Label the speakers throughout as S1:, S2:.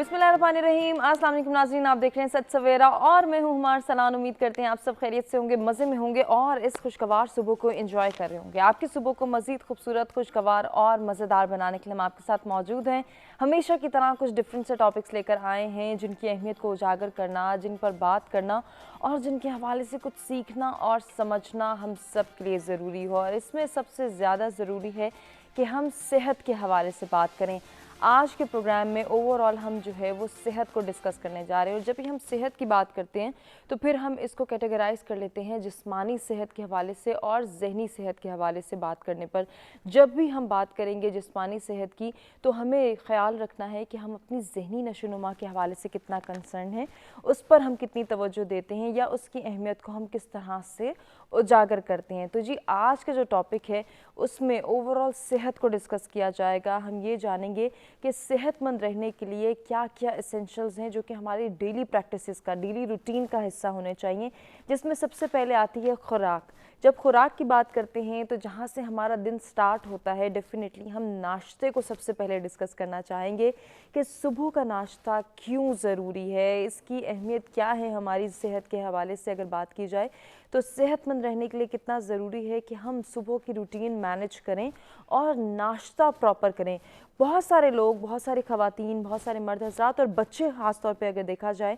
S1: बिस्मिल्लाहिर्रहमानिर्रहीम। अस्सलाम वालेकुम नाज़रीन, आप देख रहे हैं सच सवेरा और मैं हूं हुमार सनान। उम्मीद करते हैं आप सब खैरियत से होंगे, मज़े में होंगे और इस खुशगवार सुबह को एंजॉय कर रहे होंगे। आपकी सुबह को मज़ीद खूबसूरत, खुशगवार और मज़ेदार बनाने के लिए हम आपके साथ मौजूद हैं। हमेशा की तरह कुछ डिफरेंट से टॉपिक्स लेकर आए हैं जिनकी अहमियत को उजागर करना, जिन पर बात करना और जिनके हवाले से कुछ सीखना और समझना हम सब के लिए ज़रूरी हो। और इसमें सबसे ज़्यादा ज़रूरी है कि हम सेहत के हवाले से बात करें। आज के प्रोग्राम में ओवरऑल हम जो है वो सेहत को डिस्कस करने जा रहे हैं। और जब भी हम सेहत की बात करते हैं तो फिर हम इसको कैटेगराइज कर लेते हैं जिस्मानी सेहत के हवाले से और जहनी सेहत के हवाले से बात करने पर। जब भी हम बात करेंगे जिस्मानी सेहत की तो हमें ख्याल रखना है कि हम अपनी जहनी नशोनुमा के हवाले से कितना कंसर्न है, उस पर हम कितनी तवज्जो देते हैं या उसकी अहमियत को हम किस तरह से उजागर करते हैं। तो जी आज का जो टॉपिक है उसमें ओवरऑल सेहत को डिस्कस किया जाएगा। हम ये जानेंगे कि सेहतमंद रहने के लिए क्या क्या एसेंशियल्स हैं जो कि हमारी डेली प्रैक्टिसेस का, डेली रूटीन का हिस्सा होने चाहिए, जिसमें सबसे पहले आती है खुराक। जब खुराक की बात करते हैं तो जहाँ से हमारा दिन स्टार्ट होता है, डेफिनेटली हम नाश्ते को सबसे पहले डिस्कस करना चाहेंगे कि सुबह का नाश्ता क्यों ज़रूरी है, इसकी अहमियत क्या है हमारी सेहत के हवाले से। अगर बात की जाए तो सेहतमंद रहने के लिए कितना ज़रूरी है कि हम सुबह की रूटीन मैनेज करें और नाश्ता प्रॉपर करें। बहुत सारे लोग, बहुत सारी ख़वातीन, बहुत सारे मर्द हज़रात और बच्चे ख़ास तौर पे अगर देखा जाए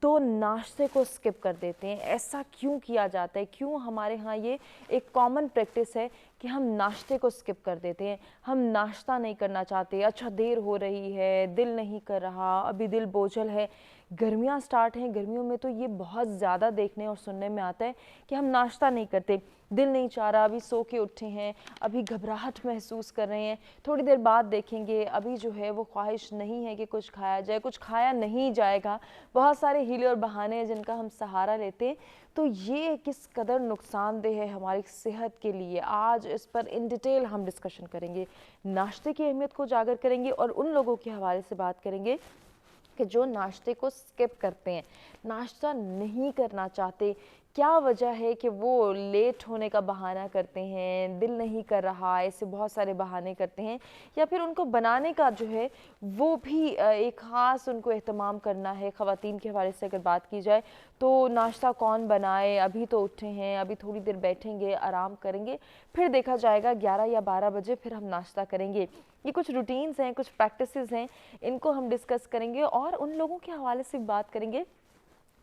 S1: तो नाश्ते को स्किप कर देते हैं। ऐसा क्यों किया जाता है? क्यों हमारे यहाँ ये एक कॉमन प्रैक्टिस है कि हम नाश्ते को स्किप कर देते हैं? हम नाश्ता नहीं करना चाहते, अच्छा देर हो रही है, दिल नहीं कर रहा, अभी दिल बोझल है। गर्मियाँ स्टार्ट हैं, गर्मियों में तो ये बहुत ज़्यादा देखने और सुनने में आता है कि हम नाश्ता नहीं करते, दिल नहीं चाह रहा, अभी सो के उठे हैं, अभी घबराहट महसूस कर रहे हैं, थोड़ी देर बाद देखेंगे, अभी जो है वो ख्वाहिश नहीं है कि कुछ खाया जाए, कुछ खाया नहीं जाएगा। बहुत सारे हीले और बहाने हैं जिनका हम सहारा लेते हैं। तो ये किस कदर नुकसानदेह है हमारी सेहत के लिए, आज इस पर इन डिटेल हम डिस्कशन करेंगे। नाश्ते की अहमियत को उजागर करेंगे और उन लोगों के हवाले से बात करेंगे कि जो नाश्ते को स्किप करते हैं, नाश्ता नहीं करना चाहते। क्या वजह है कि वो लेट होने का बहाना करते हैं, दिल नहीं कर रहा, ऐसे बहुत सारे बहाने करते हैं, या फिर उनको बनाने का जो है वो भी एक ख़ास उनको एहतमाम करना है। ख़वातीन के हवाले से अगर बात की जाए तो नाश्ता कौन बनाए, अभी तो उठे हैं, अभी थोड़ी देर बैठेंगे, आराम करेंगे, फिर देखा जाएगा 11 या 12 बजे फिर हम नाश्ता करेंगे। ये कुछ रूटीन्स हैं, कुछ प्रैक्टिसेस हैं, इनको हम डिस्कस करेंगे और उन लोगों के हवाले से बात करेंगे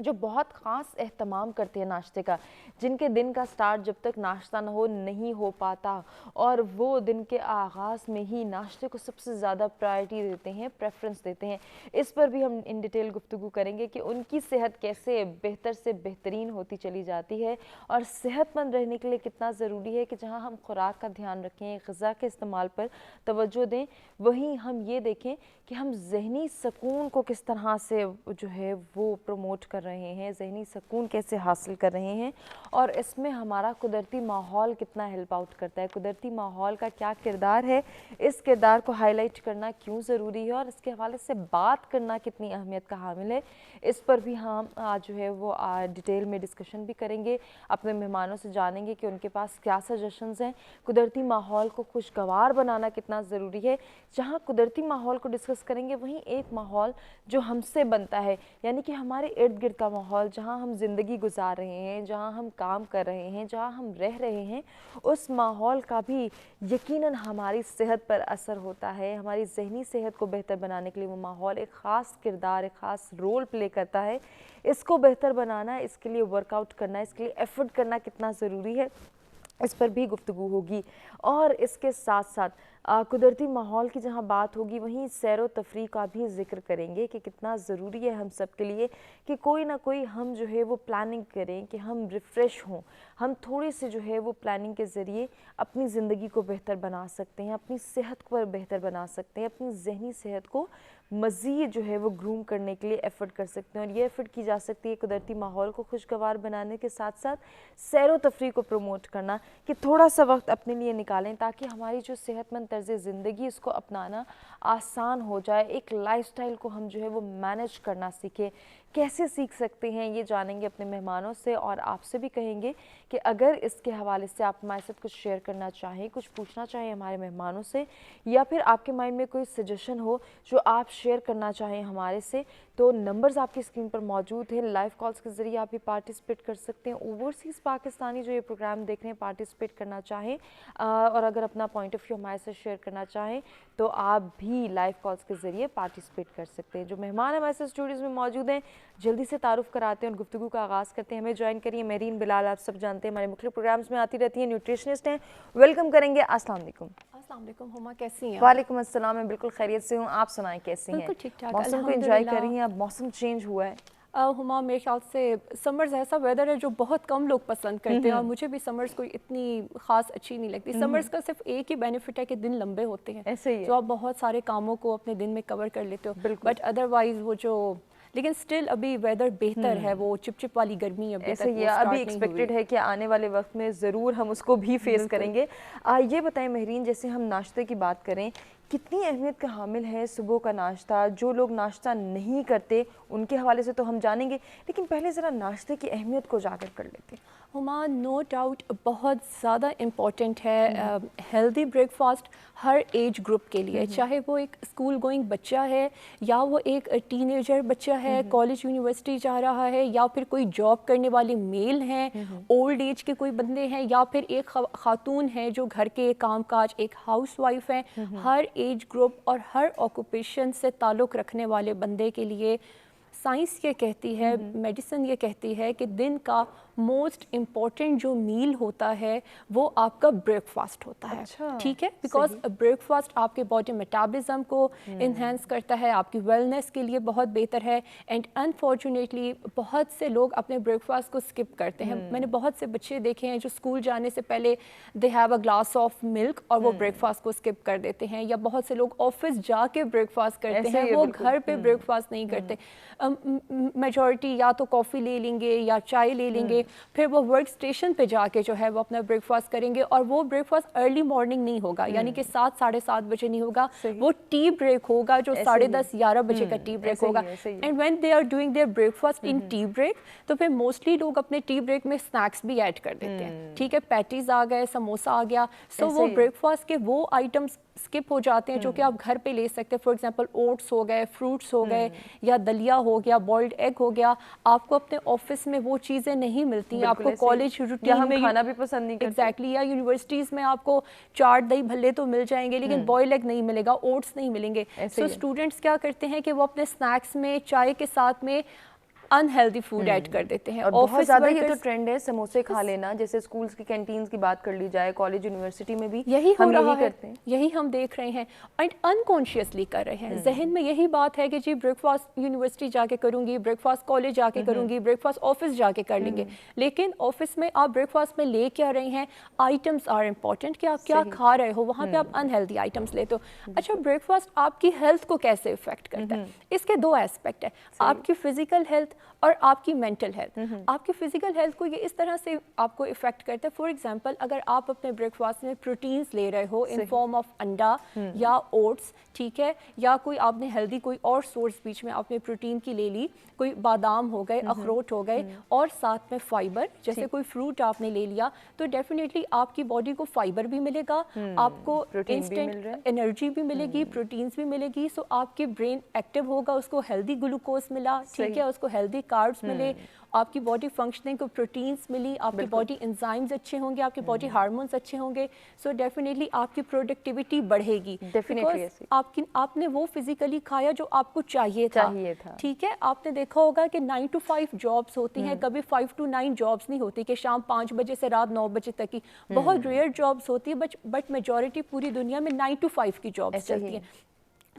S1: जो बहुत ख़ास एहतमाम करते हैं नाश्ते का, जिनके दिन का स्टार्ट जब तक नाश्ता ना हो नहीं हो पाता और वो दिन के आगाज़ में ही नाश्ते को सबसे ज़्यादा प्रायोरिटी देते हैं, प्रेफरेंस देते हैं। इस पर भी हम इन डिटेल गुफ्तगू करेंगे कि उनकी सेहत कैसे बेहतर से बेहतरीन होती चली जाती है और सेहतमंद रहने के लिए कितना ज़रूरी है कि जहाँ हम खुराक का ध्यान रखें, ग़िज़ा के इस्तेमाल पर तवज्जो दें, वहीं हम ये देखें कि हम ज़हनी सुकून को किस तरह से जो है वो प्रमोट कर रहे हैं, ज़हनी सुकून कैसे हासिल कर रहे हैं और इसमें हमारा कुदरती माहौल कितना हेल्प आउट करता है, कुदरती माहौल का क्या किरदार है, इस किरदार को हाईलाइट करना क्यों ज़रूरी है और इसके हवाले से बात करना कितनी अहमियत का हामिल है। इस पर भी हम आज जो है वो डिटेल में डिस्कशन भी करेंगे, अपने मेहमानों से जानेंगे कि उनके पास क्या सजेशंस हैं। कुदरती माहौल को खुशगवार बनाना कितना ज़रूरी है। जहाँ कुदरती माहौल को डिस्कस करेंगे वहीं एक माहौल जो हमसे बनता है, यानी कि हमारे इर्द गिर्द का माहौल, जहाँ हम ज़िंदगी गुजार रहे हैं, जहाँ हम काम कर रहे हैं, जहाँ हम रह रहे हैं, उस माहौल का भी यकीनन हमारी सेहत पर असर होता है। हमारी ज़हनी सेहत को बेहतर बनाने के लिए वो माहौल एक ख़ास किरदार, एक ख़ास रोल प्ले करता है। इसको बेहतर बनाना, इसके लिए वर्कआउट करना, इसके लिए एफर्ट करना कितना ज़रूरी है, इस पर भी गुफ्तगू होगी। और इसके साथ साथ कुदरती माहौल की जहाँ बात होगी वहीं सैर व तफरीह का भी ज़िक्र करेंगे कि कितना ज़रूरी है हम सब के लिए कि कोई ना कोई हम जो है वो प्लानिंग करें कि हम रिफ़्रेश हों, हम थोड़ी सी जो है वो प्लानिंग के ज़रिए अपनी ज़िंदगी को बेहतर बना सकते हैं, अपनी सेहत को बेहतर बना सकते हैं, अपनी ज़हनी सेहत को मज़ीद जो है वो ग्रूम करने के लिए एफ़र्ट कर सकते हैं। और ये एफ़र्ट की जा सकती है कुदरती माहौल को खुशगवार बनाने के साथ साथ सैर व तफरीह को प्रमोट करना, कि थोड़ा सा वक्त अपने लिए निकालें ताकि हमारी जो सेहतमंद तर्ज़ ज़िंदगी इसको अपनाना आसान हो जाए, एक लाइफ़स्टाइल को हम जो है वो मैनेज करना सीखें। कैसे सीख सकते हैं, ये जानेंगे अपने मेहमानों से और आपसे भी कहेंगे कि अगर इसके हवाले से आप हमारे साथ कुछ शेयर करना चाहें, कुछ पूछना चाहें हमारे मेहमानों से, या फिर आपके माइंड में कोई सजेशन हो जो आप शेयर करना चाहें हमारे से, तो नंबर्स आपकी स्क्रीन पर मौजूद हैं। लाइव कॉल्स के ज़रिए आप भी पार्टिसिपेट कर सकते हैं। ओवरसीज़ पाकिस्तानी जो ये प्रोग्राम देख रहे हैं पार्टिसिपेट करना चाहें और अगर अपना पॉइंट ऑफ व्यू हमारे साथ शेयर करना चाहें तो आप भी लाइव कॉल्स के ज़रिए पार्टिसिपेट कर सकते हैं। जो मेहमान हमारे साथ स्टूडियोज़ में मौजूद हैं, जल्दी से तारुफ कराते हैं और गुफ्तगू का आगाज़ करते हैं। हमें ज्वाइन करिए मेरीन बिलाल, आप सब जानते हैं हमारे मुख्तलिफ प्रोग्राम्स में आती रहती हैं, न्यूट्रिशनिस्ट हैं। वेलकम करेंगे। अस्सलाम वालेकुम।
S2: अस्सलाम वालेकुम हुमा, कैसी हैं?
S1: वालेकुम अस्सलाम, मैं बिल्कुल खैरियत से हूँ। आप सुनाएं कैसी हैं?
S2: बिल्कुल ठीक ठाक,
S1: मौसम को एंजॉय कर रही हैं? अब मौसम चेंज हुआ है
S2: हुमा, मेरे ख्याल से समर्स ऐसा वेदर है जो बहुत कम लोग पसंद करते हैं और मुझे भी समर्स कोई इतनी ख़ास अच्छी नहीं लगती। समर्स का सिर्फ एक ही बेनिफिट है कि दिन लंबे होते हैं,
S1: ऐसे ही
S2: तो आप बहुत सारे कामों को अपने दिन में कवर कर लेते हो। बट अदरवाइज वो जो, लेकिन स्टिल अभी वेदर बेहतर है, वो चिपचिप वाली गर्मी अभी
S1: ऐसे ही अभी एक्सपेक्टेड है कि आने वाले वक्त में ज़रूर हम उसको भी फेस करेंगे। ये बताएं महरीन, जैसे हम नाश्ते की बात करें, कितनी अहमियत का हामिल है सुबह का नाश्ता? जो लोग नाश्ता नहीं करते उनके हवाले से तो हम जानेंगे, लेकिन पहले ज़रा नाश्ते की अहमियत को उजागर कर लेते हैं।
S2: हुमा, नो डाउट बहुत ज़्यादा इम्पॉर्टेंट है हेल्दी ब्रेकफास्ट हर एज ग्रुप के लिए, चाहे वो एक स्कूल गोइंग बच्चा है या वो एक टीनेजर बच्चा है, कॉलेज यूनिवर्सिटी जा रहा है, या फिर कोई जॉब करने वाले मेल हैं, ओल्ड एज के कोई बंदे हैं, या फिर एक खातून है जो घर के कामकाज एक हाउस वाइफ है। हर एज ग्रुप और हर ऑक्यूपेशन से ताल्लुक़ रखने वाले बंदे के लिए साइंस ये कहती है, मेडिसिन ये कहती है कि दिन का मोस्ट इम्पॉर्टेंट जो मील होता है वो आपका ब्रेकफास्ट होता है। ठीक है, बिकॉज ब्रेकफास्ट आपके बॉडी मेटाबॉलिज्म को इन्हेंस करता है, आपकी वेलनेस के लिए बहुत बेहतर है। एंड अनफॉर्चुनेटली बहुत से लोग अपने ब्रेकफास्ट को स्किप करते हैं। मैंने बहुत से बच्चे देखे हैं जो स्कूल जाने से पहले they have a glass of milk और वो ब्रेकफास्ट को स्किप कर देते हैं, या बहुत से लोग ऑफिस जाके ब्रेकफास्ट करते हैं, वो घर पे ब्रेकफास्ट नहीं करते। मेजॉरिटी या तो कॉफ़ी ले लेंगे या चाय ले लेंगे, फिर वो वर्क स्टेशन पे जाके जो है वो अपना ब्रेकफास्ट करेंगे, और वो ब्रेकफास्ट अर्ली मॉर्निंग नहीं होगा, यानी कि 7 साढ़े 7 बजे नहीं होगा, वो टी ब्रेक होगा जो 10:30 11 बजे का टी ब्रेक होगा। And when they are doing their breakfast in tea break, तो फिर मोस्टली लोग अपने टी ब्रेक में स्नैक्स भी ऐड कर देते हैं। ठीक है, पैटीज आ गए, समोसा आ गया, सो वो ब्रेकफास्ट के वो आइटम्स स्किप हो जाते हैं जो कि आप घर पे ले सकते हैं। फॉर एग्जांपल ओट्स हो गए, फ्रूट्स हो गए, या दलिया हो गया, बॉइल्ड एग हो गया। आपको अपने ऑफिस में वो चीज़ें नहीं मिलती, आपको कॉलेज रूटीन में
S1: खाना भी पसंद नहीं करते।
S2: एग्जैक्टली, या यूनिवर्सिटीज़ में आपको चाट दही भल्ले तो मिल जाएंगे लेकिन बॉइल्ड एग नहीं मिलेगा, ओट्स नहीं मिलेंगे। सो स्टूडेंट्स क्या करते हैं कि वो अपने स्नैक्स में चाय के साथ में अनहेल्दी फूड ऐड कर देते हैं।
S1: और बहुत ज़्यादा ये तो ट्रेंड है समोसे खा लेना, जैसे स्कूल्स की कैंटीन्स की बात कर ली जाए, कॉलेज यूनिवर्सिटी में भी
S2: यही
S1: हम
S2: हो रहा है,
S1: करते हैं,
S2: यही हम देख रहे हैं एंड अनकॉन्शियसली कर रहे हैं। जहन में यही बात है कि जी ब्रेकफास्ट यूनिवर्सिटी जाके करूंगी, ब्रेकफास्ट कॉलेज जाके करूंगी, ब्रेकफास्ट ऑफिस जाके कर लेंगे, लेकिन ऑफिस में आप ब्रेकफास्ट में ले क्या रहे हैं, आइटम्स आर इम्पॉर्टेंट कि आप क्या खा रहे हो, वहाँ पे आप अनहेल्दी आइटम्स लेते हो। अच्छा, ब्रेकफास्ट आपकी हेल्थ को कैसे इफेक्ट करता है? इसके 2 एस्पेक्ट है, आपकी फिजिकल हेल्थ और आपकी मेंटल हेल्थ। आपकी फिजिकल हेल्थ को ये इस तरह से आपको इफेक्ट करता है, फॉर एग्जांपल अगर आप अपने ब्रेकफास्ट में प्रोटीन्स ले रहे हो इन फॉर्म ऑफ अंडा या ओट्स, ठीक है, या कोई आपने हेल्दी कोई और सोर्स बीच में आपने प्रोटीन की ले ली, कोई बादाम हो गए, अखरोट हो गए, और साथ में फाइबर जैसे कोई फ्रूट आपने ले लिया, तो डेफिनेटली आपकी बॉडी को फाइबर भी मिलेगा, आपको इंस्टेंट एनर्जी भी मिलेगी, प्रोटीन्स भी मिलेगी, सो आपके ब्रेन एक्टिव होगा, उसको हेल्दी ग्लूकोज मिला, ठीक है, उसको हेल्दी कार्ब्स मिले, आपकी बॉडी फंक्शनिंग को प्रोटीन्स मिली, आपकी बॉडी एंजाइम्स अच्छे होंगे, आपकी बॉडी हार्मोन्स अच्छे होंगे, सो डेफिनेटली आपकी प्रोडक्टिविटी बढ़ेगी। आपकी आपने वो फिजिकली खाया जो आपको चाहिए था। ठीक है, आपने देखा होगा कि 9 to 5 जॉब्स होती हैं, कभी 5 to 9 जॉब्स नहीं होती कि शाम 5 बजे से रात 9 बजे तक की, बहुत रेयर जॉब्स होती है, बट मेजॉरिटी पूरी दुनिया में 9 to 5 की जॉब्स चलती हैं।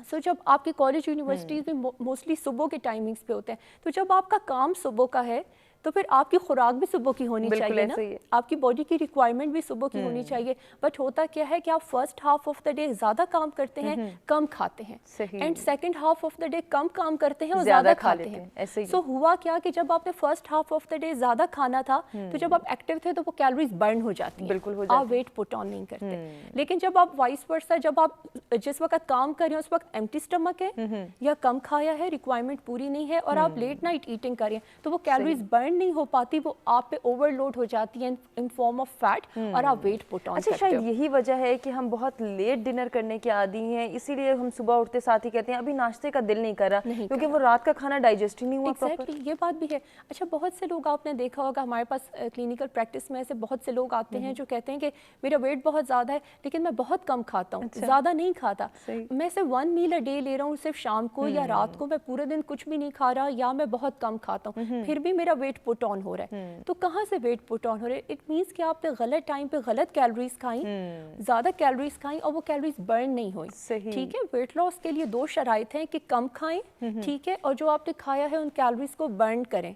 S2: सो जब आपके कॉलेज यूनिवर्सिटीज़ में मोस्टली सुबह के टाइमिंग्स पे होते हैं, तो जब आपका काम सुबह का है تو پھر آپ کی خوراک بھی صبح کی ہونی چاہیے نا, آپ کی باڈی کی ریکوائرمنٹ بھی صبح کی ہونی چاہیے. بٹ ہوتا کیا ہے کہ آپ first half of the day زیادہ کام کرتے ہیں, کم کھاتے ہیں, and second half of the day کم کام کرتے ہیں اور زیادہ کھاتے ہیں. سو ہوا کیا کہ جب آپ نے first half of the day زیادہ کھانا تھا تو جب آپ ایکٹیو تھے تو وہ کیلوریز برن ہو جاتی ہیں, آپ ویٹ پٹ آن نہیں کرتے. لیکن جب آپ وائس ورسا, جب آپ جس وقت کام کر رہے ہیں اس وقت ایمٹی اسٹمک ہے یا کم کھایا ہے, ریکوائرمنٹ پوری نہیں ہے, اور آپ لیٹ نائٹ ایٹنگ کر رہے ہیں, تو وہ کیلوریز برن نہیں ہو پاتی, وہ آپ پہ اوور لوڈ ہو جاتی ہیں ان فارم آف فیٹ, اور آپ ویٹ پٹ آن کرتے ہو.
S1: شاید یہی وجہ ہے کہ ہم بہت لیٹ ڈنر کرنے کے عادی ہیں, اسی لیے ہم صبح اٹھتے ساتھ ہی کہتے ہیں ابھی ناشتے کا دل نہیں کر رہا, کیونکہ وہ رات کا کھانا ڈائجسٹ ہی نہیں ہوا پراپر.
S2: یہ بات بھی ہے. اچھا, بہت سے لوگ آپ نے دیکھا ہوگا ہمارے پاس کلینکل پریکٹس میں ایسے بہت سے لوگ آتے ہیں جو کہتے ہیں کہ میرا ویٹ بہت زیادہ ہے لیکن میں بہت کم کھاتا ہوں, زیادہ نہیں کھاتا, میں صرف 1 میل اے ڈے لے رہا ہوں, صرف شام کو یا رات کو, میں پورے دن کچھ بھی نہیں کھا رہا, یا میں بہت کم کھاتا ہوں, پھر بھی میرا ویٹ پٹ آن ہو رہا ہے. تو کہاں سے ویٹ پٹ آن ہو رہا ہے؟ اٹ مینس کہ آپ نے غلط ٹائم پہ غلط کیلوریز کھائیں, زیادہ کیلوریز کھائیں, اور وہ کیلوریز برن نہیں ہوئی. ٹھیک ہے, ویٹ لاس کے لیے 2 شرائط ہیں کہ کم کھائیں, ٹھیک ہے, اور جو آپ نے کھایا ہے ان کیلوریز کو برن کریں.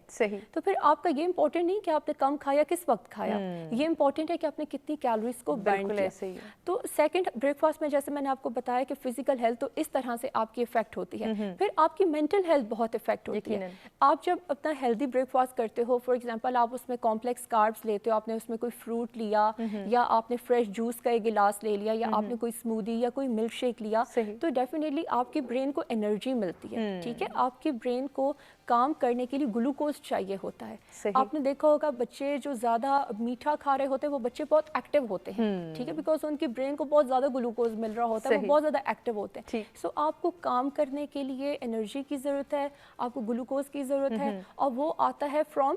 S2: تو پھر آپ کا یہ امپورٹنٹ نہیں کہ آپ نے کم کھایا کس وقت کھایا, یہ امپورٹنٹ ہے کہ آپ نے کتنی کیلوریز کو برن کیا. تو سیکنڈ بریک فاسٹ میں جیسے میں نے آپ کو بتایا کہ فزیکل ہیلتھ تو اس طرح سے آپ کی افیکٹ ہوتی ہے, پھر آپ کی مینٹل ہیلتھ بہت افیکٹ ہوتی ہے. آپ جب اپنا ہیلدی بریک فاسٹ کرتے ہو, فار ایگزامپل آپ اس میں کمپلیکس کاربس لیتے ہو, آپ نے اس میں کوئی فروٹ لیا, یا آپ نے فریش جوس کا ایک گلاس لے لیا, یا آپ نے کوئی اسموودی یا کوئی ملک شیک لیا, تو ڈیفینیٹلی آپ کے برین کو انرجی ملتی ہے. ٹھیک ہے, آپ کے برین کو کام کرنے کے لیے گلوکوز چاہیے ہوتا ہے. آپ نے دیکھا ہوگا بچے جو زیادہ میٹھا کھا رہے ہوتے ہیں وہ بچے بہت ایکٹیو ہوتے ہیں, ٹھیک ہے, بیکاز ان کی برین کو بہت زیادہ گلوکوز مل رہا ہوتا ہے, وہ بہت زیادہ ایکٹیو ہوتے ہیں. سو آپ کو کام کرنے کے لیے انرجی کی ضرورت ہے, آپ کو گلوکوز کی ضرورت ہے, اور وہ آتا ہے فرام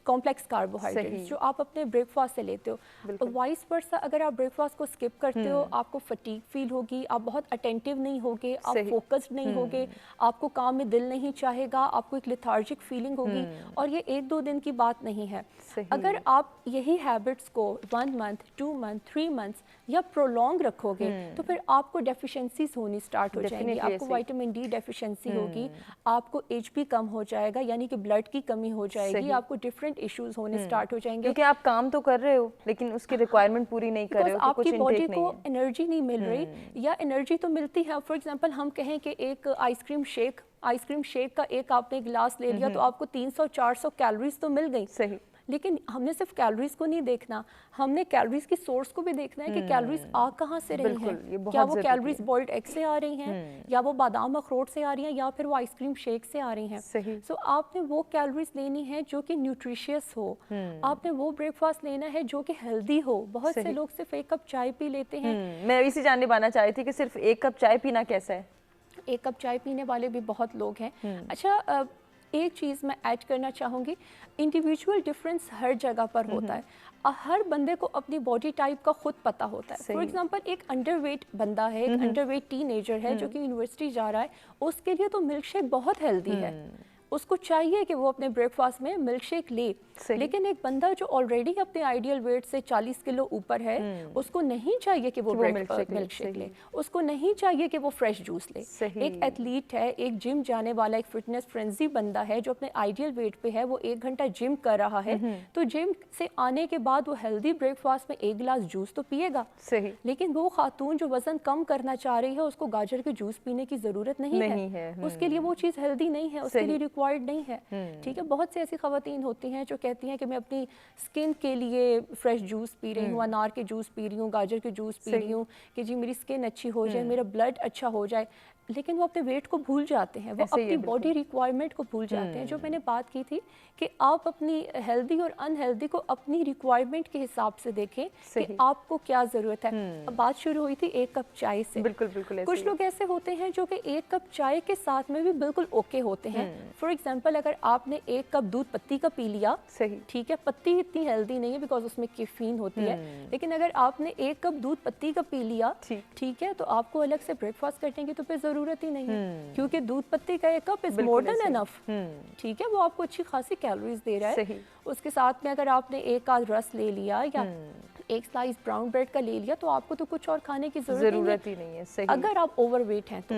S2: کمپلیکس کاربوہائیڈریٹس جو آپ اپنے بریک فاسٹ سے لیتے ہو. وائس ورسا, اگر آپ بریک فاسٹ کو اسکپ کرتے ہو, آپ کو فٹیگ فیل ہوگی, آپ بہت اٹینٹیو نہیں ہوگے, آپ فوکسڈ نہیں ہوگے, آپ کو کام میں دل نہیں چاہے گا, آپ کو ایک لیتھارجک فیلنگ ہوگی, اور یہ 1-2 دن کی بات نہیں ہے. اگر آپ یہی ہیبٹس کو 1 منتھ, 2 منتھ, 3 منتھس یا پرولونگ رکھو گے تو پھر آپ کو ڈیفیشنسیز ہونی اسٹارٹ ہو جائیں گی, آپ کو وائٹامن ڈی ڈیفیشنسی ہوگی, آپ کو ایچ پی کم ہو جائے گا, یعنی کہ بلڈ کی کمی ہو جائے گی, آپ کو ڈفرینٹ ایشوز ہونے اسٹارٹ ہو جائیں گے,
S1: کیونکہ آپ کام تو کر رہے ہو لیکن اس کی ریکوائرمنٹ پوری نہیں کر رہے ہو,
S2: آپ کی باڈی کو انرجی نہیں مل رہی, یا انرجی تو ملتی ہے. فار ایگزامپل ہم کہیں کہ ایک آئس کریم شیک کا ایک آپ نے گلاس لے لیا تو آپ کو 300-400 کیلوریز تو مل گئی. صحیح, لیکن ہم نے صرف کیلوریز کو نہیں دیکھنا, ہم نے کیلوریز کی سورس کو بھی دیکھنا ہے کہ کیلوریز آ کہاں سے رہی ہیں, کیا وہ کیلوریز بوائلڈ ایگ سے آ رہی ہیں, یا وہ بادام اخروٹ سے آ رہی ہیں, یا پھر وہ آئس کریم شیک سے آ رہی ہیں. سو آپ نے وہ کیلوریز لینی ہے جو کہ نیوٹریشیس ہو, آپ نے وہ بریک فاسٹ لینا ہے جو کہ ہیلدی ہو. بہت سے لوگ صرف 1 کپ چائے پی لیتے ہیں.
S1: میں اسی جاننے بانا چاہ رہی تھی کہ صرف 1 کپ چائے پینا کیسا ہے؟
S2: 1 کپ چائے پینے والے بھی بہت لوگ ہیں. اچھا, ایک چیز میں ایڈ کرنا چاہوں گی, انڈیویجول ڈفرینس ہر جگہ پر ہوتا ہے. ہر بندے کو اپنی باڈی ٹائپ کا خود پتہ ہوتا ہے. فار ایگزامپل ایک انڈر ویٹ بندہ ہے, ایک انڈر ویٹ ٹین ایجر ہے جو کہ یونیورسٹی جا رہا ہے, اس کے لیے تو ملک شیک بہت ہیلدی ہے, اس کو چاہیے کہ وہ اپنے بریک فاسٹ میں ملک شیک لے. لیکن ایک بندہ جو آلریڈی اپنے آئیڈیل ویٹ سے 40 کلو اوپر ہے, اس کو نہیں چاہیے کہ وہ ملک شیک لے, اس کو نہیں چاہیے کہ وہ فریش جوس لے. ایک ایتھلیٹ ہے, ایک جم جانے والا, ایک فٹنس فرینزی بندہ ہے جو اپنے آئیڈیل ویٹ پہ ہے, وہ 1 گھنٹہ جم کر رہا ہے, تو جم سے آنے کے بعد وہ ہیلدی بریک فاسٹ میں 1 گلاس جوس تو پیے گا. لیکن وہ خاتون جو وزن کم کرنا چاہ رہی ہے, اس کو گاجر کے جوس پینے کی ضرورت نہیں ہے, اس کے لیے وہ چیز ہیلدی نہیں ہے, اس کے لیے ریکوائرڈ نہیں ہے. ٹھیک ہے, بہت سی ایسی خواتین ہوتی ہیں جو کہتی ہیں کہ میں اپنی سکن کے لیے فریش جوس پی رہی ہوں, انار کے جوس پی رہی ہوں, گاجر کے جوس پی رہی ہوں کہ جی میری سکن اچھی ہو جائے, میرا بلڈ اچھا ہو جائے, لیکن وہ اپنے ویٹ کو بھول جاتے ہیں, وہ اپنی باڈی ریکوائرمنٹ کو بھول جاتے ہیں. جو میں نے بات کی تھی کہ آپ اپنی ہیلدی اور ان ہیلدی کو اپنی ریکوائرمنٹ کے حساب سے دیکھیں کہ آپ کو کیا ضرورت ہے. بات شروع ہوئی تھی 1 کپ چائے سے. بالکل کچھ لوگ ایسے ہوتے ہیں جو کہ 1 کپ چائے کے ساتھ میں بھی بالکل اوکے ہوتے ہیں. فار ایگزامپل اگر آپ نے 1 کپ دودھ پتی کا پی لیا, ٹھیک ہے, پتی اتنی ہیلدی نہیں ہے بیکاز اس میں کیفین ہوتی ہے, لیکن اگر آپ نے 1 کپ دودھ پتی کا پی لیا, ٹھیک ہے, تو آپ کو الگ سے بریک فاسٹ کرنے کی تو پھر ضرورت ہی نہیں ہے, کیونکہ دودھ پتی کا 1 کپ از مور دین انف. ٹھیک ہے, وہ آپ کو اچھی خاصی کیلوریز دے رہا ہے. اس کے ساتھ میں اگر آپ نے 1 آدھ رس لے لیا, یا एक स्लाइस ब्राउन ब्रेड का ले लिया तो आपको तो कुछ और खाने की ज़रूरत
S1: ही नहीं है। सही।
S2: अगर आप ओवरवेट हैं तो,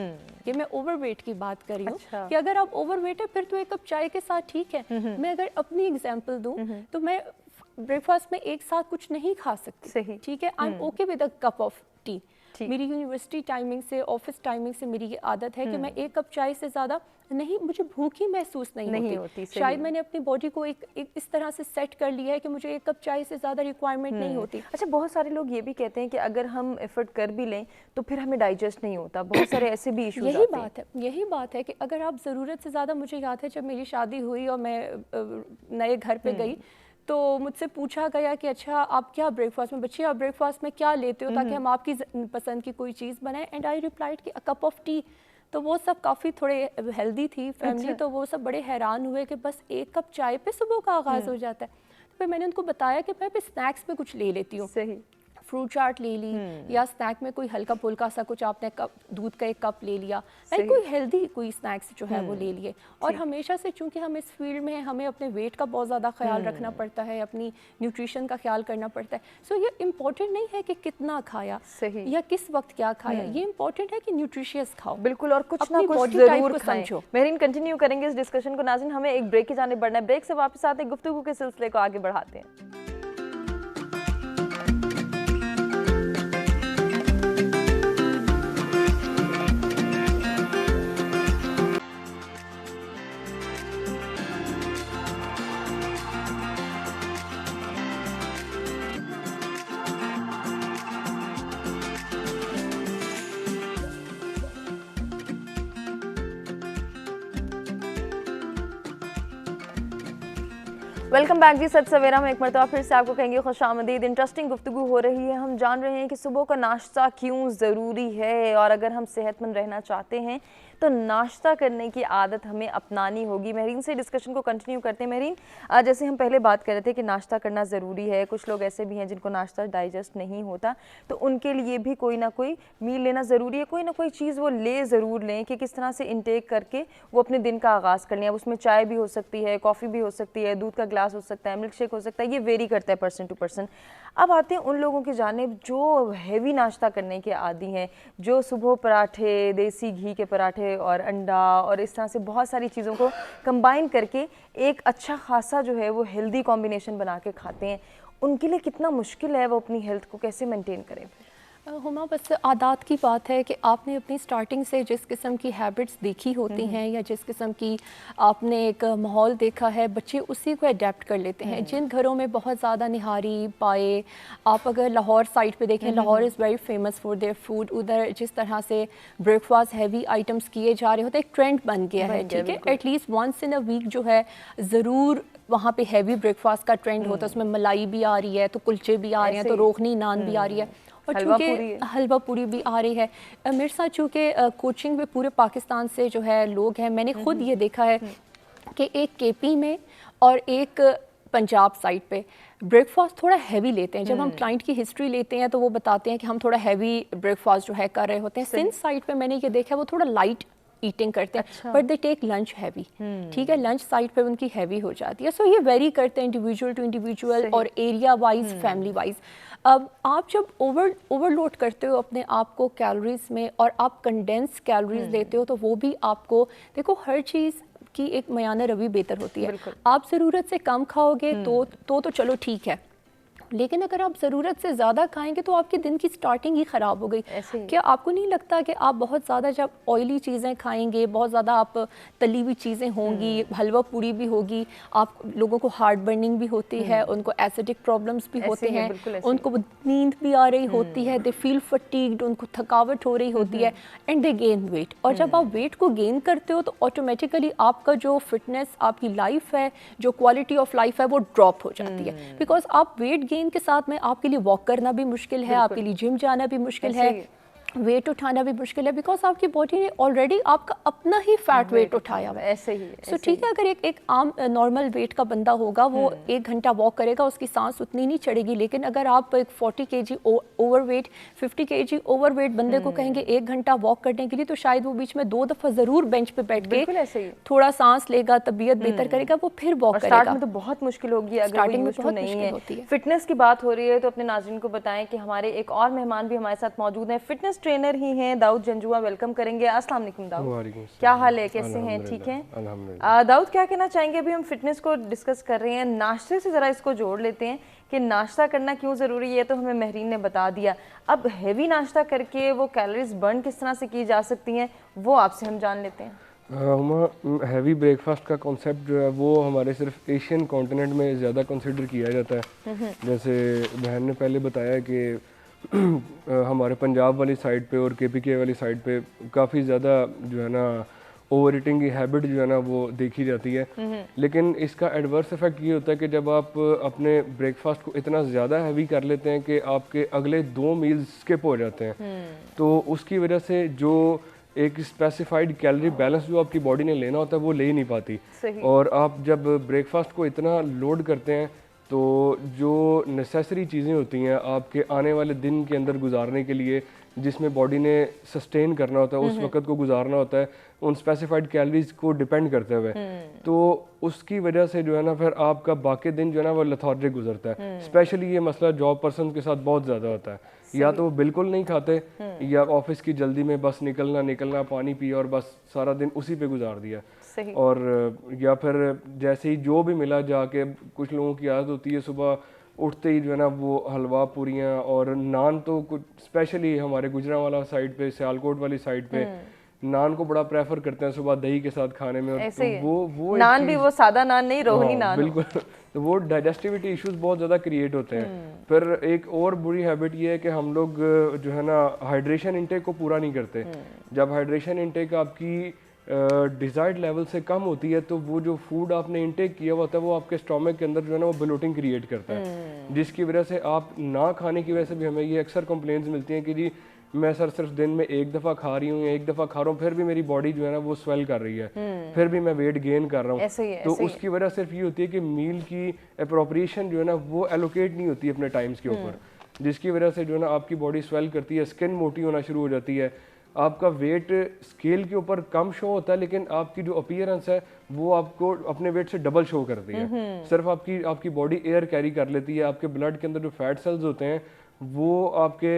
S2: ये मैं ओवरवेट की बात कर रही हूँ।
S1: अच्छा।
S2: कि अगर आप ओवरवेट है फिर तो एक कप चाय के साथ ठीक है। मैं अगर अपनी एग्जांपल दूं तो मैं ब्रेकफास्ट में एक साथ कुछ नहीं खा सकती।
S1: सही।
S2: ठीक है, I am okay with a cup of T. मेरी यूनिवर्सिटी टाइमिंग से, ऑफिस टाइमिंग से मेरी ये आदत है कि मैं एक कप चाय से ज़्यादा नहीं, मुझे भूख ही महसूस नहीं होती। शायद मैंने अपनी बॉडी को एक इस तरह से सेट कर लिया है कि मुझे एक कप चाय से ज़्यादा रिक्वायरमेंट नहीं होती।
S1: अच्छा, बहुत सारे लोग ये भी कहते हैं कि अगर हम एफर्ट कर भी लें तो फिर हमें डाइजेस्ट नहीं होता, बहुत सारे ऐसे भी इश्यूज आते हैं।
S2: यही बात है कि अगर आप ज़रूरत से ज़्यादा, मुझे याद है जब मेरी शादी हुई और मैं नए घर पे गई तो मुझसे पूछा गया कि अच्छा आप क्या ब्रेकफास्ट में, बच्चे आप ब्रेकफास्ट में क्या लेते हो ताकि हम आपकी पसंद की कोई चीज़ बनाएं, एंड आई रिप्लाइड कि अ कप ऑफ टी। तो वो सब काफ़ी थोड़े हेल्दी थी फैमिली। तो वो सब बड़े हैरान हुए कि बस एक कप चाय पे सुबह का आगाज़ हो जाता है। तो फिर मैंने उनको बताया कि मैं स्नैक्स में कुछ ले लेती हूँ।
S1: सही।
S2: फ्रूट चाट ले ली या स्नैक में कोई हल्का फुल्का सा कुछ आपने कप दूध का एक कप ले लिया, लाइक कोई हेल्दी कोई स्नैक्स जो है वो ले लिए। और हमेशा से चूंकि हम इस फील्ड में हैं, हमें अपने वेट का बहुत ज़्यादा ख्याल रखना पड़ता है, अपनी न्यूट्रिशन का ख्याल करना पड़ता है। सो ये इम्पोर्टेंट नहीं है कि कितना खाया या किस वक्त क्या खाया, ये इम्पोर्टेंट है कि न्यूट्रिशियस खाओ।
S1: बिल्कुल, और कुछ ना कुछ जरूर खाएं। मेहरीन, कंटिन्यू करेंगे इस डिस्कशन को। नाज़रीन, हमें एक ब्रेक की जाने बढ़ना है। ब्रेक से वापस आते गुफ्तगू के सिलसिले को आगे बढ़ाते हैं। वेलकम बैक जी, सच सवेरा में एक मरतबा फिर से आपको कहेंगे खुशामदीद। इंटरेस्टिंग गुफ्तगू हो रही है। हम जान रहे हैं कि सुबह का नाश्ता क्यों ज़रूरी है, और अगर हम सेहतमंद रहना चाहते हैं तो नाश्ता करने की आदत हमें अपनानी होगी। मेहरीन से डिस्कशन को कंटिन्यू करते हैं। मेहरीन, जैसे हम पहले बात कर रहे थे कि नाश्ता करना ज़रूरी है, कुछ लोग ऐसे भी हैं जिनको नाश्ता डाइजेस्ट नहीं होता, तो उनके लिए भी कोई ना कोई मील लेना ज़रूरी है। कोई ना कोई चीज़ वो ज़रूर लें कि किस तरह से इंटेक करके वो अपने दिन का आगाज़ कर लें। अब उसमें चाय भी हो सकती है, कॉफ़ी भी हो सकती है, दूध का ग्लास हो सकता है, मिल्क शेक हो सकता है, ये वेरी करता है पर्सन टू पर्सन। अब आते हैं उन लोगों की जानिब जो हैवी नाश्ता करने के आदी हैं, जो सुबह पराठे, देसी घी के पराठे और अंडा और इस तरह से बहुत सारी चीज़ों को कंबाइन करके एक अच्छा खासा जो है वो हेल्दी कॉम्बिनेशन बना के खाते हैं। उनके लिए कितना मुश्किल है वो अपनी हेल्थ को कैसे मेंटेन करें?
S2: हुमा, बस आदत की बात है कि आपने अपनी स्टार्टिंग से जिस किस्म की हैबिट्स देखी होती हैं या जिस किस्म की आपने एक माहौल देखा है, बच्चे उसी को अडेप्ट कर लेते हैं। जिन घरों में बहुत ज़्यादा निहारी पाए, आप अगर लाहौर साइड पे देखें, Lahore is very famous for their food. उधर जिस तरह से ब्रेकफास्ट हैवी आइटम्स किए जा रहे होते हैं, एक ट्रेंड बन गया है। ठीक है, at least once in a week जो है ज़रूर वहाँ पे हैवी ब्रेकफास्ट का ट्रेंड होता है। उसमें मलाई भी आ रही है, तो कुलचे भी आ रहे हैं, तो रोगनी नान भी आ रही है, और चूँकि हलवा पूरी भी आ रही है। मेरे साथ चूँकि कोचिंग में पूरे पाकिस्तान से जो है लोग हैं, मैंने खुद ये देखा है कि एक केपी में और एक पंजाब साइड पे ब्रेकफास्ट थोड़ा हैवी लेते हैं। जब हम क्लाइंट की हिस्ट्री लेते हैं तो वो बताते हैं कि हम थोड़ा हैवी ब्रेकफास्ट जो है कर रहे होते हैं। सिंध साइड पे मैंने ये देखा है वो थोड़ा लाइट ईटिंग करते हैं, but they take lunch heavy. ठीक है, लंच साइड पे उनकी हैवी हो जाती है। सो ये वेरी करते हैं इंडिविजुअल टू इंडिविजुअल और एरिया वाइज, फैमिली वाइज। अब आप जब ओवरलोड करते हो अपने आप को कैलोरीज में और आप कंडेंस कैलोरीज लेते हो, तो वो भी आपको, देखो हर चीज़ की एक मयाना रवि बेहतर होती है। आप ज़रूरत से कम खाओगे तो चलो ठीक है, लेकिन अगर आप ज़रूरत से ज़्यादा खाएंगे तो आपके दिन की स्टार्टिंग ही ख़राब हो गई। क्या आपको नहीं लगता कि आप बहुत ज़्यादा जब ऑयली चीज़ें खाएंगे, बहुत ज़्यादा आप तली हुई चीज़ें होंगी, हलवा पूरी भी होगी, आप लोगों को हार्ट बर्निंग भी होती है, उनको एसिडिक प्रॉब्लम्स भी होते हैं, उनको नींद भी आ रही होती है, दे फील फटीग्ड, उनको थकावट हो रही होती है, एंड दे गेन वेट। और जब आप वेट को गेन करते हो तो ऑटोमेटिकली आपका जो फिटनेस, आपकी लाइफ है, जो क्वालिटी ऑफ लाइफ है, वो ड्रॉप हो जाती है। बिकॉज आप वेट गेन के साथ में आपके लिए वॉक करना भी मुश्किल है, आपके लिए जिम जाना भी मुश्किल है, वेट उठाना भी मुश्किल है, बिकॉज आपकी बॉडी ने ऑलरेडी आपका अपना ही फैट वेट उठाया हुआ है।
S1: ऐसे ही
S2: सो ठीक है, अगर एक आम नॉर्मल वेट का बंदा होगा वो 1 घंटा वॉक करेगा, उसकी सांस उतनी नहीं चढ़ेगी, लेकिन अगर आप एक 40 kg over weight 50 kg over weight बंदे को कहेंगे 1 घंटा वॉक करने के लिए, तो शायद वो बीच में 2 दफ़ा ज़रूर बेंच पे बैठ के थोड़ा सांस लेगा, तबीयत बेहतर करेगा, वो फिर वॉक करेगा।
S1: स्टार्ट में तो बहुत मुश्किल होगी अगर वो यूज्ड टू नहीं है। फिटनेस की बात हो रही है तो अपने नाज़रीन को बताएं कि हमारे एक और मेहमान भी हमारे साथ मौजूद हैं, फिटनेस ट्रेनर ही हैं दाऊद जंजुआ। वेलकम करेंगे। अस्सलाम वालेकुम दाऊद, क्या हाल है, कैसे हैं? ठीक हैं दाऊद, क्या कहना चाहेंगे? अभी हम फिटनेस को डिस्कस कर रहे हैं, नाश्ते से ज़रा इसको जोड़ लेते हैं कि नाश्ता करना क्यों ज़रूरी है, तो हमें महरीन ने बता दिया। अब हैवी नाश्ता करके वो कैलोरीज बर्न किस तरह से की जा सकती हैं वो आपसे हम जान लेते हैं।
S3: हैवी ब्रेकफास्ट का कॉन्सेप्ट जो है वो हमारे सिर्फ एशियन कॉन्टिनेंट में ज़्यादा कंसिडर किया जाता है। जैसे बहन ने पहले बताया कि हमारे पंजाब वाली साइड पे और KPK वाली साइड पे काफ़ी ज़्यादा जो है ना ओवर ईटिंग की हैबिट जो है ना वो देखी जाती है। लेकिन इसका एडवर्स इफेक्ट ये होता है कि जब आप अपने ब्रेकफास्ट को इतना ज़्यादा हैवी कर लेते हैं कि आपके अगले 2 मील्स स्किप हो जाते हैं, तो उसकी वजह से जो एक स्पेसिफाइड कैलोरी बैलेंस जो आपकी बॉडी ने लेना होता है वो ले ही नहीं पाती। और आप जब ब्रेकफास्ट को इतना लोड करते हैं तो जो नेसेसरी चीज़ें होती हैं आपके आने वाले दिन के अंदर गुजारने के लिए, जिसमें बॉडी ने सस्टेन करना होता है, उस वक्त को गुजारना होता है उन स्पेसिफाइड कैलोरीज को डिपेंड करते हुए, तो उसकी वजह से जो है ना फिर आपका बाकी दिन जो है ना वो लेथार्जिक गुजरता है। स्पेशली ये मसला जॉब पर्सन के साथ बहुत ज़्यादा होता है, या तो वो बिल्कुल नहीं खाते या ऑफिस की जल्दी में बस निकलना पानी पिया और बस सारा दिन उसी पे गुजार दिया, और या फिर जैसे ही जो भी मिला जाके, कुछ लोगों की आदत होती है सुबह उठते ही जो है ना वो हलवा पूरियाँ और नान, तो कुछ स्पेशली हमारे गुजरांवाला साइड पे, सियालकोट वाली साइड पे नान को बड़ा प्रेफर करते हैं सुबह दही के साथ खाने में।
S1: तो वो नान भी वो सादा नान नहीं, रोहनी नान।
S3: बिल्कुल, तो वो डाइजेस्टिविटी इश्यूज बहुत ज़्यादा क्रिएट होते हैं। फिर एक और बुरी हैबिट ये है कि हम लोग जो है ना हाइड्रेशन इंटेक को पूरा नहीं करते। जब हाइड्रेशन इंटेक आपकी डिज़ायर्ड लेवल से कम होती है तो वो जो फूड आपने इंटेक किया होता है वो आपके स्टोमक के अंदर जो है ना वो ब्लोटिंग क्रिएट करता है, जिसकी वजह से आप ना खाने की वजह से भी हमें ये अक्सर कंप्लेंट्स मिलती हैं कि जी मैं सिर्फ दिन में 1 दफ़ा खा रही हूँ या 1 दफ़ा खा रहा हूँ, फिर भी मेरी बॉडी जो है ना वो स्वेल कर रही है, फिर भी मैं वेट गेन कर रहा हूँ। तो उसकी वजह सिर्फ ये होती है कि मील की अप्रोप्रिएशन जो है ना वो एलोकेट नहीं होती अपने टाइम्स के ऊपर, जिसकी वजह से जो है ना आपकी बॉडी स्वेल करती है, स्किन मोटी होना शुरू हो जाती है, आपका वेट स्केल के ऊपर कम शो होता है लेकिन आपकी जो अपीयरेंस है वो आपको अपने वेट से डबल शो करती है। सिर्फ आपकी बॉडी एयर कैरी कर लेती है, आपके ब्लड के अंदर जो फैट सेल्स होते हैं वो आपके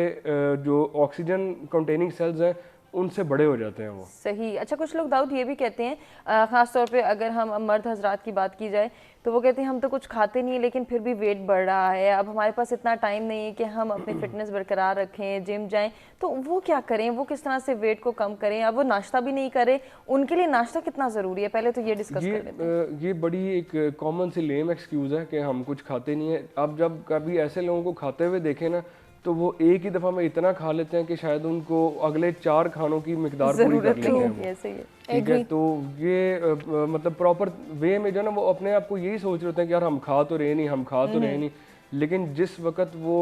S3: जो ऑक्सीजन कंटेनिंग सेल्स हैं उनसे बड़े हो जाते हैं वो।
S1: सही। अच्छा, कुछ लोग दाऊद ये भी कहते हैं, ख़ास तौर पे अगर हम मर्द हजरात की बात की जाए तो वो कहते हैं हम तो कुछ खाते नहीं लेकिन फिर भी वेट बढ़ रहा है, अब हमारे पास इतना टाइम नहीं है कि हम अपनी फिटनेस बरकरार रखें, जिम जाएं, तो वो क्या करें, वो किस तरह से वेट को कम करें? अब वो नाश्ता भी नहीं करें, उनके लिए नाश्ता कितना ज़रूरी है, पहले तो ये डिस्कस कर लेते हैं।
S3: ये बड़ी एक कॉमन सी लेम एक्सक्यूज़ है कि हम कुछ खाते नहीं है। अब जब कभी ऐसे लोगों को खाते हुए देखें ना तो वो एक ही दफ़ा में इतना खा लेते हैं कि शायद उनको अगले 4 खानों की मिकदार पूरी कर लेते हैं। ठीक है, तो ये मतलब प्रॉपर वे में जो ना वो अपने आप को यही सोच रहे होते हैं कि यार हम खा तो रहे नहीं, लेकिन जिस वक्त वो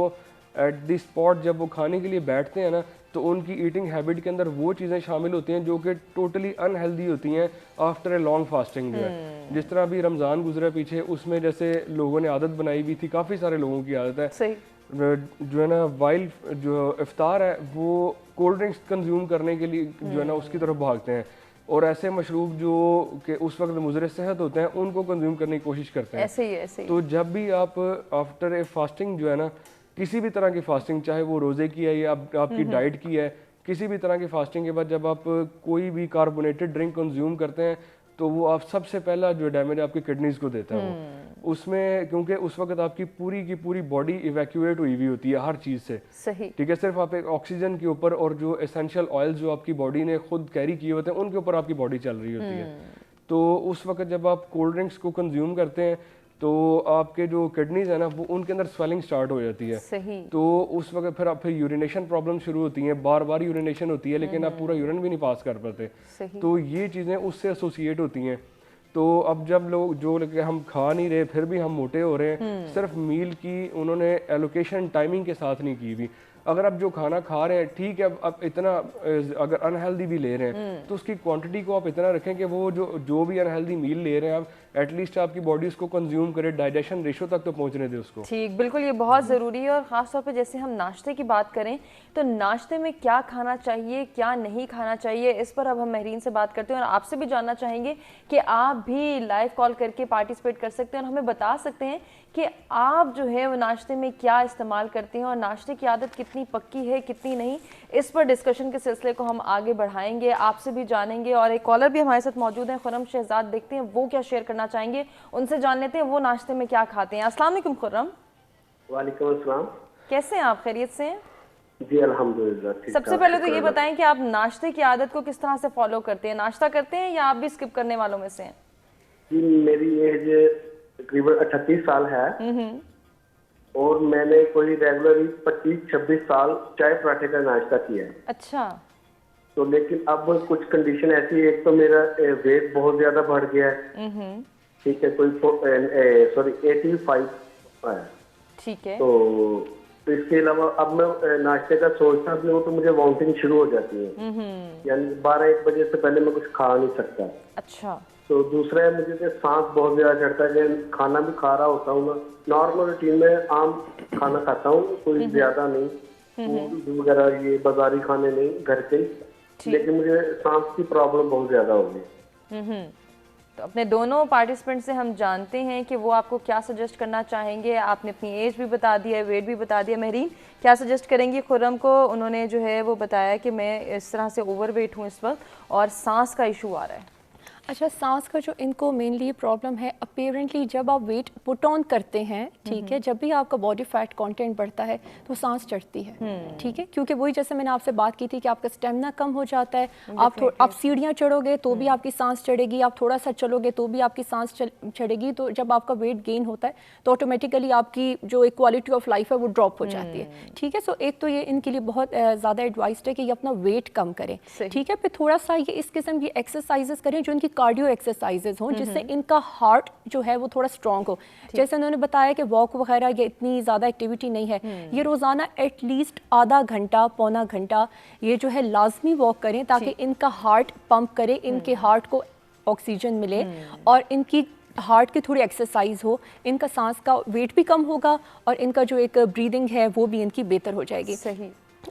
S3: एट द स्पॉट जब वो खाने के लिए बैठते हैं ना तो उनकी ईटिंग हैबिट के अंदर वो चीज़ें शामिल होती हैं जो कि टोटली अनहेल्दी होती हैं आफ्टर ए लॉन्ग फास्टिंग जो है। जिस तरह अभी रमज़ान गुजरा पीछे, उसमें जैसे लोगों ने आदत बनाई हुई थी, काफ़ी सारे लोगों की आदत है जो है ना वाइल जो इफ्तार है वो कोल्ड ड्रिंक्स कंज्यूम करने के लिए जो है ना उसकी तरफ भागते हैं, और ऐसे मशरूब जो कि उस वक्त मुज़र सेहत होते हैं उनको कंज्यूम करने की कोशिश करते हैं।
S1: ऐसे ही।
S3: तो जब भी आप आफ्टर ए फास्टिंग जो है ना, किसी भी तरह की फास्टिंग, चाहे वो रोज़े की है या आपकी डाइट की है, किसी भी तरह की फास्टिंग के बाद जब आप कोई भी कार्बोनेटेड ड्रिंक कंज्यूम करते हैं तो वो आप सबसे पहला जो डैमेज आपकी किडनीज को देता है वो उसमें, क्योंकि उस वक्त आपकी पूरी की पूरी बॉडी इवैक्यूएट हुई हुई होती है हर चीज़ से।
S1: सही।
S3: ठीक है, सिर्फ आप एक ऑक्सीजन के ऊपर और जो एसेंशियल ऑयल्स जो आपकी बॉडी ने खुद कैरी किए होते हैं उनके ऊपर आपकी बॉडी चल रही होती है। तो उस वक्त जब आप कोल्ड ड्रिंक्स को कंज्यूम करते हैं तो आपके जो किडनीज है ना वो उनके अंदर स्वेलिंग स्टार्ट हो जाती है।
S1: सही।
S3: तो उस वक्त फिर यूरिनेशन प्रॉब्लम शुरू होती हैं, बार बार यूरिनेशन होती है लेकिन आप पूरा यूरिन भी नहीं पास कर पाते।
S1: सही।
S3: तो ये चीज़ें उससे एसोसिएट होती हैं। تو اب جب لوگ جو ہم کھا نہیں رہے پھر بھی ہم موٹے ہو رہے ہیں, صرف میل کی انہوں نے ایلوکیشن ٹائمنگ کے ساتھ نہیں کی ہوئی. اگر آپ جو کھانا کھا رہے ہیں ٹھیک ہے, اب اتنا اگر انہیلدی بھی لے رہے ہیں تو اس کی کوانٹٹی کو آپ اتنا رکھیں کہ وہ جو بھی انہیلدی میل لے رہے ہیں آپ ایٹ لیسٹ آپ کی باڈی اس کو کنزیوم کرے, ڈائجیشن ریشو تک تو پہنچنے دے اس کو.
S1: ٹھیک, بالکل یہ بہت ضروری ہے. اور خاص طور پہ جیسے ہم ناشتے کی بات کریں تو ناشتے میں کیا کھانا چاہیے کیا نہیں کھانا چاہیے, اس پر اب ہم مہرین سے بات کرتے ہیں اور آپ سے بھی جاننا چاہیں گے کہ آپ بھی لائیو کال کر کے پارٹیسپیٹ کر سکتے ہیں اور ہمیں بتا سکتے ہیں کہ آپ جو ہے وہ ناشتے میں کیا استعمال کرتے ہیں اور ناشتے کی عادت کتنی پکی ہے کتنی نہیں. اس پر ڈسکشن کے سلسلے کو ہم آگے بڑھائیں گے, آپ سے بھی جانیں گے. اور ایک کالر بھی ہمارے ساتھ موجود ہیں, خرم شہزاد, دیکھتے ہیں وہ کیا شیئر کرنا چاہیں گے, ان سے جان لیتے ہیں وہ ناشتے میں کیا کھاتے ہیں. السلام علیکم خرم.
S4: وعلیکم السلام.
S1: کیسے ہیں آپ, خیریت سے ہیں؟
S4: جی الحمدللہ.
S1: سب سے پہلے تو یہ بتائیں کہ آپ ناشتے کی عادت کو کس طرح سے فالو کرتے ہیں, ناشتہ کرتے ہیں یا آپ بھی اسکپ کرنے والوں میں سے ہیں؟
S4: جی میری ایج تقریباً 38 سال ہے اور میں نے کوئی ریگولرلی 25-26 سال چائے پراٹھے کا ناشتہ کیا ہے.
S1: اچھا.
S4: تو لیکن اب کچھ کنڈیشن ایسی ہے, ایک تو میرا ویٹ بہت زیادہ بڑھ گیا ہے, ٹھیک ہے, کوئی 85 ہے.
S1: ٹھیک ہے.
S4: تو اس کے علاوہ اب میں ناشتے کا سوچتا بھی ہوں تو مجھے وامٹنگ شروع ہو جاتی ہے, یعنی 12-1 بجے سے پہلے میں کچھ کھا نہیں سکتا.
S1: اچھا.
S4: تو دوسرا ہے مجھے کہ سانس بہت زیادہ چڑھتا ہے, کہ کھانا بھی کھا رہا ہوتا ہوں میں نارمل روٹین میں عام کھانا کھاتا ہوں, کوئی زیادہ نہیں وغیرہ یہ بازاری کھانے نہیں, گھر کے, لیکن مجھے سانس کی پرابلم بہت زیادہ ہو گئی.
S1: تو اپنے دونوں پارٹیسپینٹ سے ہم جانتے ہیں کہ وہ آپ کو کیا سجیسٹ کرنا چاہیں گے. آپ نے اپنی ایج بھی بتا دی ہے, ویٹ بھی بتا دیا. مہرین کیا سجیسٹ کریں گی خرم کو؟ انہوں نے جو ہے وہ بتایا کہ میں اس طرح سے اوور ویٹ ہوں اس وقت اور سانس کا ایشو آ رہا ہے.
S2: اچھا, سانس کا جو ان کو مینلی پرابلم ہے, اپیرنٹلی جب آپ ویٹ پٹ آن کرتے ہیں, ٹھیک ہے, جب بھی آپ کا باڈی فیٹ کانٹینٹ بڑھتا ہے تو سانس چڑھتی ہے, ٹھیک ہے, کیونکہ وہی جیسے میں نے آپ سے بات کی تھی کہ آپ کا اسٹیمنا کم ہو جاتا ہے. آپ سیڑھیاں چڑھو گے تو بھی آپ کی سانس چڑھے گی, آپ تھوڑا سا چلو گے تو بھی آپ کی سانس چڑھے گی. تو جب آپ کا ویٹ گین ہوتا ہے تو آٹومیٹیکلی آپ کی جو ایک کوالٹی آف لائف ہے وہ ڈراپ ہو جاتی ہے, ٹھیک ہے. سو ایک تو یہ ان کے لیے بہت زیادہ ایڈوائزڈ ہے کہ یہ اپنا ویٹ کم کریں, ٹھیک ہے. پھر تھوڑا سا یہ اس قسم کی ایکسرسائزز کریں جو ان کی کارڈیو ایکسرسائز ہوں, جس سے ان کا ہارٹ جو ہے وہ تھوڑا اسٹرانگ ہو. جیسے انہوں نے بتایا کہ واک وغیرہ یہ اتنی زیادہ ایکٹیویٹی نہیں ہے, یہ روزانہ ایٹ لیسٹ آدھا گھنٹہ پونا گھنٹہ یہ جو ہے لازمی واک کریں تاکہ ان کا ہارٹ پمپ کرے, ان کے ہارٹ کو آکسیجن ملے اور ان کی ہارٹ کی تھوڑی ایکسرسائز ہو. ان کا سانس کا ویٹ بھی کم ہوگا اور ان کا جو ایک بریدنگ ہے وہ بھی ان کی بہتر ہو جائے گی.
S1: صحیح.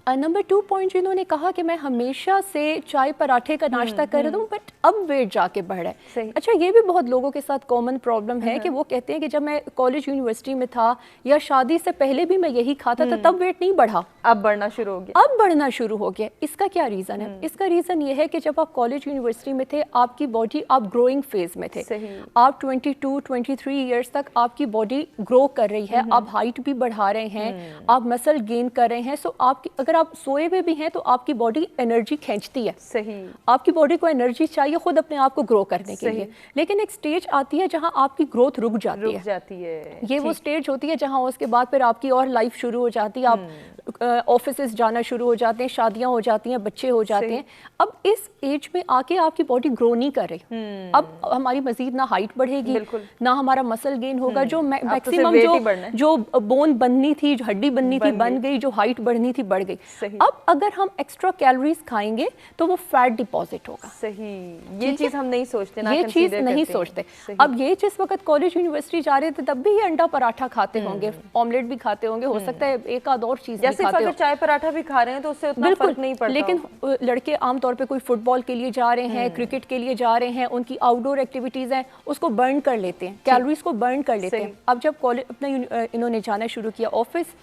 S2: نمبر 2 پوائنٹ انہوں نے کہا کہ میں ہمیشہ سے چائے پراٹھے کا ناشتہ کر رہا ہوں بٹ اب ویٹ جا کے بڑھ رہا ہے. اچھا, یہ بھی بہت لوگوں کے ساتھ کامن پرابلم ہے کہ وہ کہتے ہیں کہ جب میں کالج یونیورسٹی میں تھا یا شادی سے پہلے بھی میں یہی کھاتا تھا تب ویٹ نہیں بڑھا,
S1: اب بڑھنا شروع ہو گیا.
S2: اب بڑھنا شروع ہو گیا. اس کا کیا ریزن ہے؟ اس کا ریزن یہ ہے کہ جب آپ کالج یونیورسٹی میں تھے آپ کی باڈی, آپ گروئنگ فیز میں تھے, آپ 22-23 ایئرس تک آپ کی باڈی گرو کر رہی ہے, آپ ہائٹ بھی بڑھا رہے ہیں, آپ مسل گین کر رہے ہیں. سو آپ کی اگر آپ سوئے ہوئے بھی ہیں تو آپ کی باڈی انرجی کھینچتی ہے.
S1: صحیح.
S2: آپ کی باڈی کو انرجی چاہیے خود اپنے آپ کو گرو کرنے کے لیے, لیکن ایک سٹیج آتی ہے جہاں آپ کی گروتھ رک جاتی ہے. یہ وہ سٹیج ہوتی ہے جہاں اس کے بعد پھر آپ کی اور لائف شروع ہو جاتی ہے, آپ آفیسز جانا شروع ہو جاتے ہیں, شادیاں ہو جاتی ہیں, بچے ہو جاتے ہیں. اب اس ایج میں آ کے آپ کی باڈی گرو نہیں کر رہی. اب ہماری مزید نہ ہائٹ بڑھے گی نہ ہمارا مسل گین ہوگا. جو میکسیمم جو بون بننی تھی, جو ہڈی بننی تھی بن گئی, جو ہائٹ بڑھنی تھی بڑھ گئی. اب اگر ہم ایکسٹرا کیلوریز کھائیں گے تو وہ فیٹ ڈپازٹ ہوگا.
S1: صحیح. یہ چیز ہم نہیں سوچتے,
S2: یہ چیز نہیں سوچتے. اب یہ جس وقت کالج یونیورسٹی جا رہے تھے تب بھی یہ انڈا پراٹھا کھاتے ہوں گے, آملیٹ بھی کھاتے ہوں گے, ہو سکتا ہے ایک آدھ اور چیز بھی کھاتے ہوں.
S1: اگر چائے پراٹھا بھی کھا رہے ہیں تو اس سے اتنا فرق نہیں پڑتا.
S2: لیکن لڑکے عام طور پہ کوئی فٹ بال کے لیے جا رہے ہیں, کرکٹ کے لیے جا رہے ہیں, ان کی آؤٹ ڈور ایکٹیویٹیز ہیں, اس کو برن کر لیتے ہیں, کیلوریز کو برن کر لیتے ہیں. اب جب کالج اپنا انہوں نے جانا شروع کیا, آفس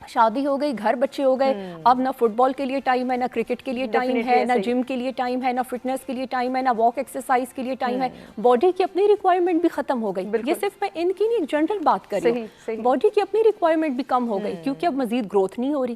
S2: شادی ہو گئی, گھر بچے ہو گئے, اب نہ فٹ بال کے لیے ٹائم ہے, نہ کرکٹ کے لیے ٹائم ہے, نہ جم کے لیے ٹائم ہے, نہ فٹنس کے لیے ٹائم ہے, نہ واک ایکسرسائز کے لیے ٹائم ہے. باڈی کی اپنی ریکوائرمنٹ بھی ختم ہو گئی. یہ صرف میں ان کی نہیں, ایک جنرل بات کر رہی ہوں. باڈی کی اپنی ریکوائرمنٹ بھی کم ہو گئی کیونکہ اب مزید گروتھ نہیں ہو رہی,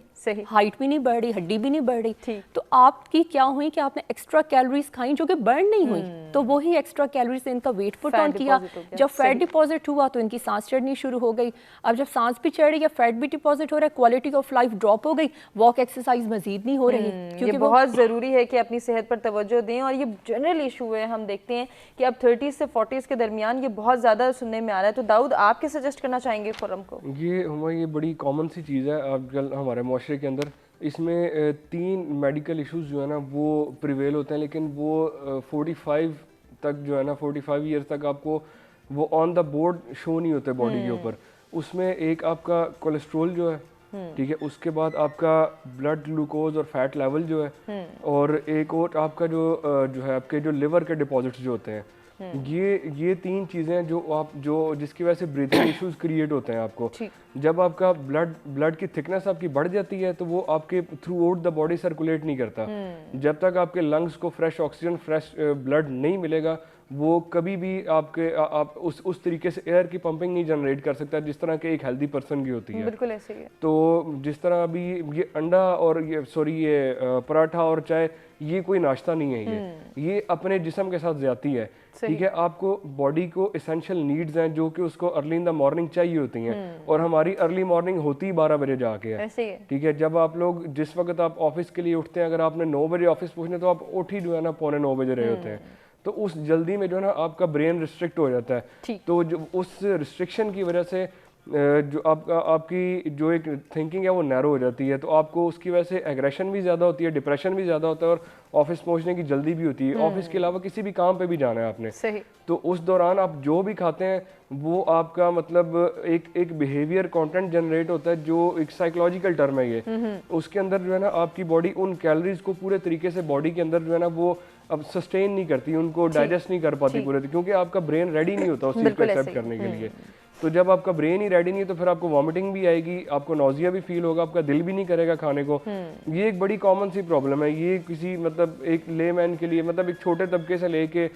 S2: ہائٹ بھی نہیں بڑھ رہی, ہڈی بھی نہیں بڑھ رہی. تو آپ کی کیا ہوئی کہ آپ نے ایکسٹرا کیلوریز کھائیں جو کہ برن نہیں ہوئی, تو وہی ایکسٹرا کیلوریز ان کا ویٹ پٹ آن کیا. جب فیٹ ڈپازٹ ہوا تو ان کی سانس چڑھنی شروع ہو گئی. اب جب سانس بھی چڑھ رہی ہے, فیٹ بھی ڈپازٹ ہو رہا ہے, क्वालिटी ऑफ लाइफ ड्रॉप हो गई, वॉक एक्सरसाइज मजीद नहीं हो रही,
S1: ये
S2: क्योंकि
S1: बहुत ज़रूरी है कि अपनी सेहत पर तवज्जो दें। और ये जनरल इशू है, हम देखते हैं कि अब 30 से 40 के दरमियान ये बहुत ज़्यादा सुनने में आ रहा है। तो दाऊद, आप क्या सजेस्ट करना चाहेंगे खुर्रम को?
S3: ये बड़ी कॉमन सी चीज़ है आजकल हमारे माशरे के अंदर। इसमें 3 मेडिकल इश्यूज जो है ना वो प्रिवेल होते हैं, लेकिन वो 45 तक जो है ना 45 ईयर्स तक आपको वो ऑन द बोर्ड शो नहीं होते बॉडी के ऊपर। उसमें एक आपका कोलेस्ट्रोल जो है, ठीक है, उसके बाद आपका ब्लड ग्लूकोज और फैट लेवल जो है, और एक और आपका जो है आपके जो लिवर के डिपॉजिट्स जो होते हैं, ये 3 चीज़ें जो जिसकी वजह से ब्रीथिंग इश्यूज क्रिएट होते हैं आपको। जब आपका ब्लड की थिकनेस आपकी बढ़ जाती है तो वो आपके through out the body circulate नहीं करता। जब तक आपके लंग्स को फ्रेश ऑक्सीजन, फ्रेश ब्लड नहीं मिलेगा, वो कभी भी आप उस तरीके से एयर की पंपिंग नहीं जनरेट कर सकता जिस तरह के एक हेल्दी पर्सन की होती है।
S1: बिल्कुल ऐसे ही है।
S3: तो जिस तरह अभी ये अंडा और ये पराठा और चाय, ये कोई नाश्ता नहीं है, ये अपने जिस्म के साथ ज्यादती है, ठीक है। आपको बॉडी को एसेंशियल नीड्स हैं जो कि उसको अर्ली इन द मॉर्निंग चाहिए होती हैं, और हमारी अर्ली मॉर्निंग होती ही 12 बजे जाके है, ठीक है। जब आप लोग जिस वक्त आप ऑफिस के लिए उठते हैं, अगर आपने 9 बजे ऑफिस पहुंचने तो आप उठ ही जो है ना 8:45 बजे रहे होते हैं। तो उस जल्दी में जो है ना आपका ब्रेन रिस्ट्रिक्ट हो जाता है। तो जो उस रिस्ट्रिक्शन की वजह से जो आपकी जो एक थिंकिंग है वो नैरो हो जाती है, तो आपको उसकी वजह से एग्रेशन भी ज़्यादा होती है, डिप्रेशन भी ज़्यादा होता है, और ऑफिस पहुंचने की जल्दी भी होती है। ऑफिस के अलावा किसी भी काम पे भी जाना है आपने,
S1: सही।
S3: तो उस दौरान आप जो भी खाते हैं वो आपका मतलब एक बिहेवियर कंटेंट जनरेट होता है, जो एक साइकोलॉजिकल टर्म है ये। उसके अंदर जो है ना आपकी बॉडी उन कैलोरीज को पूरे तरीके से बॉडी के अंदर जो है ना वो अब सस्टेन नहीं करती, उनको डाइजेस्ट नहीं कर पाती पूरे, क्योंकि आपका ब्रेन रेडी नहीं होता उस चीज़ को एक्सेप्ट करने के लिए। तो जब आपका ब्रेन ही रेडी नहीं है तो फिर आपको वॉमिटिंग भी आएगी, आपको नौजिया भी फील होगा, आपका दिल भी नहीं करेगा खाने को। ये एक बड़ी कॉमन सी प्रॉब्लम है। ये किसी मतलब एक लेमैन के लिए, मतलब एक छोटे तबके से लेके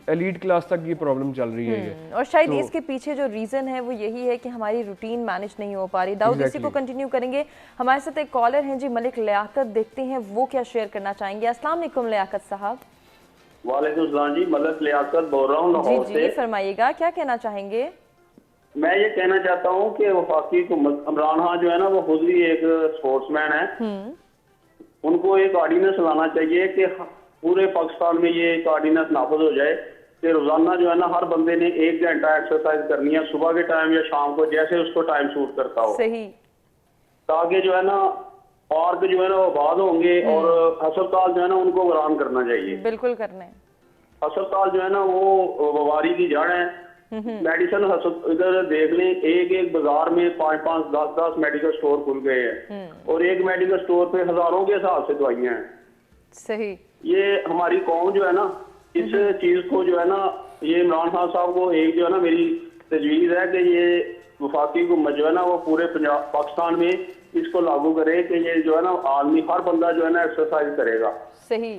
S3: एलीट क्लास तक ये प्रॉब्लम चल रही है।
S1: और शायद इसके पीछे जो रीज़न है वो यही है कि हमारी रूटीन मैनेज नहीं हो पा रही। दाऊद, इसी को कंटिन्यू करेंगे। हमारे साथ एक कॉलर हैं जी, मलिक लियाकत, देखते हैं वो क्या शेयर करना चाहेंगे। अस्सलाम वालेकुम लियाकत साहब।
S5: वालेकुम सलाम जी, मलिक लियाकत बोल रहा हूँ लाहौर से।
S1: जी फरमाइएगा, क्या कहना चाहेंगे?
S5: मैं ये कहना चाहता हूँ कि वफाकी इमरान खान जो है ना वो खुद भी एक स्पोर्ट्समैन है। उनको एक ऑर्डिनेंस लाना चाहिए कि पूरे पाकिस्तान में ये एक ऑर्डिनेंस नाफिज हो जाए कि रोजाना जो है ना हर बंदे ने 1 घंटा एक्सरसाइज करनी है, सुबह के टाइम या शाम को, जैसे उसको टाइम सूट करता हो।
S1: सही।
S5: ताकि जो है ना पार्क जो है ना वो आबाद होंगे, और अस्पताल जो है ना उनको वीरान करना चाहिए।
S1: बिल्कुल करना है।
S5: अस्पताल जो है ना वो बीमारी की जड़ है। मेडिसिन इधर देख लें, एक बाजार में 5-5, 10-10 मेडिकल स्टोर खुल गए हैं, और एक मेडिकल स्टोर पे हजारों के हिसाब से दवाइयां हैं। सही। ये हमारी कौम जो है ना इस चीज को जो है ना, ये इमरान खान साहब को एक जो है ना मेरी तजवीज है कि ये वफाकी हुकूमत जो है ना वो पूरे पंजाब पाकिस्तान में इसको लागू करे कि ये जो है ना आदमी हर बंदा जो है ना एक्सरसाइज करेगा। सही।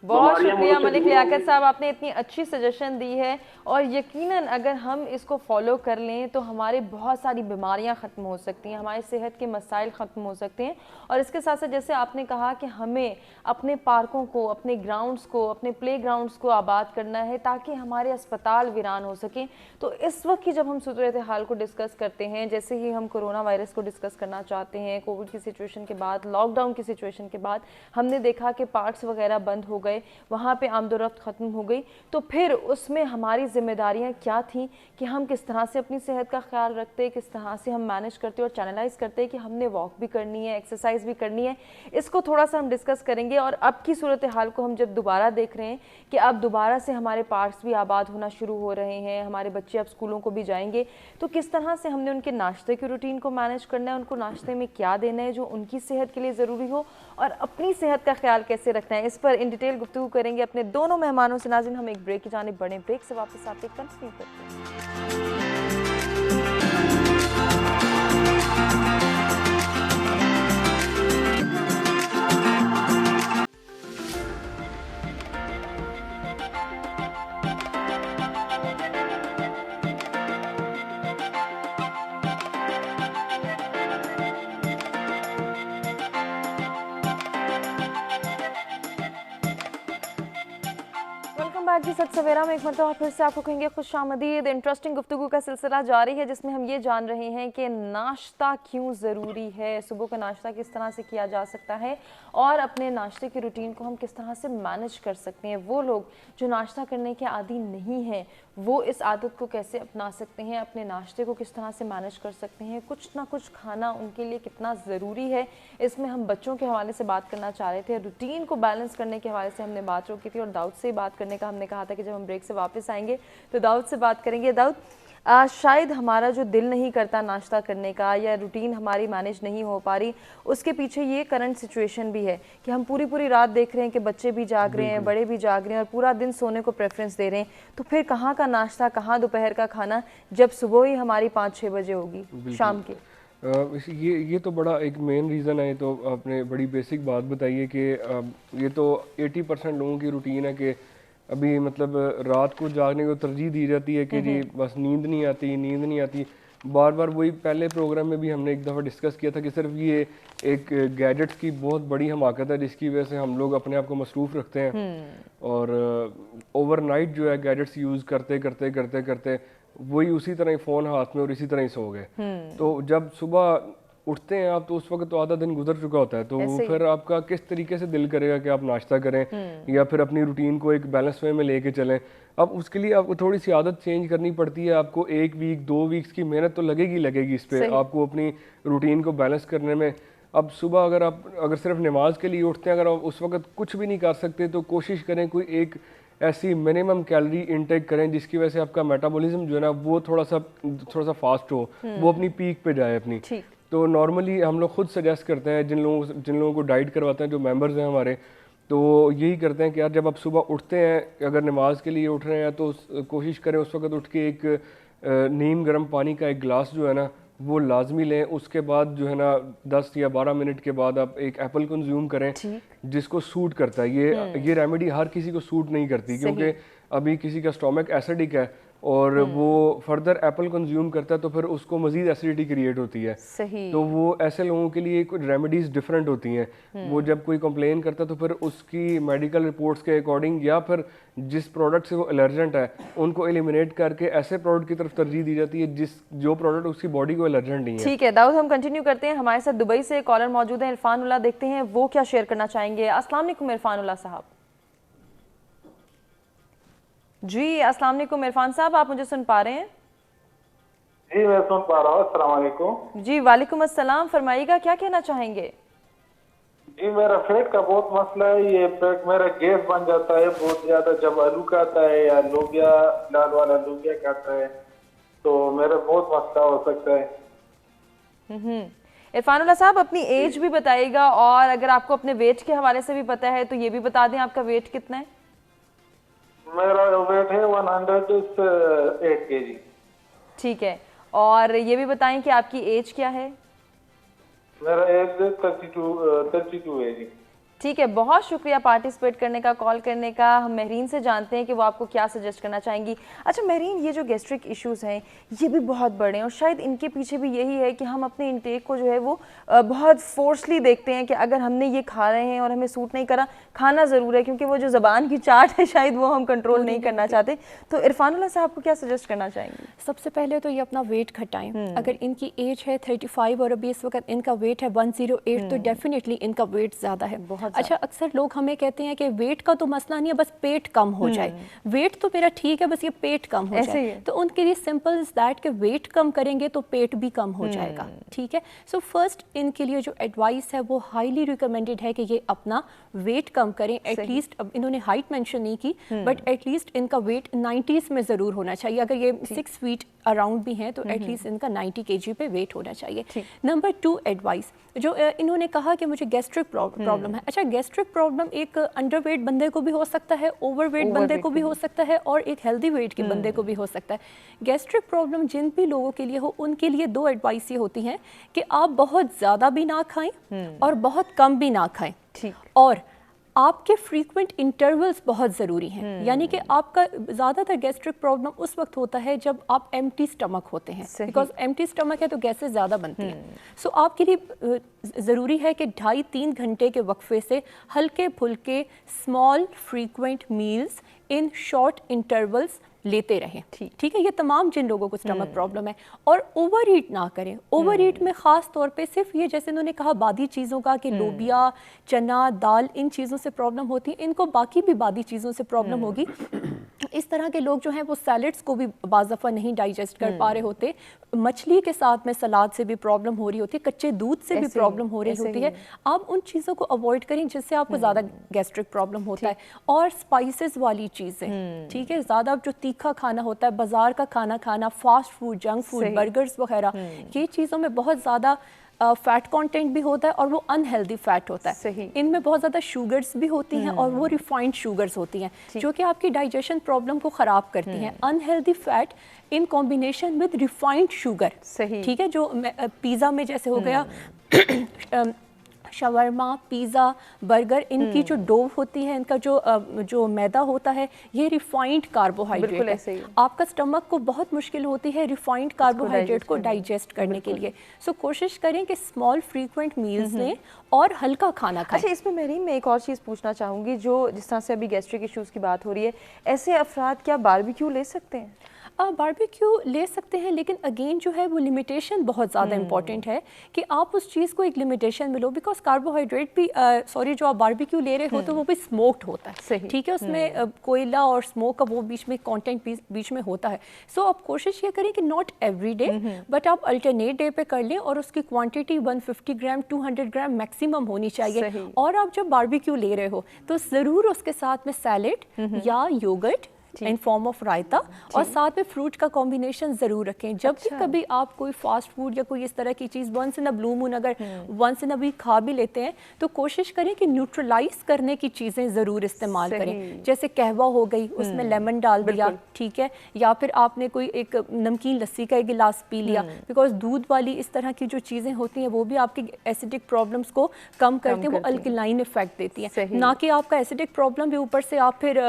S1: बहुत शुक्रिया मलिक लियाकत साहब, आपने इतनी अच्छी सजेशन दी है, और यकीनन अगर हम इसको फॉलो कर लें तो हमारे बहुत सारी बीमारियां ख़त्म हो सकती हैं, हमारे सेहत के मसाइल ख़त्म हो सकते हैं। और इसके साथ साथ जैसे आपने कहा कि हमें अपने पार्कों को, अपने ग्राउंड्स को, अपने प्ले ग्राउंड्स को आबाद करना है ताकि हमारे अस्पताल वीरान हो सकें। तो इस वक्त की जब हम सूरत हाल को डिस्कस करते हैं, जैसे ही हम कोरोना वायरस को डिस्कस करना चाहते हैं, कोविड की सिचुएशन के बाद, लॉकडाउन की सिचुएशन के बाद, हमने देखा कि पार्क्स वगैरह बंद हो गए, वहाँ पे आमदोरफ्त ख़त्म हो गई। तो फिर उसमें हमारी जिम्मेदारियाँ क्या थी कि हम किस तरह से अपनी सेहत का ख्याल रखते, किस तरह से हम मैनेज करते और चैनलाइज करते कि हमने वॉक भी करनी है, एक्सरसाइज भी करनी है। इसको थोड़ा सा हम डिस्कस करेंगे। और अब की सूरत हाल को हम जब दोबारा देख रहे हैं कि अब दोबारा से हमारे पार्क्स भी आबाद होना शुरू हो रहे हैं, हमारे बच्चे अब स्कूलों को भी जाएंगे, तो किस तरह से हमने उनके नाश्ते की रूटीन को मैनेज करना है, उनको नाश्ते में क्या देना है जो उनकी सेहत के लिए ज़रूरी हो, और अपनी सेहत का ख्याल कैसे रखना है, इस पर इन डिटेल गुफ्तगू करेंगे अपने दोनों मेहमानों से। नाज़रीन, हम एक ब्रेक की जानिब बढ़ें, ब्रेक से वापस आते कंटिन्यू करते हैं। आज की सच सवेरा में एक मरतबा फिर से आपको कहेंगे खुशामदीद। इंटरेस्टिंग गुफ्तगू का सिलसिला जारी है जिसमें हम ये जान रहे हैं कि नाश्ता क्यों ज़रूरी है, सुबह का नाश्ता किस तरह से किया जा सकता है और अपने नाश्ते की रूटीन को हम किस तरह से मैनेज कर सकते हैं। वो लोग जो नाश्ता करने के आदी नहीं हैं वो इस आदत को कैसे अपना सकते हैं, अपने नाश्ते को किस तरह से मैनेज कर सकते हैं, कुछ ना कुछ खाना उनके लिए कितना ज़रूरी है। इसमें हम बच्चों के हवाले से बात करना चाह रहे थे, रूटीन को बैलेंस करने के हवाले से हमने बात रोकी थी और दाऊद से बात करने का हमने कहा था कि जब हम ब्रेक से वापस आएंगे तो दाऊद से बात करेंगे। दाऊद, शायद हमारा जो दिल नहीं करता नाश्ता करने का या रूटीन हमारी मैनेज नहीं हो पा रही, उसके पीछे ये करंट सिचुएशन भी है कि हम पूरी रात देख रहे हैं कि बच्चे भी जाग रहे हैं, बड़े भी जाग रहे हैं और पूरा दिन सोने को प्रेफरेंस दे रहे हैं। तो फिर कहाँ का नाश्ता, कहाँ दोपहर का खाना, जब सुबह ही हमारी 5-6 बजे होगी शाम के।
S3: ये तो बड़ा एक मेन रीज़न है। तो आपने बड़ी बेसिक बात बताई है कि ये तो 80% लोगों की रूटीन है कि अभी मतलब रात को जागने को तरजीह दी जाती है कि जी बस नींद नहीं आती। बार बार वही पहले प्रोग्राम में भी हमने एक दफ़ा डिस्कस किया था कि सिर्फ ये एक गैजेट्स की बहुत बड़ी हमाकत है जिसकी वजह से हम लोग अपने आप को मसरूफ़ रखते हैं और ओवरनाइट जो है गैजेट्स यूज़ करते वही उसी तरह ही फ़ोन हाथ में और इसी तरह ही सो गए। तो जब सुबह उठते हैं आप तो उस वक्त तो आधा दिन गुजर चुका होता है, तो फिर आपका किस तरीके से दिल करेगा कि आप नाश्ता करें या फिर अपनी रूटीन को एक बैलेंस वे में लेके चलें। अब उसके लिए आपको थोड़ी सी आदत चेंज करनी पड़ती है। आपको 1 वीक 2 वीक्स की मेहनत तो लगेगी इस पे, आपको अपनी रूटीन को बैलेंस करने में। अब सुबह अगर सिर्फ नमाज के लिए उठते हैं, अगर आप उस वक्त कुछ भी नहीं कर सकते तो कोशिश करें कोई एक ऐसी मिनिमम कैलोरी इनटेक करें जिसकी वजह से आपका मेटाबॉलिज्म जो है ना वो थोड़ा सा फास्ट हो, वो अपनी पीक पे जाए अपनी। तो नॉर्मली हम लोग खुद सजेस्ट करते हैं जिन लोगों को डाइट करवाते हैं, जो मेंबर्स हैं हमारे, तो यही करते हैं कि यार जब आप सुबह उठते हैं, अगर नमाज के लिए उठ रहे हैं तो कोशिश करें उस वक्त उठ के एक नीम गर्म पानी का एक गिलास जो है ना वो लाजमी लें। उसके बाद जो है ना 10 या 12 मिनट के बाद आप एक एप्पल कंज्यूम करें जिसको सूट करता है। ये रेमेडी हर किसी को सूट नहीं करती क्योंकि अभी किसी का स्टोमक एसिडिक है और वो फर्दर एप्पल कंज्यूम करता है तो फिर उसको मजीद एसिडिटी क्रिएट होती है। तो वो ऐसे लोगों के लिए कुछ रेमेडीज डिफरेंट होती हैं। वो जब कोई कंप्लेन करता है तो फिर उसकी मेडिकल रिपोर्ट्स के अकॉर्डिंग या फिर जिस प्रोडक्ट से वो एलर्जेंट है उनको एलिमिनेट करके ऐसे प्रोडक्ट की तरफ तरजीह दी जाती है जो प्रोडक्ट उसकी बॉडी को एलर्जेंट नहीं है।
S1: ठीक है दाऊद, हम कंटिन्यू करते हैं। हमारे साथ दुबई से कॉलर मौजूद है इरफान उल्लाह, देखते हैं वो क्या शेयर करना चाहेंगे। अस्सलाम वालेकुम इरफान उल्लाह साहब। जी अस्सलाम वालेकुम इरफान साहब, आप मुझे सुन पा रहे हैं?
S6: जी मैं सुन पा रहा हूँ। अस्सलाम वालेकुम।
S1: जी वालेकुम अस्सलाम, फरमाइएगा क्या कहना चाहेंगे?
S6: जी मेरा पेट का बहुत मसला है। ये पेट मेरा गैस बन जाता है बहुत ज्यादा जब आलू खाता है या लोबिया, लाल वाला लोबिया खाता है तो मेरा बहुत मसला हो सकता है।
S1: इरफानुल्लाह साहब अपनी एज भी बताइएगा और अगर आपको अपने वेट के हवाले से भी पता है तो ये भी बता दें, आपका वेट कितना है?
S6: मेरा वेट है 108 kg।
S1: ठीक है, और ये भी बताएं कि आपकी एज क्या है?
S6: मेरा एज 32 है जी।
S1: ठीक है, बहुत शुक्रिया पार्टिसिपेट करने का, कॉल करने का। हम महरीन से जानते हैं कि वो आपको क्या सजेस्ट करना चाहेंगी। अच्छा महरीन, ये जो गैस्ट्रिक इश्यूज़ हैं ये भी बहुत बड़े हैं और शायद इनके पीछे भी यही है कि हम अपने इंटेक को जो है वो बहुत फोर्सली देखते हैं कि अगर हमने ये खा रहे हैं और हमें सूट नहीं करा, खाना ज़रूर है क्योंकि वो जो ज़बान की चाट है शायद वो हम कंट्रोल नहीं करना चाहते। तो इरफानुल्लाह साहब को क्या सजेस्ट करना चाहेंगी?
S2: सबसे पहले तो ये अपना वेट घटाएं। अगर इनकी एज है 35 और अभी इस वक्त इनका वेट है 108 तो डेफिनेटली इनका वेट ज़्यादा है। अच्छा, अक्सर लोग हमें कहते हैं कि वेट का तो मसला नहीं है, बस पेट कम हो जाए। वेट तो मेरा ठीक है, बस ये पेट कम हो जाए। तो उनके लिए सिंपल इज दैट कि वेट कम करेंगे तो पेट भी कम हो जाएगा। ठीक है, सो फर्स्ट इनके लिए जो एडवाइस है वो हाईली रिकमेंडेड है कि ये अपना वेट कम करें। एटलीस्ट, अब इन्होंने हाइट मेंशन नहीं की बट एटलीस्ट इनका वेट 90s में ज़रूर होना चाहिए। अगर ये 6 फीट अराउंड भी हैं तो एटलीस्ट इनका 90 kg पे वेट होना चाहिए। नंबर 2 एडवाइस जो इन्होंने कहा कि मुझे गैस्ट्रिक प्रॉब्लम है। अच्छा, गैस्ट्रिक प्रॉब्लम एक अंडरवेट बंदे को भी हो सकता है, ओवरवेट बंदे को भी हो सकता है और एक हेल्दी वेट के बंदे को भी हो सकता है। गैस्ट्रिक प्रॉब्लम जिन भी लोगों के लिए हो उनके लिए 2 एडवाइस ये होती हैं कि आप बहुत ज़्यादा भी ना खाएं और बहुत कम भी ना खाएं। और आपके फ्रीक्वेंट इंटरवल्स बहुत ज़रूरी हैं। यानी कि आपका ज़्यादातर गैस्ट्रिक प्रॉब्लम उस वक्त होता है जब आप एम्प्टी स्टमक होते हैं, बिकॉज एम्प्टी स्टमक है तो गैसेस ज़्यादा बनती हैं। सो आपके लिए ज़रूरी है कि 2.5-3 घंटे के वक्फे से हल्के फुल्के small frequent meals in short intervals लेते रहें। ठीक है, ये तमाम जिन लोगों को स्टमक प्रॉब्लम है, और ओवर ईट ना करें। ओवर ईट में ख़ास तौर पे सिर्फ ये, जैसे उन्होंने कहा बादी चीज़ों का कि लोबिया, चना, दाल, इन चीज़ों से प्रॉब्लम होती है, इनको बाकी भी बादी चीज़ों से प्रॉब्लम होगी। इस तरह के लोग जो हैं वो सैलड्स को भी बाज़ दफ़ा नहीं डाइजेस्ट कर पा रहे होते, मछली के साथ में सलाद से भी प्रॉब्लम हो रही होती है, कच्चे दूध से भी प्रॉब्लम हो रही होती है। आप उन चीज़ों को अवॉइड करें जिससे आपको ज़्यादा गैस्ट्रिक प्रॉब्लम होता है। और स्पाइसेस वाली चीज़ें, ठीक है, ज़्यादा जो तीखा खाना होता है, बाज़ार का खाना खाना, fast food, junk food, burgers वगैरह, ये चीज़ों में बहुत ज़्यादा फैट कंटेंट भी होता है और वो अनहेल्दी फैट होता है। इनमें बहुत ज़्यादा शुगर्स भी होती हैं और वो रिफाइंड शुगर्स होती हैं जो कि आपकी डाइजेशन प्रॉब्लम को ख़राब करती हैं। Unhealthy fat in combination with refined sugar, ठीक है, जो पिज़्ज़ा में जैसे हो गया शवरमा, पिज़्ज़ा, बर्गर, इनकी जो डो होती है, इनका जो मैदा होता है, ये रिफाइंड कार्बोहाइड्रेट है। आपका स्टमक को बहुत मुश्किल होती है रिफाइंड कार्बोहाइड्रेट को डाइजेस्ट करने के लिए। सो कोशिश करें कि स्मॉल फ्रीक्वेंट मील्स लें और हल्का खाना खाएं।
S1: अच्छा, इसमें मेरी मैं एक और चीज़ पूछना चाहूँगी, जो जिस तरह से अभी गैस्ट्रिक इश्यूज़ की बात हो रही है, ऐसे अफराद क्या बारबेक्यू ले सकते हैं?
S2: बारबेक्यू ले सकते हैं, लेकिन अगेन जो है वो लिमिटेशन बहुत ज़्यादा इंपॉर्टेंट है कि आप उस चीज़ को एक लिमिटेशन में लो, बिकॉज कार्बोहाइड्रेट भी जो आप बारबेक्यू ले रहे हो तो वो भी स्मोक्ड होता है, ठीक है, उसमें कोयला और स्मोक का वो बीच में कंटेंट बीच में होता है। सो आप कोशिश ये करें कि नॉट एवरी डे, बट आप अल्टरनेट डे पे कर लें और उसकी क्वांटिटी 150 ग्राम 200 ग्राम मैक्सिमम होनी चाहिए। और आप जब बारबेक्यू ले रहे हो तो ज़रूर उसके साथ में सैलेड या योगर्ट इन फॉर्म ऑफ रायता और साथ में फ्रूट का कॉम्बिनेशन ज़रूर रखें। जब भी कभी आप कोई फास्ट फूड या कोई इस तरह की चीज़ once in a blue moon अगर वंस इन अ वीक खा भी लेते हैं तो कोशिश करें कि न्यूट्रलाइज करने की चीज़ें ज़रूर इस्तेमाल करें। जैसे कहवा हो गई, उसमें लेमन डाल दिया, ठीक है, या फिर आपने कोई एक नमकीन लस्सी का एक गिलास पी लिया, बिकॉज दूध वाली इस तरह की जो चीज़ें होती हैं वो भी आपकी एसिडिक प्रॉब्लम्स को कम करती हैं, वो अल्कलाइन इफेक्ट देती हैं, ना कि आपका एसिडिक प्रॉब्लम भी ऊपर से आप फिर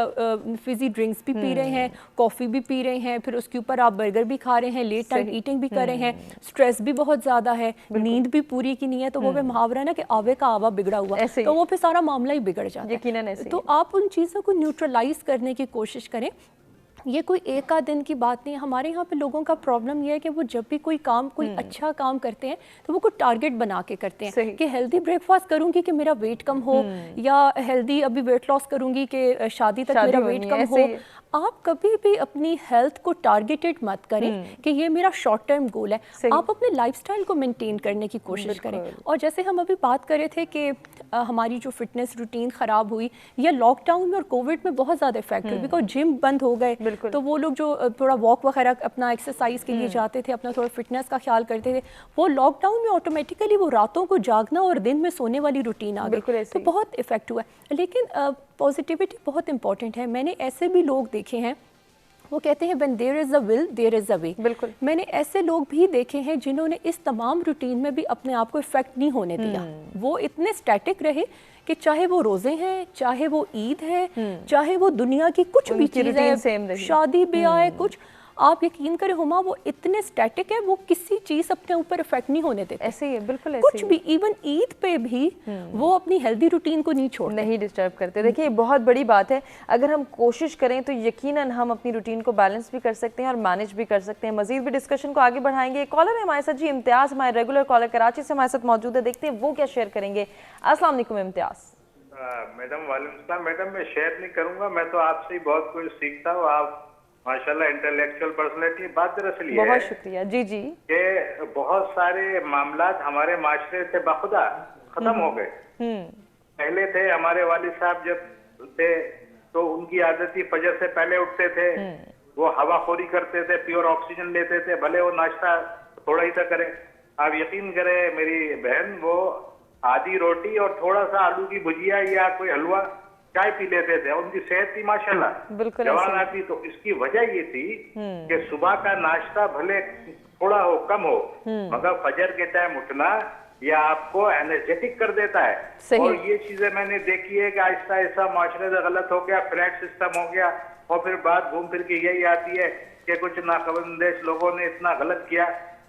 S2: फिजी ड्रिंक्स भी पी रहे हैं, कॉफ़ी भी पी रहे हैं, फिर उसके ऊपर आप बर्गर भी खा रहे हैं, लेट नाइट ईटिंग भी कर रहे हैं, स्ट्रेस भी बहुत ज़्यादा है, नींद भी पूरी की नहीं है, तो वो भी मुहावरा है ना कि आवे का आवा बिगड़ा हुआ, तो वो फिर सारा मामला ही बिगड़ जाता है। यकीनन ऐसे। तो आप उन चीज़ों को न्यूट्रलाइज करने की कोशिश करें। ये कोई एक आध दिन की बात नहीं है। हमारे यहाँ पे लोगों का प्रॉब्लम ये है कि वो जब भी कोई काम, कोई अच्छा काम करते हैं तो वो कोई टारगेट बना के करते हैं कि हेल्दी ब्रेकफास्ट करूंगी कि मेरा वेट कम हो, या हेल्दी अभी वेट लॉस करूंगी कि शादी तक मेरा वेट कम हो। आप कभी भी अपनी हेल्थ को टारगेटेड मत करें कि ये मेरा शॉर्ट टर्म गोल है। आप अपने लाइफस्टाइल को मेंटेन करने की कोशिश करें। और जैसे हम अभी बात कर रहे थे कि हमारी जो फिटनेस रूटीन ख़राब हुई, या लॉकडाउन में और कोविड में बहुत ज़्यादा इफेक्ट हुई, बिकॉज जिम बंद हो गए, तो वो लोग जो थोड़ा वॉक वगैरह अपना एक्सरसाइज के लिए जाते थे, अपना थोड़ा फिटनेस का ख्याल करते थे, वो लॉकडाउन में ऑटोमेटिकली वो रातों को जागना और दिन में सोने वाली रूटीन आ गई, तो बहुत इफेक्ट हुआ। लेकिन पॉजिटिविटी बहुत इंपॉर्टेंट है। मैंने ऐसे भी लोग देखे हैं, वो कहते हैं when there is a will there is a way. बिल्कुल, मैंने ऐसे लोग भी देखे हैं जिन्होंने इस तमाम रूटीन में भी अपने आप को इफेक्ट नहीं होने दिया। वो इतने स्टैटिक रहे कि चाहे वो रोज़े हैं, चाहे वो ईद है, चाहे वो दुनिया की कुछ भी चीज़ है, शादी ब्याह है, कुछ, आप यकीन करें हुमा, वो इतने स्टैटिक है, वो किसी चीज़ अपने ऊपर इफेक्ट नहीं होने देते।
S1: ऐसे ही है, बिल्कुल ऐसे
S2: कुछ भी, इवन ईद पे भी वो अपनी हेल्दी रूटीन को नहीं छोड़ते,
S1: नहीं डिस्टर्ब करते। देखिए ये बहुत बड़ी बात है, अगर हम कोशिश करें तो यकीनन हम अपनी रूटीन को बैलेंस भी कर सकते हैं और मैनेज भी कर सकते हैं। मजीद भी डिस्कशन को आगे बढ़ाएंगे। कॉलर है हमारे साथ जी, इम्तियाज़, हमारे रेगुलर कॉलर कराची से हमारे साथ मौजूद है, देखते हैं वो क्या शेयर करेंगे। अस्सलाम वालेकुम इम्तियाज़।
S7: मैडम वालेकुम सलाम। मैडम मैं शेयर नहीं करूंगा, मैं तो आपसे ही बहुत कुछ सीखता हूँ। आप माशाल्लाह इंटेलेक्चुअल पर्सनैलिटी। बात दरअसल ये है,
S1: बहुत शुक्रिया जी जी,
S7: कि बहुत सारे मामलात हमारे माशरे से बाखुदा खत्म हो गए। पहले थे हमारे वालिद साहब जब थे तो उनकी आदत थी फजर से पहले उठते थे, वो हवाखोरी करते थे, प्योर ऑक्सीजन लेते थे, भले वो नाश्ता थोड़ा ही था करें। आप यकीन करें मेरी बहन वो आधी रोटी और थोड़ा सा आलू की भुजिया या कोई हलवा चाय पी लेते थे, उनकी सेहत थी माशाल्लाह जवान आती। तो इसकी वजह ये थी कि सुबह का नाश्ता भले थोड़ा हो कम हो, मगर फजर के टाइम उठना ये आपको एनर्जेटिक कर देता है। और ये चीजें मैंने देखी है कि आहिस्ता आहिस्ता माशरे से गलत हो गया, फ्लैट सिस्टम हो गया, और फिर बात घूम फिर के यही आती है कि कुछ नाखबंदेश लोगों ने इतना गलत किया।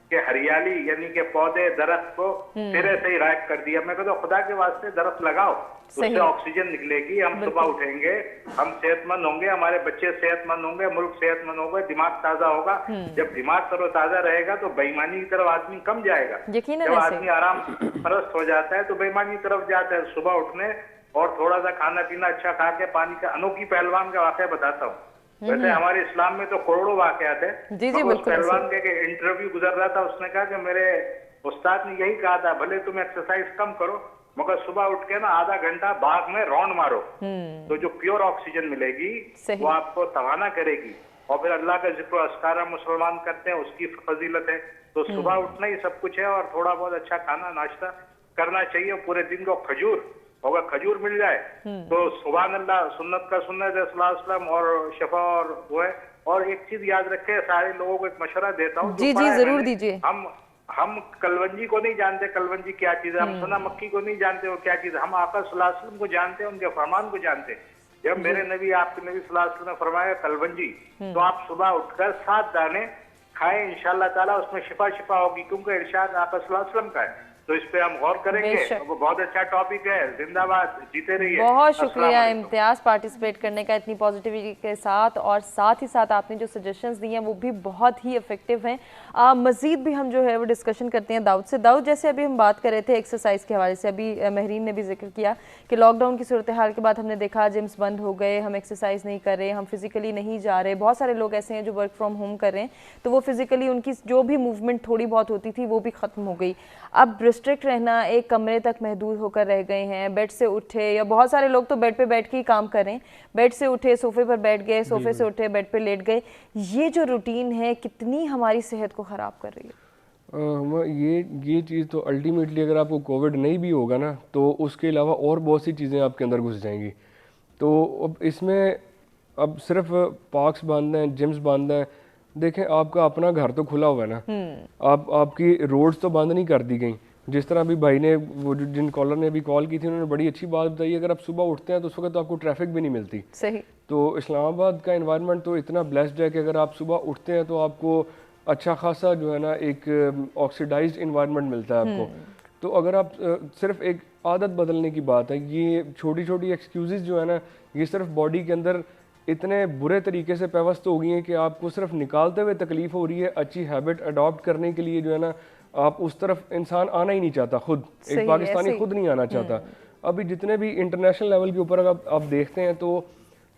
S7: کہ ہریالی یعنی کہ پودے درخت کو سرے سے ہی غائب کر دیا. میں کہتا ہوں خدا کے واسطے درخت لگاؤ, اس سے آکسیجن نکلے گی, ہم صبح اٹھیں گے, ہم صحت مند ہوں گے, ہمارے بچے صحت مند ہوں گے, ملک صحت مند ہوگا, دماغ تازہ ہوگا. جب دماغ تر و تازہ رہے گا تو بےایمانی کی طرف آدمی کم جائے گا. جب آدمی آرام پرست ہو جاتا ہے تو بےایمانی کی طرف جاتا ہے. صبح اٹھنے اور تھوڑا سا کھانا پینا اچھا کھا کے پانی کا انوکھی پہلوان کا واقعہ بتاتا ہوں. ویسے ہمارے اسلام میں تو کروڑوں واقعات ہیں. اس پہلوان کے انٹرویو گزر رہا تھا, اس نے کہا کہ میرے استاد نے یہی کہا تھا بھلے تم ایکسرسائز کم کرو مگر صبح اٹھ کے نا آدھا گھنٹہ باغ میں راؤنڈ مارو, تو جو پیور آکسیجن ملے گی وہ آپ کو توانا کرے گی. اور پھر اللہ کا ذکر و اذکار مسلمان کرتے ہیں, اس کی فضیلت ہے. تو صبح اٹھنا ہی سب کچھ ہے, اور تھوڑا بہت اچھا کھانا ناشتہ کرنا چاہیے. پورے دن کو کھجور اگر کھجور مل جائے تو سبحان اللہ, سنت کا سنت ہے صلی اللہ علیہ وسلم, اور شفا اور وہ ہے. اور ایک چیز یاد رکھے, سارے لوگوں کو ایک مشورہ دیتا ہوں.
S1: جی ضرور دیجیے.
S7: ہم کلونجی کو نہیں جانتے کلونجی کیا چیز ہے, ہم سنا مکی کو نہیں جانتے وہ کیا چیز ہے. ہم آقا صلی اللہ علیہ وسلم کو جانتے ہیں, ان کے فرمان کو جانتے ہیں. جب میرے نبی آپ کے نبی صلی اللہ علیہ وسلم نے فرمایا کلونجی, تو آپ صبح اٹھ کر 7 دانے کھائیں, انشاءاللہ تعالیٰ اس میں شفا ہوگی, کیونکہ ارشاد آقا صلی اللہ علیہ وسلم کا ہے. تو اس پہ ہم غور کریں گے. وہ بہت اچھا ٹاپک ہے. زندہ باد, جیتے رہیے.
S1: بہت شکریہ امتیاز پارٹیسپیٹ کرنے کا اتنی پازیٹیوٹی کے ساتھ, اور ساتھ ہی ساتھ آپ نے جو سجیشنز دی ہیں وہ بھی بہت ہی افیکٹو ہیں. مزید بھی ہم جو ہے وہ ڈسکشن کرتے ہیں داؤد سے. داؤد, جیسے ابھی ہم بات کر رہے تھے ایکسرسائز کے حوالے سے, ابھی مہرین نے بھی ذکر کیا کہ لاک ڈاؤن کی صورتحال کے بعد ہم نے دیکھا جمس بند ہو گئے, ہم ایکسرسائز نہیں کر رہے, ہم فزیکلی نہیں جا رہے. بہت سارے لوگ ایسے ہیں جو ورک فرام ہوم کر رہے ہیں, تو وہ فزیکلی ان کی جو بھی موومنٹ تھوڑی بہت ہوتی تھی وہ بھی ختم ہو گئی. اب ریسٹرکٹ رہنا, ایک کمرے تک محدود ہو کر رہ گئے ہیں, بیڈ سے اٹھے, یا بہت سارے لوگ تو بیڈ پہ بیٹھ کے ہی کام کر رہے ہیں, بیڈ سے اٹھے صوفے پر بیٹھ گئے, صوفے سے اٹھے بیڈ پہ لیٹ گئے. یہ جو روٹین ہے کتنی ہماری صحت کو خراب کر رہی ہے.
S3: یہ چیز تو الٹیمیٹلی اگر آپ کو کووڈ نہیں بھی ہوگا نا, تو اس کے علاوہ اور بہت سی چیزیں آپ کے اندر گھس جائیں گی. تو اب اس میں اب صرف پارکس باندھنا ہے, جمس باندھنا ہے. دیکھیں آپ کا اپنا گھر تو کھلا ہوا ہے نا, آپ کی روڈز تو بند نہیں کر دی گئیں. جس طرح ابھی بھائی نے وہ جن کالر نے ابھی کال کی تھی انہوں نے بڑی اچھی بات بتائی. اگر آپ صبح اٹھتے ہیں تو اس وقت آپ کو ٹریفک بھی نہیں ملتی.
S1: صحیح.
S3: تو اسلام آباد کا انوائرمنٹ تو اتنا بلیسڈ ہے کہ اگر آپ صبح اٹھتے ہیں تو آپ کو اچھا خاصا جو ہے نا ایک آکسیڈائزڈ انوائرمنٹ ملتا ہے آپ کو. تو اگر آپ صرف ایک عادت بدلنے کی بات ہے, یہ چھوٹی چھوٹی ایکسکیوزز جو ہے نا یہ صرف باڈی کے اندر اتنے برے طریقے سے پیوست ہو گئی ہیں کہ آپ کو صرف نکالتے ہوئے تکلیف ہو رہی ہے. اچھی ہیبٹ اڈاپٹ کرنے کے لیے جو ہے نا آپ اس طرف انسان آنا ہی نہیں چاہتا, خود ایک پاکستانی خود نہیں آنا چاہتا. ابھی جتنے بھی انٹرنیشنل لیول کے اوپر اگر آپ دیکھتے ہیں تو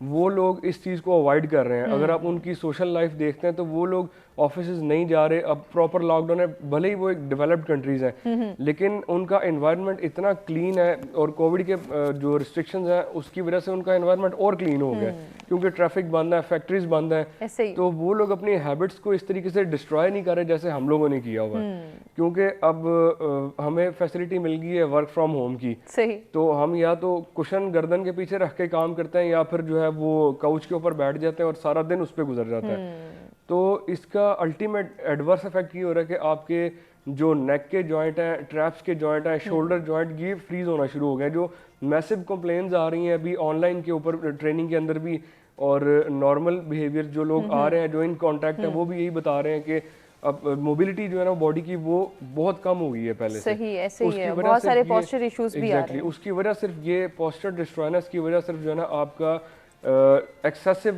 S3: وہ لوگ اس چیز کو اوائڈ کر رہے ہیں. اگر آپ ان کی سوشل لائف دیکھتے ہیں تو وہ لوگ آفیسز نہیں جا رہے. اب پراپر لاک ڈاؤن ہے, بھلے ہی وہ ایک ڈیولپڈ کنٹریز ہیں لیکن ان کا انوائرمنٹ اتنا کلین ہے, اور کووڈ کے جو ریسٹرکشنز ہیں اس کی وجہ سے ان کا انوائرمنٹ اور کلین ہو گیا, کیونکہ ٹریفک بند ہے, فیکٹریز بند ہیں. تو وہ لوگ اپنی ہیبٹس کو اس طریقے سے ڈسٹرائے نہیں کر رہے جیسے ہم لوگوں نے کیا ہوا ہے. کیونکہ اب ہمیں فیسلٹی مل گئی ہے ورک فرام ہوم کی, تو ہم یا تو کشن گردن کے پیچھے رکھ کے کام کرتے ہیں یا پھر جو ہے وہ کاؤچ کے اوپر بیٹھ جاتے ہیں اور سارا دن اس پہ گزر جاتا ہے. تو اس کا الٹیمیٹ ایڈورس افیکٹ یہ ہو رہا ہے کہ آپ کے جو نیک کے جوائنٹ ہیں, ٹریپس کے جوائنٹ ہیں, شولڈر جوائنٹ, یہ فریز ہونا شروع ہو گئے. جو میسو کمپلینز آ رہی ہیں ابھی آن لائن کے اوپر ٹریننگ کے اندر بھی, اور نارمل بیہیویئر جو لوگ آ رہے ہیں جو ان کانٹیکٹ ہیں وہ بھی یہی بتا رہے ہیں کہ اب موبلٹی جو ہے نا باڈی کی وہ بہت کم ہو گئی ہے پہلے سے.
S1: صحیح, ایسے ہی ہے, بہت سارے پوسچر ایشوز بھی آ رہے ہیں.
S3: اس کی وجہ صرف یہ پوسچر ڈسٹرائنس کی وجہ صرف جو ہے نا آپ کا ایکسیسو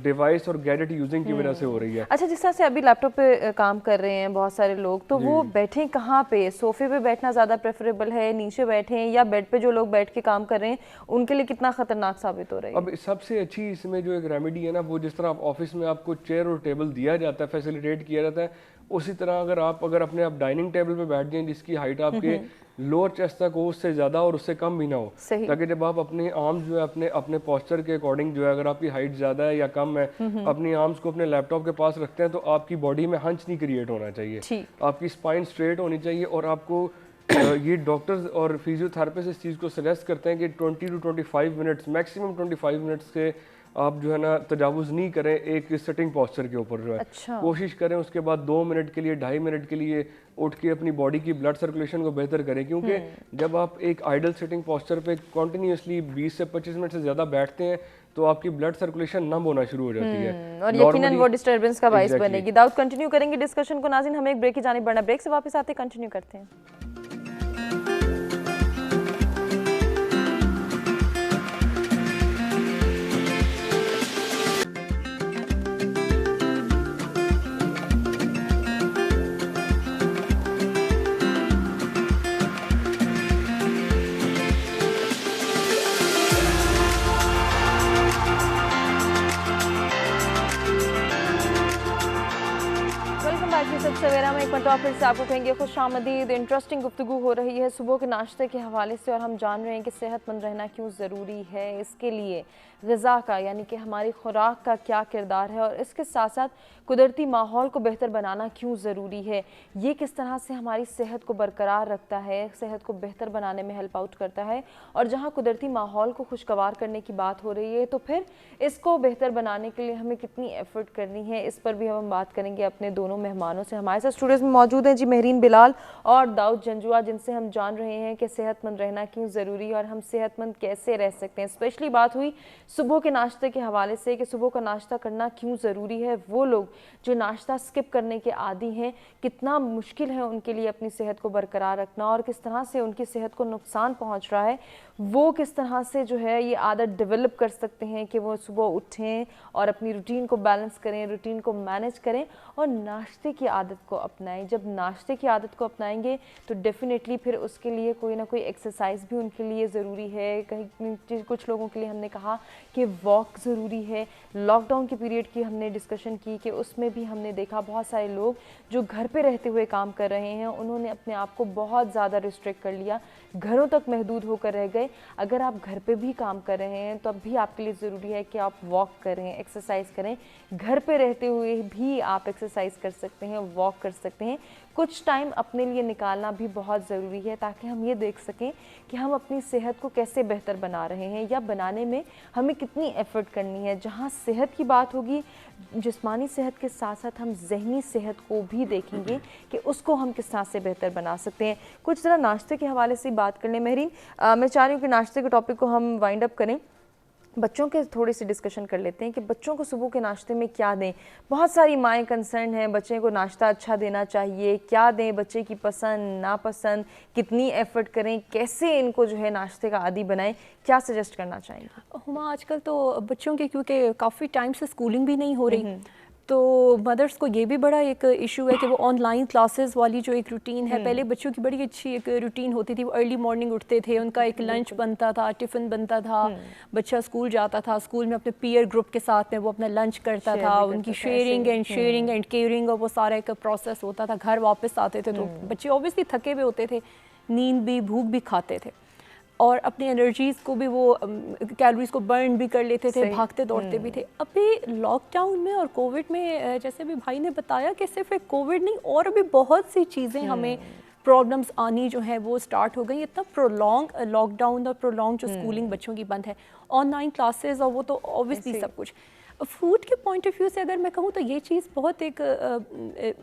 S3: ڈیوائس اور گیجٹ یوزنگ کی وجہ سے ہو رہی ہے.
S1: اچھا, جس طرح سے ابھی لیپ ٹاپ پہ کام کر رہے ہیں بہت سارے لوگ, تو وہ بیٹھیں کہاں پہ؟ صوفے پہ بیٹھنا زیادہ پریفریبل ہے, نیچے بیٹھیں, یا بیڈ پہ جو لوگ بیٹھ کے کام کر رہے ہیں ان کے لیے کتنا خطرناک ثابت ہو رہا ہے؟
S3: اب سب سے اچھی اس میں جو ایک ریمیڈی ہے نا, وہ جس طرح آپ آفس میں آپ کو چیئر اور ٹیبل دیا جاتا ہے, فیسیلیٹیٹ کیا جاتا ہے, اسی طرح اگر اپنے ڈائننگ ٹیبل پہ بیٹھ جائیں جس کی ہائٹ آپ کے لوور چیسٹ تک ہو, اس سے زیادہ اور اس سے کم بھی نہ ہو, تاکہ جب آپ اپنے آرمز جو ہے اپنے پوسچر کے اکارڈنگ جو ہے اگر آپ کی ہائٹ زیادہ ہے یا کم ہے, اپنی آرمز کو اپنے لیپ ٹاپ کے پاس رکھتے ہیں تو آپ کی باڈی میں ہنچ نہیں کریٹ ہونا چاہیے, آپ کی اسپائن اسٹریٹ ہونی چاہیے. اور آپ کو یہ ڈاکٹرز اور فیزیو تھراپسٹ اس چیز کو سجیسٹ کرتے ہیں کہ 20 to 25 منٹس, میکسیمم 25 منٹس کے आप जो है ना तजावुज़ नहीं करें एक सिटिंग पोस्चर के ऊपर जो है।
S1: अच्छा।
S3: कोशिश करें उसके बाद 2 मिनट के लिए 2.5 मिनट के लिए उठ के अपनी बॉडी की ब्लड सर्कुलेशन को बेहतर करें, क्योंकि जब आप एक आइडल सिटिंग पोस्चर पे कॉन्टीन्यूसली 20 से 25 मिनट से ज़्यादा बैठते हैं तो आपकी ब्लड सर्कुलेशन नम होना शुरू हो जाती है
S1: और यकीनन वो डिस्टर्बेंस का बाइस बनेगी। दाऊद, कंटिन्यू करेंगे डिस्कशन को। नाज़रीन, हमें एक ब्रेक की जानिब बढ़ना, ब्रेक से वापस आते कंटिन्यू करते हैं। सवेरा में एक मरतबा फिर से आपको कहेंगे खुशामदीद। इंटरेस्टिंग गुफ्तगू हो रही है सुबह के नाश्ते के हवाले से, और हम जान रहे हैं कि सेहतमंद रहना क्यों ज़रूरी है। इसके लिए ग़िज़ा का यानी कि हमारी खुराक का क्या किरदार है, और इसके साथ साथ कुदरती माहौल को बेहतर बनाना क्यों ज़रूरी है, ये किस तरह से हमारी सेहत को बरकरार रखता है, सेहत को बेहतर बनाने में हेल्प आउट करता है। और जहाँ कुदरती माहौल को खुशगवार करने की बात हो रही है तो फिर इसको बेहतर बनाने के लिए हमें कितनी एफ़र्ट करनी है, इस पर भी हम बात करेंगे अपने दोनों मेहमानों से। हमारे साथ स्टूडियोज़ में मौजूद हैं जी महरीन बिलाल और दाऊद जंजुआ, जिनसे हम जान रहे हैं कि सेहतमंद रहना क्यों ज़रूरी है और हम सेहतमंद कैसे रह सकते हैं। स्पेशली बात हुई सुबह के नाश्ते के हवाले से कि सुबह का नाश्ता करना क्यों ज़रूरी है। वो लोग जो नाश्ता स्किप करने के आदी हैं, कितना मुश्किल है उनके लिए अपनी सेहत को बरकरार रखना, और किस तरह से उनकी सेहत को नुकसान पहुंच रहा है, वो किस तरह से जो है ये आदत डेवलप कर सकते हैं कि वो सुबह उठें और अपनी रूटीन को बैलेंस करें, रूटीन को मैनेज करें और नाश्ते की आदत को अपनाएं। जब नाश्ते की आदत को अपनाएंगे तो डेफिनेटली फिर उसके लिए कोई ना कोई एक्सरसाइज भी उनके लिए ज़रूरी है। कहीं कुछ लोगों के लिए हमने कहा कि वॉक ज़रूरी है। लॉकडाउन के पीरियड की हमने डिस्कशन की कि उसमें भी हमने देखा बहुत सारे लोग जो घर पे रहते हुए काम कर रहे हैं, उन्होंने अपने आप को बहुत ज़्यादा रिस्ट्रिक्ट कर लिया, घरों तक महदूद होकर रह गए। अगर आप घर पे भी काम कर रहे हैं तो अब भी आपके लिए ज़रूरी है कि आप वॉक करें, एक्सरसाइज करें। घर पे रहते हुए भी आप एक्सरसाइज कर सकते हैं, वॉक कर सकते हैं। कुछ टाइम अपने लिए निकालना भी बहुत ज़रूरी है ताकि हम ये देख सकें कि हम अपनी सेहत को कैसे बेहतर बना रहे हैं या बनाने में हमें कितनी एफ़र्ट करनी है। जहाँ सेहत की बात होगी, जिस्मानी सेहत के साथ साथ हम ज़हनी सेहत को भी देखेंगे कि उसको हम किस तरह से बेहतर बना सकते हैं। कुछ ज़रा नाश्ते के हवाले से बात कर लें महरीन। मैं चाह रही हूँ कि नाश्ते के टॉपिक को हम वाइंड अप करें, बच्चों के थोड़ी सी डिस्कशन कर लेते हैं कि बच्चों को सुबह के नाश्ते में क्या दें। बहुत सारी माएँ कंसर्न हैं, बच्चे को नाश्ता अच्छा देना चाहिए, क्या दें, बच्चे की पसंद नापसंद, कितनी एफ़र्ट करें, कैसे इनको जो है नाश्ते का आदी बनाएं, क्या सजेस्ट करना चाहेंगे?
S2: हुमा, आजकल तो बच्चों के क्योंकि काफ़ी टाइम से स्कूलिंग भी नहीं हो रही, तो मदर्स को ये भी बड़ा एक इशू है कि वो ऑनलाइन क्लासेस वाली जो एक रूटीन है, पहले बच्चों की बड़ी अच्छी एक रूटीन होती थी। वो अर्ली मॉर्निंग उठते थे, उनका एक लंच बनता था, टिफ़िन बनता था, बच्चा स्कूल जाता था, स्कूल में अपने पीयर ग्रुप के साथ में वो अपना लंच करता था, उनकी शेयरिंग एंड केयरिंग और वो सारा एक प्रोसेस होता था। घर वापस आते थे तो बच्चे ऑब्वियसली थके हुए होते थे, नींद भी, भूख भी खाते थे और अपनी एनर्जीज़ को भी, वो कैलोरीज़ को बर्न भी कर लेते थे, भागते दौड़ते भी थे। अभी लॉकडाउन में और कोविड में, जैसे भी भाई ने बताया कि सिर्फ एक कोविड नहीं और भी बहुत सी चीज़ें हमें प्रॉब्लम्स आनी जो है वो स्टार्ट हो गई। इतना प्रोलॉन्ग लॉकडाउन और प्रोलॉन्ग जो स्कूलिंग बच्चों की बंद है, ऑनलाइन क्लासेस और वो तो ऑब्वियसली सब कुछ। फूड के पॉइंट ऑफ व्यू से अगर मैं कहूँ तो ये चीज़ बहुत एक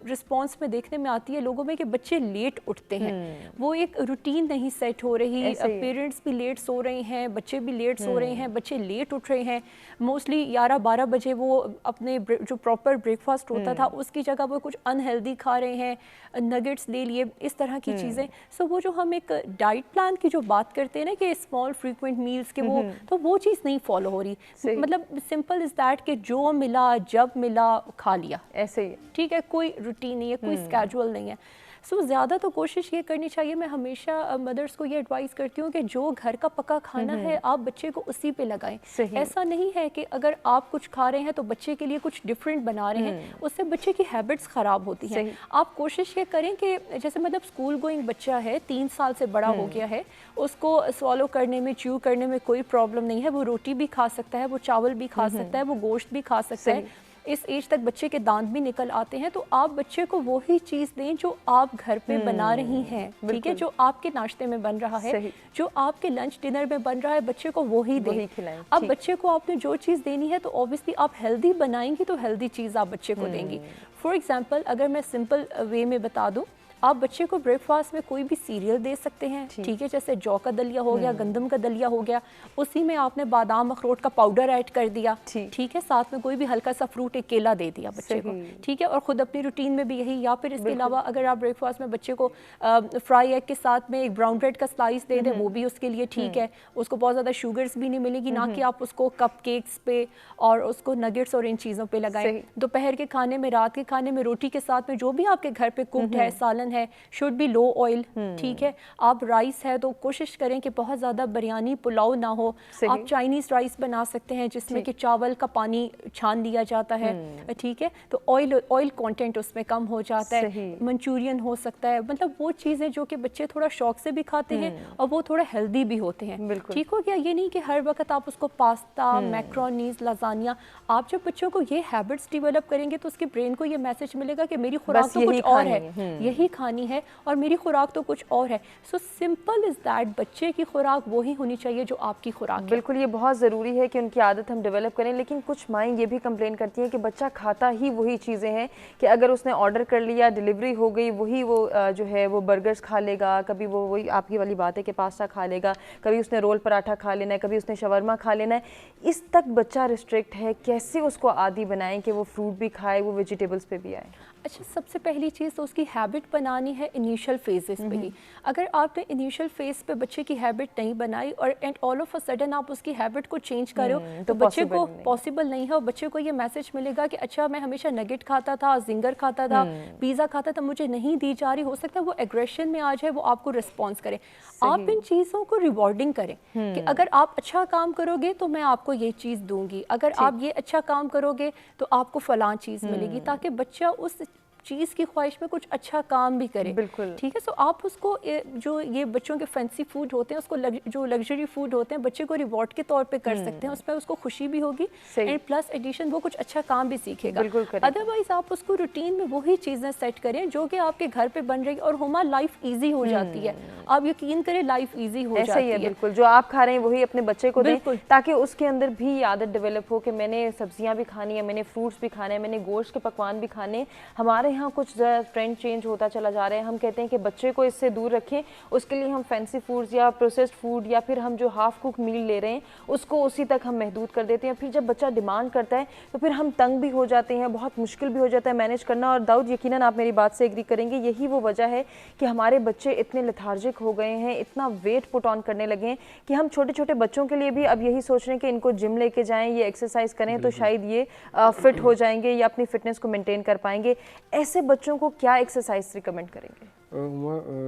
S2: रिस्पॉन्स में देखने में आती है लोगों में कि बच्चे लेट उठते हैं, वो एक रूटीन नहीं सेट हो रही, पेरेंट्स भी लेट सो रहे हैं, बच्चे भी लेट सो रहे हैं, बच्चे लेट उठ रहे हैं। मोस्टली 11-12 बजे वो अपने जो प्रॉपर ब्रेकफास्ट होता था उसकी जगह वो कुछ अनहेल्दी खा रहे हैं, नगेट्स ले लिए, इस तरह की चीज़ें। सो वो जो हम एक डाइट प्लान की जो बात करते हैं ना कि स्मॉल फ्रीक्वेंट मील्स के, वो तो वो चीज़ नहीं फॉलो हो रही। मतलब सिंपल इज़ दैट कि जो मिला जब मिला खा लिया, ऐसे ही, ठीक है, कोई रूटीन नहीं है, कोई स्केड्यूल नहीं है। सो ज़्यादा तो कोशिश ये करनी चाहिए, मैं हमेशा मदर्स को ये एडवाइस करती हूँ कि जो घर का पका खाना है आप बच्चे को उसी पे लगाएं। ऐसा नहीं है कि अगर आप कुछ खा रहे हैं तो बच्चे के लिए कुछ डिफरेंट बना रहे हैं, उससे बच्चे की हैबिट्स ख़राब होती हैं। आप कोशिश ये करें कि जैसे मतलब स्कूल गोइंग बच्चा है, 3 साल से बड़ा हो गया है, उसको स्वॉलो करने में, च्यू करने में कोई प्रॉब्लम नहीं है, वो रोटी भी खा सकता है, वो चावल भी खा सकता है, वो गोश्त भी खा सकता है, इस एज तक बच्चे के दांत भी निकल आते हैं, तो आप बच्चे को वही चीज़ दें जो आप घर पे बना रही हैं, ठीक है, जो आपके नाश्ते में बन रहा है, जो आपके लंच डिनर में बन रहा है, बच्चे को वही दें। अब बच्चे को आपने जो चीज़ देनी है तो ऑब्वियसली आप हेल्दी बनाएंगी तो हेल्दी चीज़ आप बच्चे को देंगी। फॉर एग्जांपल अगर मैं सिंपल वे में बता दूं, आप बच्चे को ब्रेकफास्ट में कोई भी सीरियल दे सकते हैं, ठीक है, जैसे जौ का दलिया हो गया, गंदम का दलिया हो गया, उसी में आपने बादाम अखरोट का पाउडर ऐड कर दिया, ठीक है, साथ में कोई भी हल्का सा फ्रूट, एक केला दे दिया बच्चे को, ठीक है, और ख़ुद अपनी रूटीन में भी यही। या फिर इसके अलावा अगर आप ब्रेकफास्ट में बच्चे को फ्राई एग के साथ में एक ब्राउन ब्रेड का स्लाइस दे दें, वो भी उसके लिए ठीक है, उसको बहुत ज़्यादा शुगर्स भी नहीं मिलेगी, ना कि आप उसको कप केक्स पे और उसको नगेट्स और इन चीज़ों पे लगाएं। दोपहर के खाने में, रात के खाने में रोटी के साथ में जो भी आपके घर पे कुक्ड है, सालन है, शुड बी लो ऑयल, ठीक है। आप राइस है तो कोशिश करें कि बहुत ज़्यादा बिरयानी पुलाव ना हो। आप चाइनीज़ राइस बना सकते हैं जिसमें कि चावल का पानी छान दिया जाता है, ठीक है, तो ऑयल कंटेंट उसमें कम हो जाता है। मंचूरियन हो सकता है, मतलब वो चीज़ें जो कि बच्चे थोड़ा शौक से भी खाते हैं और वो थोड़ा हेल्दी भी होते हैं, ठीक हो गया। ये नहीं कि हर वक्त आप उसको पास्ता, मैक्रोनीज, लाजानिया, आप जब बच्चों को ये हैबिट्स डेवलप करेंगे तो उसके ब्रेन को ये मैसेज मिलेगा कि मेरी खुराक तो कुछ और है, यही खानी है और मेरी खुराक तो कुछ और है। सो सिंपल इज़ दैट, बच्चे की खुराक वही होनी चाहिए जो आपकी खुराक है।
S1: बिल्कुल, ये बहुत ज़रूरी है कि उनकी आदत हम डेवलप करें। लेकिन कुछ माएँ ये भी कंप्लेन करती हैं कि बच्चा खाता ही वही चीज़ें हैं कि अगर उसने ऑर्डर कर लिया, डिलीवरी हो गई, वही वो जो है वो बर्गर्स खा लेगा, कभी वो वही आपकी वाली बात है कि पास्ता खा लेगा, कभी उसने रोल पराठा खा लेना है, कभी उसने शवरमा खा लेना है। इस तक बच्चा रिस्ट्रिक्ट है, कैसे उसको आदी बनाएं कि वो फ्रूट भी खाए, वो वेजिटेबल्स पे भी आए?
S2: अच्छा, सबसे पहली चीज़ तो उसकी हैबिट बनानी है इनिशियल फेजेस पे ही। अगर आपने इनिशियल फेज पे बच्चे की हैबिट नहीं बनाई और and all of a sudden आप उसकी हैबिट को चेंज करो तो बच्चे को पॉसिबल नहीं है। और बच्चे को ये मैसेज मिलेगा कि अच्छा मैं हमेशा नगेट खाता था, जिंगर खाता था, पिज़्ज़ा खाता था, मुझे नहीं दी जा रही। हो सकता है वो एग्रेशन में आ जाए, वो आपको रिस्पॉन्स करे। आप इन चीज़ों को रिवॉर्डिंग करें कि अगर आप अच्छा काम करोगे तो मैं आपको ये चीज़ दूंगी, अगर आप ये अच्छा काम करोगे तो आपको फ़लाँ चीज़ मिलेगी, ताकि बच्चा उस चीज़ की ख्वाहिश में कुछ अच्छा काम भी करे।
S1: बिल्कुल,
S2: ठीक है। सो आप उसको जो ये बच्चों के फैंसी फूड होते हैं, उसको जो लग्जरी फूड होते हैं, बच्चे को रिवॉर्ड के तौर पे कर सकते हैं, उसमें उसको खुशी भी होगी एंड प्लस एडिशन वो कुछ अच्छा काम भी सीखेगा। अदरवाइज आप उसको रूटीन में वही चीज़ें सेट करें जो कि आपके घर पे बन रही और हमारा लाइफ ईजी हो जाती है। आप यकीन करें लाइफ ईजी हो जाती है।
S1: बिल्कुल, जो आप खा रहे हैं वही अपने बच्चे को दें ताकि उसके अंदर भी आदत डेवलप हो कि मैंने सब्जियां भी खानी है, मैंने फ्रूट्स भी खाने हैं, मैंने गोश्त के पकवान भी खाने। हमारे यहाँ कुछ ट्रेंड चेंज होता चला जा रहा है। हम कहते हैं कि बच्चे को इससे दूर रखें, उसके लिए हम फैंसी फूड्स या प्रोसेस्ड फूड या फिर हम जो हाफ कुक मील ले रहे हैं उसको उसी तक हम महदूद कर देते हैं। फिर जब बच्चा डिमांड करता है तो फिर हम तंग भी हो जाते हैं, बहुत मुश्किल भी हो जाता है मैनेज करना। और दाऊद, यकीनन आप मेरी बात से एग्री करेंगे, यही वो वजह है कि हमारे बच्चे इतने लेथार्जिक हो गए हैं, इतना वेट पुट ऑन करने लगे हैं कि हम छोटे छोटे बच्चों के लिए भी अब यही सोच रहे हैं कि इनको जिम लेके जाएं, ये एक्सरसाइज करें तो शायद ये फिट हो जाएंगे या अपनी फिटनेस को मेंटेन कर पाएंगे। ऐसे बच्चों को क्या एक्सरसाइज रिकमेंड करेंगे?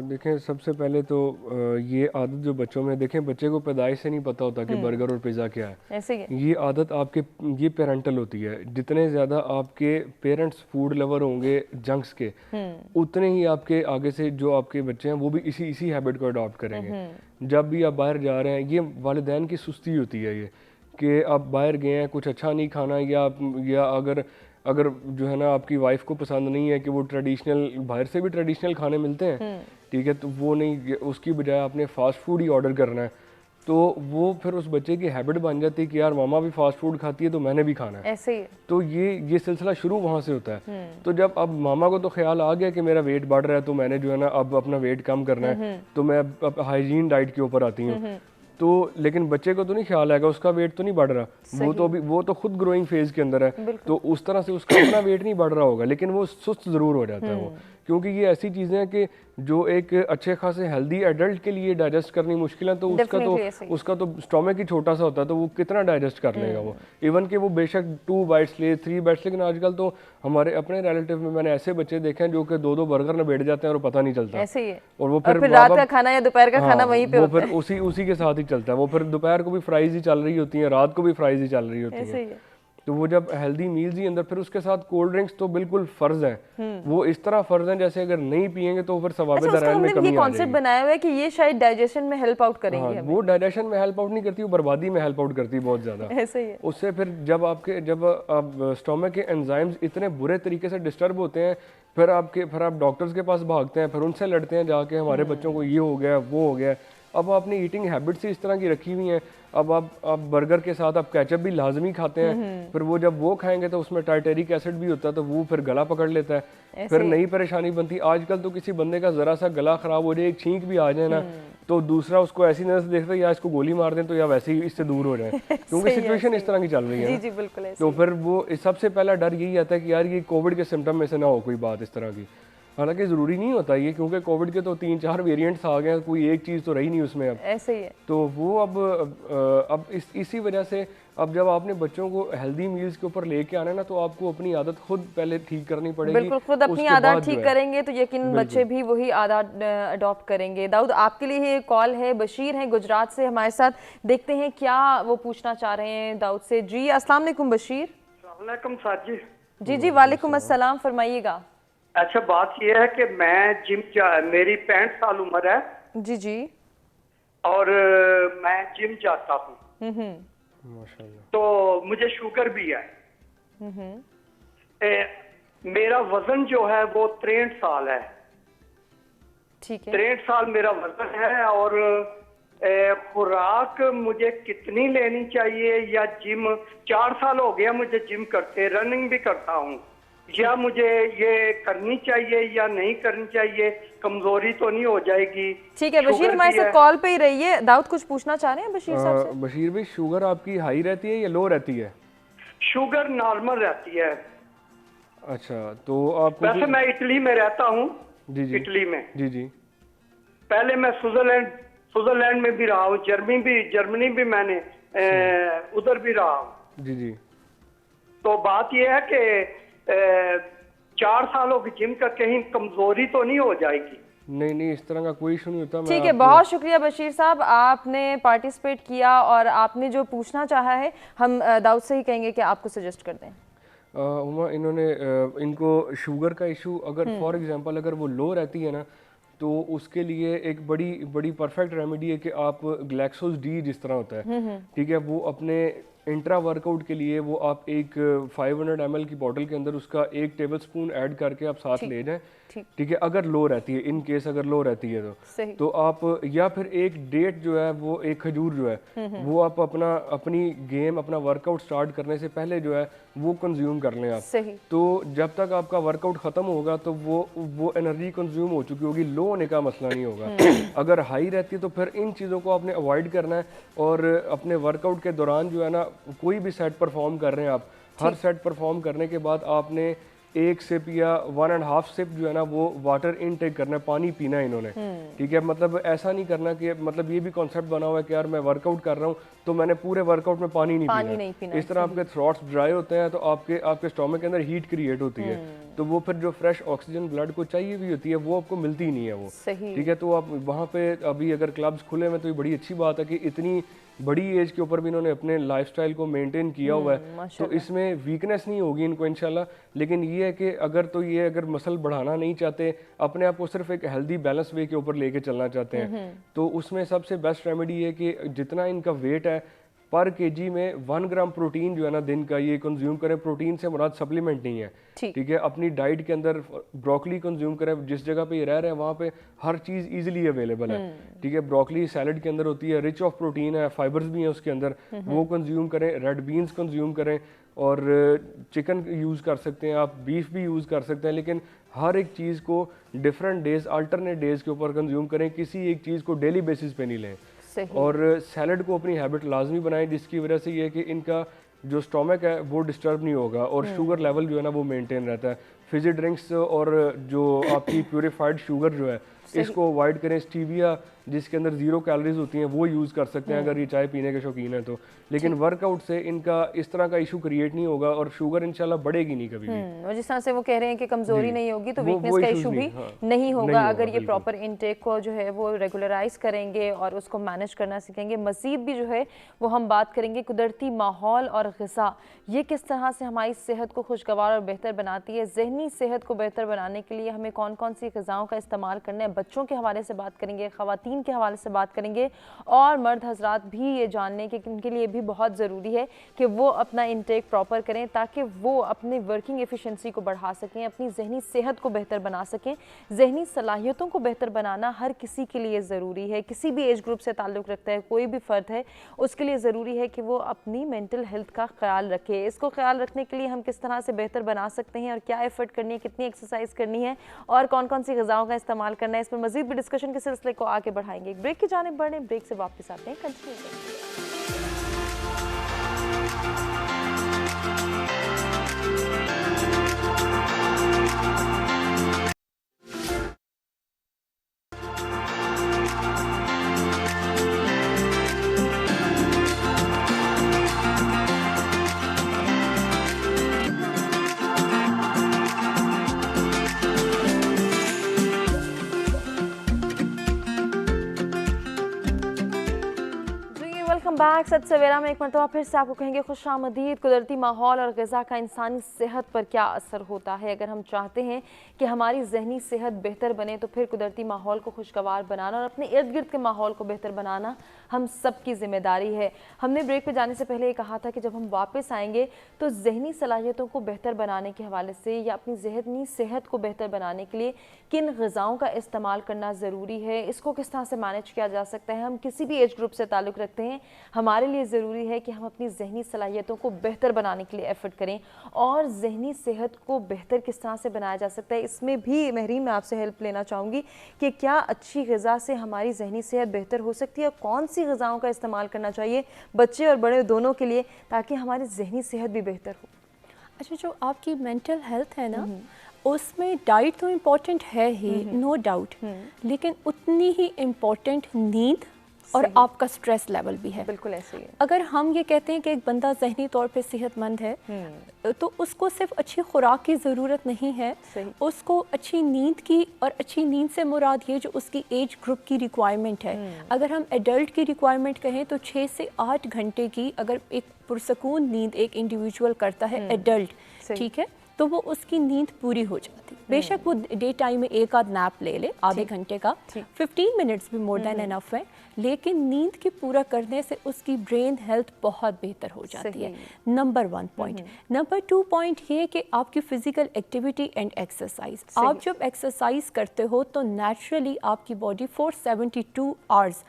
S3: देखें, सबसे पहले तो ये आदत जो बच्चों में, देखें बच्चे को पैदाइश से नहीं पता होता कि बर्गर और पिज़्ज़ा क्या है।
S1: ऐसे ही
S3: ये आदत आपके ये पेरेंटल होती है। जितने ज़्यादा आपके पेरेंट्स फूड लवर होंगे जंक्स के, उतने ही आपके आगे से जो आपके बच्चे हैं वो भी इसी हैबिट को अडॉप्ट करेंगे। जब भी आप बाहर जा रहे हैं, ये वालिदैन की सुस्ती होती है ये कि आप बाहर गए हैं, कुछ अच्छा नहीं खाना, या अगर जो है ना आपकी वाइफ को पसंद नहीं है कि वो ट्रेडिशनल, बाहर से भी ट्रेडिशनल खाने मिलते हैं, ठीक है, तो वो नहीं, उसकी बजाय आपने फास्ट फूड ही ऑर्डर करना है, तो वो फिर उस बच्चे की हैबिट बन जाती है कि यार मामा भी फास्ट फूड खाती है तो मैंने भी खाना है।
S1: ऐसे ही
S3: तो ये सिलसिला शुरू वहाँ से होता है। तो जब अब मामा को तो ख्याल आ गया कि मेरा वेट बढ़ रहा है तो मैंने जो है ना अब अपना वेट कम करना है, तो मैं अब हाइजीन डाइट के ऊपर आती हूँ। तो लेकिन बच्चे को तो नहीं ख्याल आएगा, उसका वेट तो नहीं बढ़ रहा, वो तो खुद ग्रोइंग फेज के अंदर है, तो उस तरह से उसका अपना वेट नहीं बढ़ रहा होगा, लेकिन वो सुस्त ज़रूर हो जाता है वो, क्योंकि ये ऐसी चीज़ें हैं कि जो एक अच्छे खासे हेल्दी एडल्ट के लिए डाइजेस्ट करनी मुश्किल है, तो उसका तो स्टोमक ही छोटा सा होता है, तो वो कितना डाइजेस्ट कर लेगा वो। इवन कि वो बेशक 2 बाइट्स ले, 3 बाइट्स, लेकिन आजकल तो हमारे अपने रिलेटिव में मैंने ऐसे बच्चे देखे हैं जो कि 2-2 बर्गर में बैठ जाते हैं और पता नहीं चलता।
S1: ऐसे ही है।
S3: और वो फिर
S1: रात का खाना या दोपहर का खाना वहीं पे
S3: होता है, फिर उसी के साथ ही चलता है। वो फिर दोपहर को भी फ्राइज ही चल रही होती है, रात को भी फ्राइज ही चल रही होती है। تو وہ جب ہیلدی میلز ہی اندر، پھر اس کے ساتھ کولڈ ڈرنکس تو بالکل فرض ہیں، وہ اس طرح فرض ہیں جیسے اگر نہیں پیئیں گے تو پھر ثواب درائم میں کمی
S1: یہ کانسیپٹ بنایا ہوا ہے کہ یہ شاید ڈائجیشن میں ہیلپ آؤٹ کریں گے.
S3: وہ ڈائجیشن میں ہیلپ آؤٹ نہیں کرتی، وہ بربادی میں ہیلپ آؤٹ کرتی بہت زیادہ.
S1: ایسا ہی ہے.
S3: اس سے پھر جب آپ اسٹومک کے انزائمز اتنے برے طریقے سے ڈسٹرب ہوتے ہیں، پھر آپ ڈاکٹرز کے پاس بھاگتے ہیں، پھر ان سے لڑتے ہیں جا کے ہمارے بچوں کو یہ ہو گیا وہ ہو گیا. اب آپ نے ایٹنگ ہیبٹس ہی اس طرح کی رکھی ہوئی ہیں. اب آپ برگر کے ساتھ آپ کیچپ بھی لازمی کھاتے ہیں، پھر وہ جب وہ کھائیں گے تو اس میں ٹارٹیرک ایسڈ بھی ہوتا ہے تو وہ پھر گلا پکڑ لیتا ہے، پھر نئی پریشانی بنتی. آج کل تو کسی بندے کا ذرا سا گلا خراب ہو جائے، ایک چھینک بھی آ جائے نا، تو دوسرا اس کو ایسی نظر سے دیکھتا ہے یا اس کو گولی مار دیں تو یا ویسے ہی اس سے دور ہو جائیں، کیونکہ سچویشن اس طرح کی چل رہی ہے.
S1: جی بالکل.
S3: تو پھر وہ سب سے پہلا ڈر یہی آتا ہے کہ یار یہ کووڈ کے سمٹم میں سے نہ ہو کوئی بات اس طرح کی. حالانکہ ضروری نہیں ہوتا یہ، کیونکہ کووڈ کے تو 3-4 ویریئنٹس آ گئے ہیں، کوئی ایک چیز تو رہی نہیں اس میں. اب
S1: ایسے ہی ہے.
S3: تو وہ اب اسی وجہ سے اب جب آپ نے بچوں کو ہیلدی میلز کے اوپر لے کے آنا ہے نا، تو آپ کو اپنی عادت خود پہلے ٹھیک کرنی پڑے گی.
S1: بالکل، خود اپنی عادات ٹھیک کریں گے تو یقیناً بچے بھی وہی عادات اڈاپٹ کریں گے. داؤد، آپ کے لیے یہ کال ہے، بشیر ہیں گجرات سے ہمارے ساتھ، دیکھتے ہیں کیا وہ پوچھنا چاہ رہے ہیں داؤد سے. جی السلام علیکم بشیر.
S8: السلام علیکم سعد جی.
S1: جی وعلیکم السلام، فرمائیے گا.
S8: اچھا، بات یہ ہے کہ میں میری 65 سال عمر ہے.
S1: جی. اور
S8: میں جم جاتا ہوں. تو مجھے شوگر بھی ہے. میرا وزن جو ہے وہ 63 سال ہے.
S1: ٹھیک ہے.
S8: 63 سال میرا وزن ہے. اور خوراک مجھے کتنی لینی چاہیے؟ یا جم 4 سال ہو گیا مجھے جم کرتے، رننگ بھی کرتا ہوں، یا مجھے یہ کرنی چاہیے یا نہیں کرنی چاہیے؟ کمزوری تو نہیں ہو جائے گی؟
S1: ٹھیک ہے بشیر، ہمارے ساتھ کال پہ ہی رہیے. داؤد کچھ پوچھنا چاہ رہے ہیں بشیر صاحب سے؟
S3: بشیر بھائی، شوگر آپ کی ہائی رہتی ہے یا لو رہتی ہے؟
S8: شوگر نارمل رہتی ہے.
S3: اچھا، تو آپ
S8: ویسے میں اٹلی میں رہتا ہوں.
S3: جی
S8: اٹلی میں.
S3: جی.
S8: پہلے میں سوئٹزرلینڈ میں بھی رہا ہوں، جرمنی بھی میں نے ادھر بھی رہا ہوں.
S3: جی.
S8: تو بات یہ ہے کہ 4 سالوں کی جم کا کہیں کمزوری تو نہیں ہو جائے گی؟
S3: نہیں، اس طرح کا کوئی ایشو نہیں ہوتا.
S1: ٹھیک ہے، بہت شکریہ بشیر صاحب، آپ نے پارٹیسپیٹ کیا اور آپ نے جو پوچھنا چاہا ہے ہم داؤد سے ہی کہیں گے کہ آپ کو سجیسٹ کر دیں.
S3: انہوں نے ان کو شوگر کا ایشو اگر فار ایگزامپل اگر وہ لو رہتی ہے نا، تو اس کے لیے ایک بڑی پرفیکٹ ریمیڈی ہے کہ آپ گلیکسوز ڈی جس طرح ہوتا ہے، ٹھیک ہے، وہ اپنے انٹرا ورک آؤٹ کے لیے وہ آپ ایک 500 ml کی بوٹل کے اندر اس کا 1 ٹیبل سپون ایڈ کر کے آپ ساتھ لے جائیں. ٹھیک ہے، اگر لو رہتی ہے، ان کیس اگر لو رہتی ہے تو آپ یا پھر ایک ڈیٹ جو ہے وہ ایک کھجور جو ہے وہ آپ اپنی گیم اپنا ورک آؤٹ اسٹارٹ کرنے سے پہلے جو ہے وہ کنزیوم کر لیں آپ. تو جب تک آپ کا ورک آؤٹ ختم ہوگا تو وہ انرجی کنزیوم ہو چکی ہوگی، لو ہونے کا مسئلہ نہیں ہوگا. اگر ہائی رہتی ہے تو پھر ان چیزوں کو آپ نے اوائڈ کرنا ہے، اور اپنے ورک آؤٹ کے دوران جو ہے نا کوئی بھی سیٹ پرفارم کر رہے ہیں آپ، ہر سیٹ پرفارم کرنے کے بعد آپ نے 1 سپ یا 1.5 سپ جو ہے نا وہ واٹر انٹیک کرنا ہے، پانی پینا ہے انہوں نے. ٹھیک ہے، مطلب ایسا نہیں کرنا کہ مطلب یہ بھی کانسیپٹ بنا ہوا ہے کہ یار میں ورک آؤٹ کر رہا ہوں تو میں نے پورے ورک آؤٹ میں پانی نہیں پینا. اس طرح آپ کے تھروٹس ڈرائی ہوتے ہیں تو آپ کے اسٹومک کے اندر ہیٹ کریٹ ہوتی ہے، تو وہ پھر جو فریش آکسیجن بلڈ کو چاہیے بھی ہوتی ہے وہ آپ کو ملتی نہیں ہے وہ. ٹھیک ہے، تو آپ وہاں پہ ابھی اگر کلبز کھلے ہوئے تو یہ بڑی اچھی بات ہے کہ اتنی بڑی ایج کے اوپر بھی انہوں نے اپنے لائف سٹائل کو مینٹین کیا ہوا ہے، تو اس میں ویکنیس نہیں ہوگی ان کو انشاءاللہ. لیکن یہ ہے کہ اگر مسل بڑھانا نہیں چاہتے، اپنے آپ کو صرف ایک ہیلدی بیلنس وے کے اوپر لے کے چلنا چاہتے ہیں، تو اس میں سب سے بیسٹ ریمیڈی ہے کہ جتنا ان کا ویٹ ہے پر کے جی میں 1 گرام پروٹین جو ہے نا دن کا یہ کنزیوم کریں. پروٹین سے مراد سپلیمنٹ نہیں ہے، ٹھیک ہے. اپنی ڈائٹ کے اندر بروکلی کنزیوم کریں، جس جگہ پہ یہ رہ رہے ہیں وہاں پہ ہر چیز ایزیلی اویلیبل ہے، ٹھیک ہے. بروکلی سیلڈ کے اندر ہوتی ہے، رچ آف پروٹین ہے، فائبرز بھی ہیں اس کے اندر، وہ کنزیوم کریں. ریڈ بینز کنزیوم کریں، اور چکن یوز کر سکتے ہیں آپ، بیف بھی یوز کر سکتے ہیں، لیکن ہر ایک چیز کو ڈفرینٹ ڈیز الٹرنیٹ ڈیز کے اوپر کنزیوم کریں، کسی ایک چیز کو ڈیلی بیسس پہ نہیں لیں. اور سیلڈ کو اپنی ہیبٹ لازمی بنائیں، جس کی وجہ سے یہ ہے کہ ان کا جو اسٹومک ہے وہ ڈسٹرب نہیں ہوگا اور شوگر لیول جو ہے نا وہ مینٹین رہتا ہے. فزی ڈرنکس اور جو آپ کی پیوریفائڈ شوگر جو ہے اس کو अवॉइड करें। स्टीविया जिसके अंदर 0 कैलोरीज होती हैं वो यूज़ कर सकते हैं अगर ये चाय पीने के शौकीन हैं तो, लेकिन वर्कआउट से इनका इस तरह का इशू क्रिएट नहीं होगा और शुगर इंशाल्लाह बढ़ेगी नहीं कभी भी।
S1: और जिस तरह से वो कह रहे हैं कि कमजोरी नहीं होगी तो
S3: वो
S1: वीकनेस का इशू भी नहीं होगा अगर ये
S3: बिल्कुल।
S1: प्रॉपर इनटेक को जो है वो रेगुलराइज करेंगे और उसको मैनेज करना सीखेंगे। मजीद भी जो है वो हम बात करेंगे कुदरती माहौल और ग़िज़ा ये किस तरह से हमारी सेहत को खुशगवार और बेहतर बनाती है। ज़हनी सेहत को बेहतर बनाने के लिए हमें कौन कौन सी ग़िज़ाओं का इस्तेमाल करना है, बच्चों के हवाले से बात करेंगे, ख़वातीन के हवाले से बात करेंगे और मर्द हजरात भी ये जानने कि उनके लिए भी बहुत ज़रूरी है कि वो अपना इंटेक प्रॉपर करें ताकि वो अपनी वर्किंग एफिशिएंसी को बढ़ा सकें, अपनी ज़हनी सेहत को बेहतर बना सकें। ज़हनी सलाहियतों को बेहतर बनाना हर किसी के लिए ज़रूरी है, किसी भी एज ग्रुप से ताल्लुक़ रखता है, कोई भी फ़र्द है उसके लिए ज़रूरी है कि वो अपनी मेंटल हेल्थ का ख्याल रखे। इसको ख्याल रखने के लिए हम किस तरह से बेहतर बना सकते हैं और क्या एफर्ट करनी है, कितनी एक्सरसाइज करनी है और कौन कौन सी ग़िज़ाओं का इस्तेमाल करना है, इस पर मज़ीद भी डिस्कशन के सिलसिले को आगे बढ़ाएंगे। एक ब्रेक की जानिब बढ़े, ब्रेक से वापस आते हैं, कंटिन्यू करेंगे। बैक सच सवेरा में एक मरतबा फिर से आपको कहेंगे खुशामदीद। कुदरती माहौल और ग़िज़ा का इंसानी सेहत पर क्या असर होता है। अगर हम चाहते हैं कि हमारी ज़हनी सेहत बेहतर बने तो फिर कुदरती माहौल को खुशगवार बनाना और अपने इर्द गिर्द के माहौल को बेहतर बनाना हम सब की ज़िम्मेदारी है। हमने ब्रेक पे जाने से पहले ये कहा था कि जब हम वापस आएंगे तो ज़हनी सलाहियतों को बेहतर बनाने के हवाले से या अपनी ज़हनी सेहत को बेहतर बनाने के लिए किन ग़िज़ाओं का इस्तेमाल करना ज़रूरी है, इसको किस तरह से मैनेज किया जा सकता है। हम किसी भी एज ग्रुप से ताल्लुक़ रखते हैं, हमारे लिए ज़रूरी है कि हम अपनी ज़हनी सलाहियतों को बेहतर बनाने के लिए एफ़र्ट करें और ज़हनी सेहत को बेहतर किस तरह से बनाया जा सकता है। इसमें भी महरीन मैं आपसे हेल्प लेना चाहूँगी कि क्या अच्छी ग़िज़ा से हमारी ज़हनी सेहत बेहतर हो सकती है, कौन सी ग़िज़ाओं का इस्तेमाल करना चाहिए बच्चे और बड़े दोनों के लिए ताकि हमारी ज़हनी सेहत भी बेहतर हो।
S2: अच्छा, जो आपकी मेंटल हेल्थ है ना उसमें डाइट तो इम्पॉर्टेंट है ही, नो डाउट, लेकिन उतनी ही इम्पॉर्टेंट नींद और आपका स्ट्रेस लेवल भी है।
S1: बिल्कुल ऐसे ही है।
S2: अगर हम ये कहते हैं कि एक बंदा ज़हनी तौर पे सेहतमंद है तो उसको सिर्फ अच्छी खुराक की ज़रूरत नहीं है, उसको अच्छी नींद की, और अच्छी नींद से मुराद ये जो उसकी एज ग्रुप की रिक्वायरमेंट है। अगर हम एडल्ट की रिक्वायरमेंट कहें तो 6 से 8 घंटे की अगर एक पुरसकून नींद एक इंडिविजुअल करता है एडल्ट, ठीक है, तो वो उसकी नींद पूरी हो जाती। बेशक वो डे टाइम में एक आध नैप ले ले आधे घंटे का, 15 मिनट्स भी मोर देन एनफ है, लेकिन नींद के पूरा करने से उसकी ब्रेन हेल्थ बहुत बेहतर हो जाती है। Number 1 point. नंबर 2 पॉइंट ये कि आपकी फिजिकल एक्टिविटी एंड एक्सरसाइज। आप जब एक्सरसाइज करते हो तो नेचुरली आपकी बॉडी 472 आवर्स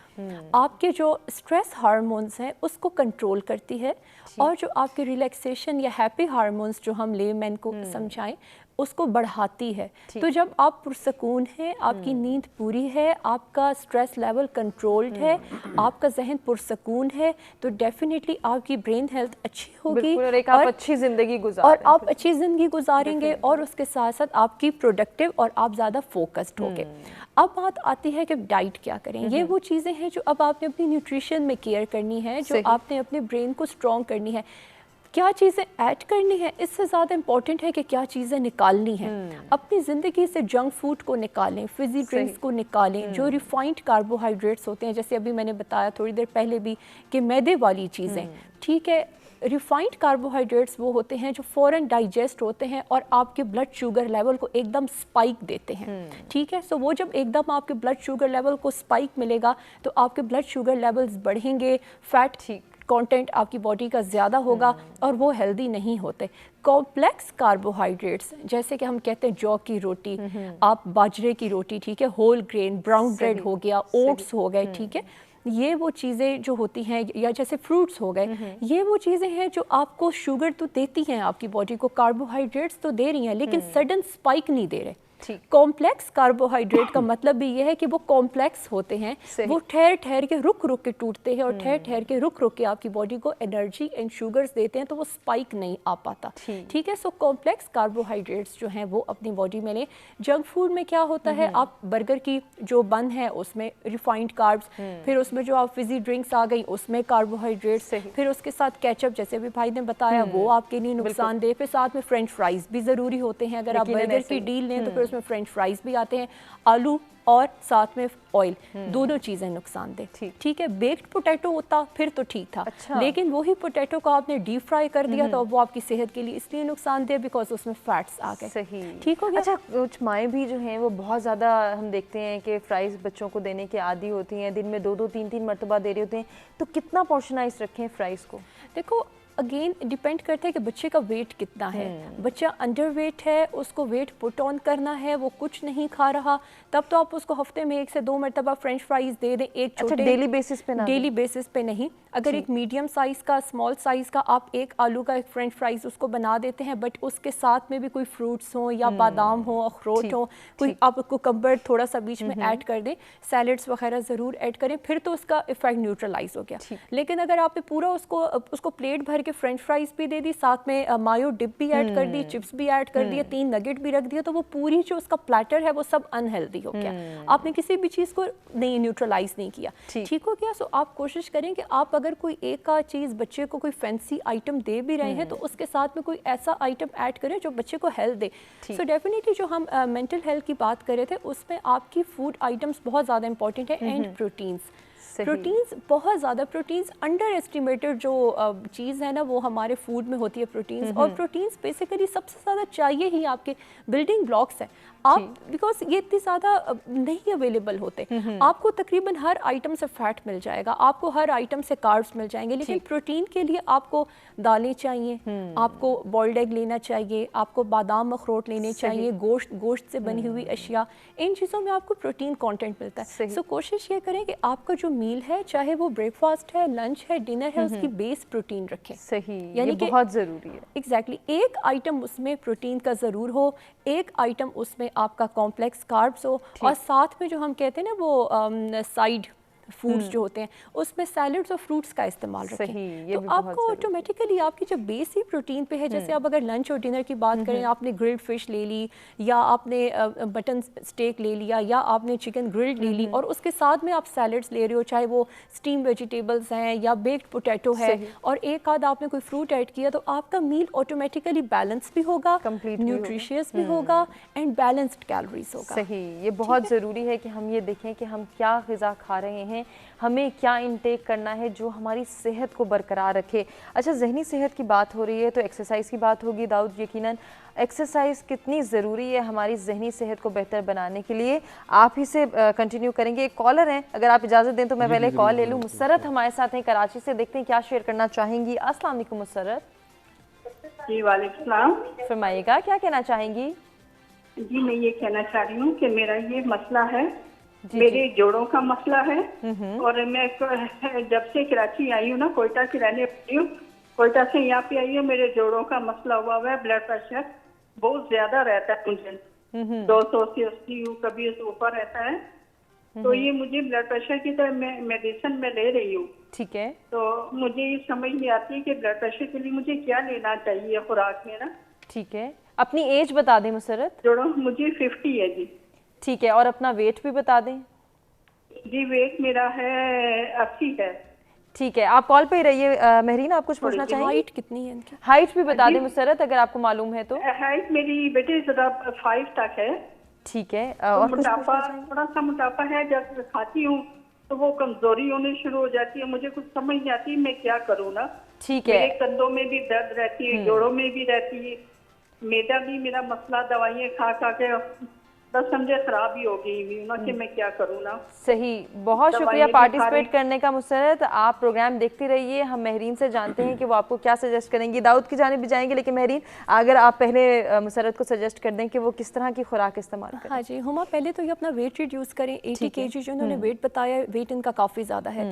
S2: आपके जो स्ट्रेस हार्मोन्स हैं उसको कंट्रोल करती है और जो आपके रिलैक्सेशन या हैप्पी हार्मोन्स जो हम लेमैन को समझाएं उसको बढ़ाती है। तो जब आप पुरसकून हैं, आपकी नींद पूरी है, आपका स्ट्रेस लेवल कंट्रोल्ड है, आपका जहन पुरसकून है, तो डेफिनेटली आपकी ब्रेन हेल्थ अच्छी होगी
S1: और एक आप अच्छी ज़िंदगी
S2: गुजारेंगे और उसके साथ साथ आपकी प्रोडक्टिव और आप ज़्यादा फोकस्ड होंगे। अब बात आती है कि डाइट क्या करें। ये वो चीज़ें हैं जो अब आपने अपनी न्यूट्रिशन में केयर करनी है, जो आपने अपने ब्रेन को स्ट्रॉन्ग करनी है। क्या चीज़ें ऐड करनी है इससे ज़्यादा इम्पॉर्टेंट है कि क्या चीज़ें निकालनी है। अपनी ज़िंदगी से जंक फूड को निकालें, फिज़ी ड्रिंक्स को निकालें, जो रिफाइंड कार्बोहाइड्रेट्स होते हैं, जैसे अभी मैंने बताया थोड़ी देर पहले भी कि मैदे वाली चीज़ें, ठीक है, रिफाइंड कार्बोहाइड्रेट्स वो होते हैं जो फ़ौरन डाइजेस्ट होते हैं और आपके ब्लड शुगर लेवल को एकदम स्पाइक देते हैं, ठीक है। सो वो जब एकदम आपके ब्लड शुगर लेवल को स्पाइक मिलेगा तो आपके ब्लड शुगर लेवल्स बढ़ेंगे, फैट कंटेंट आपकी बॉडी का ज़्यादा होगा और वो हेल्दी नहीं होते। कॉम्प्लेक्स कार्बोहाइड्रेट्स जैसे कि हम कहते हैं जौ की रोटी, आप बाजरे की रोटी, ठीक है, होल ग्रेन, ब्राउन ब्रेड हो गया, ओट्स हो गए, ठीक है, ये वो चीज़ें जो होती हैं, या जैसे फ्रूट्स हो गए, ये वो चीज़ें हैं जो आपको शुगर तो देती हैं, आपकी बॉडी को कार्बोहाइड्रेट्स तो दे रही हैं, लेकिन सडन स्पाइक नहीं दे रहे। कॉम्प्लेक्स कार्बोहाइड्रेट का मतलब भी ये है कि वो कॉम्प्लेक्स होते हैं, वो ठहर ठहर के रुक रुक के टूटते हैं और ठहर ठहर के रुक रुक के आपकी बॉडी को एनर्जी एंड शुगर्स देते हैं, तो वो स्पाइक नहीं आ पाता। ठीक है, सो कॉम्प्लेक्स कार्बोहाइड्रेट्स जो हैं वो अपनी बॉडी में लें। जंक फूड में क्या होता है, आप बर्गर की जो बन है उसमें रिफाइंड कार्ब्स, फिर उसमें जो आप फिजी ड्रिंक्स आ गई उसमें कार्बोहाइड्रेट्स, फिर उसके साथ केचप जैसे भी भाई ने बताया वो आपके लिए नुकसानदेह, फिर साथ में फ्रेंच फ्राइज भी ज़रूरी होते हैं। अगर आप बर्गर की डील लें तो फिर उसमें फ्रेंच फ्राइज भी आते हैं, आलू और साथ में ऑयल, दोनों चीज़ें नुकसानदेह। ठीक है, बेक्ड पोटैटो होता फिर तो ठीक था, लेकिन वही पोटैटो को आपने डीप फ्राई कर दिया तो अब वो आपकी सेहत के लिए इसलिए नुकसानदेह बिकॉज उसमें फैट्स आ गए।
S1: सही,
S2: ठीक हो गया।
S1: अच्छा, कुछ माएँ भी जो हैं वो बहुत ज़्यादा हम देखते हैं कि फ्राइज़ बच्चों को देने के आदी होती हैं, दिन में 2-2 3-3 मरतबा दे रहे होते हैं, तो कितना पोर्शनाइज रखें फ्राइज़ को?
S2: देखो अगेन डिपेंड करता है कि बच्चे का वेट कितना है। बच्चा अंडर वेट है, उसको वेट पुट ऑन करना है, वो कुछ नहीं खा रहा, तब तो आप उसको हफ्ते में 1 से 2 मरतबा फ्रेंच फ्राइज दे दें। एक छोटे
S1: डेली बेसिस पे ना,
S2: डेली बेसिस पे नहीं। अगर एक मीडियम साइज़ का, स्मॉल साइज़ का आप एक आलू का एक फ्रेंच फ्राइज उसको बना देते हैं, बट उसके साथ में भी कोई फ्रूट्स हो या बादाम हो, अखरोट हो, कोई आप कुकम्बर थोड़ा सा बीच में ऐड कर दें, सैलड्स वगैरह ज़रूर ऐड करें, फिर तो उसका इफेक्ट न्यूट्रलाइज हो गया। लेकिन अगर आपने पूरा उसको प्लेट भर के फ्रेंच फ्राइज भी दे दी, साथ में मायो डिप भी ऐड कर दी, चिप्स भी ऐड कर दिया, 3 नगेट भी रख दिया, तो वो पूरी जो उसका प्लेटर है वो सब अनहेल्दी हो गया। आपने किसी भी चीज़ को नहीं न्यूट्रलाइज नहीं किया। ठीक हो गया। सो आप कोशिश करें कि आप अगर कोई एक का चीज़ बच्चे को कोई फैंसी आइटम दे भी रहे हैं तो उसके साथ में कोई ऐसा आइटम ऐड करें जो बच्चे को हेल्थ दे। सो डेफिनेटली जो हम मेंटल हेल्थ की बात कर रहे थे उसमें आपकी फूड आइटम्स बहुत ज़्यादा इंपॉर्टेंट है, एंड प्रोटीन्स। प्रोटीन्स बहुत ज़्यादा, प्रोटीन्स अंडर एस्टिमेटेड जो चीज़ है ना वो हमारे फूड में होती है प्रोटीन्स। और प्रोटीन्स बेसिकली सबसे ज़्यादा चाहिए ही, आपके बिल्डिंग ब्लॉक्स हैं आप, बिकॉज ये इतनी ज़्यादा नहीं अवेलेबल होते। आपको तकरीबन हर आइटम से फैट मिल जाएगा, आपको हर आइटम से कार्ब्स मिल जाएंगे, लेकिन प्रोटीन के लिए आपको दालें चाहिए, आपको बॉइल्ड एग लेना चाहिए, आपको बादाम अखरोट लेने चाहिए, गोश्त से बनी हुई अशिया, इन चीज़ों में आपको प्रोटीन कंटेंट मिलता है। सो कोशिश ये करें कि आपका जो मील है, चाहे वो ब्रेकफास्ट है, लंच है, डिनर है, उसकी बेस प्रोटीन रखें।
S1: सही, यानी बहुत ज़रूरी है।
S2: एग्जैक्टली, एक आइटम उसमें प्रोटीन का ज़रूर हो, एक आइटम उसमें आपका कॉम्प्लेक्स कार्ब्स हो, और साथ में जो हम कहते हैं ना वो साइड फूड्स जो होते हैं उसमें सैलड्स और फ्रूट्स का इस्तेमाल रखें। तो आपको ऑटोमेटिकली आपकी जो बेस ही प्रोटीन पे है, जैसे आप अगर लंच और डिनर की बात करें, आपने ग्रिल्ड फिश ले ली, या आपने मटन स्टेक ले लिया, या आपने चिकन ग्रिल्ड ले ली, और उसके साथ में आप सैलड्स ले रहे हो, चाहे वो स्टीम वेजिटेबल्स हैं या बेक्ड पोटैटो है, और एक आध आपने कोई फ्रूट ऐड किया, तो आपका मील ऑटोमेटिकली बैलेंस भी होगा, न्यूट्रिशियस भी होगा, एंड बैलेंस्ड कैलोरीज होगा।
S1: सही, ये बहुत ज़रूरी है कि हम ये देखें कि हम क्या ग़िज़ा खा रहे हैं, हमें क्या इंटेक करना है जो हमारी सेहत को बरकरार रखे। अच्छा, ज़हनी सेहत की बात हो रही है तो एक्सरसाइज की बात होगी दाऊद। यकीनन एक्सरसाइज कितनी ज़रूरी है हमारी ज़हनी सेहत को बेहतर बनाने के लिए, आप ही से कंटिन्यू करेंगे। एक कॉलर हैं, अगर आप इजाज़त दें तो मैं पहले कॉल ले लूँ। मुसरत हमारे साथ हैं कराची से, देखते हैं क्या शेयर करना चाहेंगी। अस्सलाम वालेकुम मुसरत।
S9: जी वालेकुम सलाम।
S1: फरमाइएगा, क्या कहना चाहेंगी?
S9: जी मैं ये कहना चाह रही हूँ कि मेरा ये मसला है, मेरे जोड़ों का मसला है, और मैं जब से कराची आई हूँ ना, कोयटा की रहने वाली हूँ, कोयटा से यहाँ पे आई हूँ, मेरे जोड़ों का मसला हुआ है। ब्लड प्रेशर बहुत ज्यादा रहता है मुझे, 200 से 80 कभी ऊपर रहता है। तो ये मुझे ब्लड प्रेशर की तरह मैं मेडिसिन में ले रही हूँ।
S1: ठीक है,
S9: तो मुझे ये समझ नहीं आती कि ब्लड प्रेशर के लिए मुझे क्या लेना चाहिए खुराक में ना।
S1: ठीक है, अपनी एज बता दें मुसरत।
S9: जोड़ों मुझे 50 है जी।
S1: ठीक है, और अपना वेट भी बता दें।
S9: जी वेट मेरा है 80 है।
S1: ठीक है, आप कॉल पे ही रहिए। महरीन, आप कुछ पूछना चाहेंगे?
S2: हाइट कितनी है इनकी?
S1: हाइट भी बता दें मुसरत अगर आपको मालूम है तो।
S9: हाइट मेरी बेटे ज़रा 5 तक है।
S1: ठीक है,
S9: और मोटापा, थोड़ा सा मोटापा है, जब खाती हूँ तो वो कमजोरी होने शुरू हो जाती है, मुझे कुछ समझ नहीं आती मैं क्या करूँ ना।
S1: ठीक है,
S9: मेरे कंधों में भी दर्द रहती है, जोड़ों में भी रहती है, मैदा भी मेरा मसला, दवाइयाँ खा खा के बस समझे खराब ही हो गई हुई ना कि मैं क्या करूँ ना।
S1: सही, बहुत शुक्रिया पार्टिसिपेट करने का मुसरत। आप प्रोग्राम देखती रहिए, हम महरीन से जानते हैं कि वो आपको क्या सजेस्ट करेंगी। दाऊद की जानिब भी जाएंगे, लेकिन महरीन अगर आप पहले मुसरत को सजेस्ट कर दें कि वो किस तरह की खुराक इस्तेमाल करें।
S2: हाँ जी हुमा, पहले तो ये अपना वेट रिड्यूस करें। 80 kg जो इन्होंने वेट बताया, वेट इनका काफ़ी ज़्यादा है।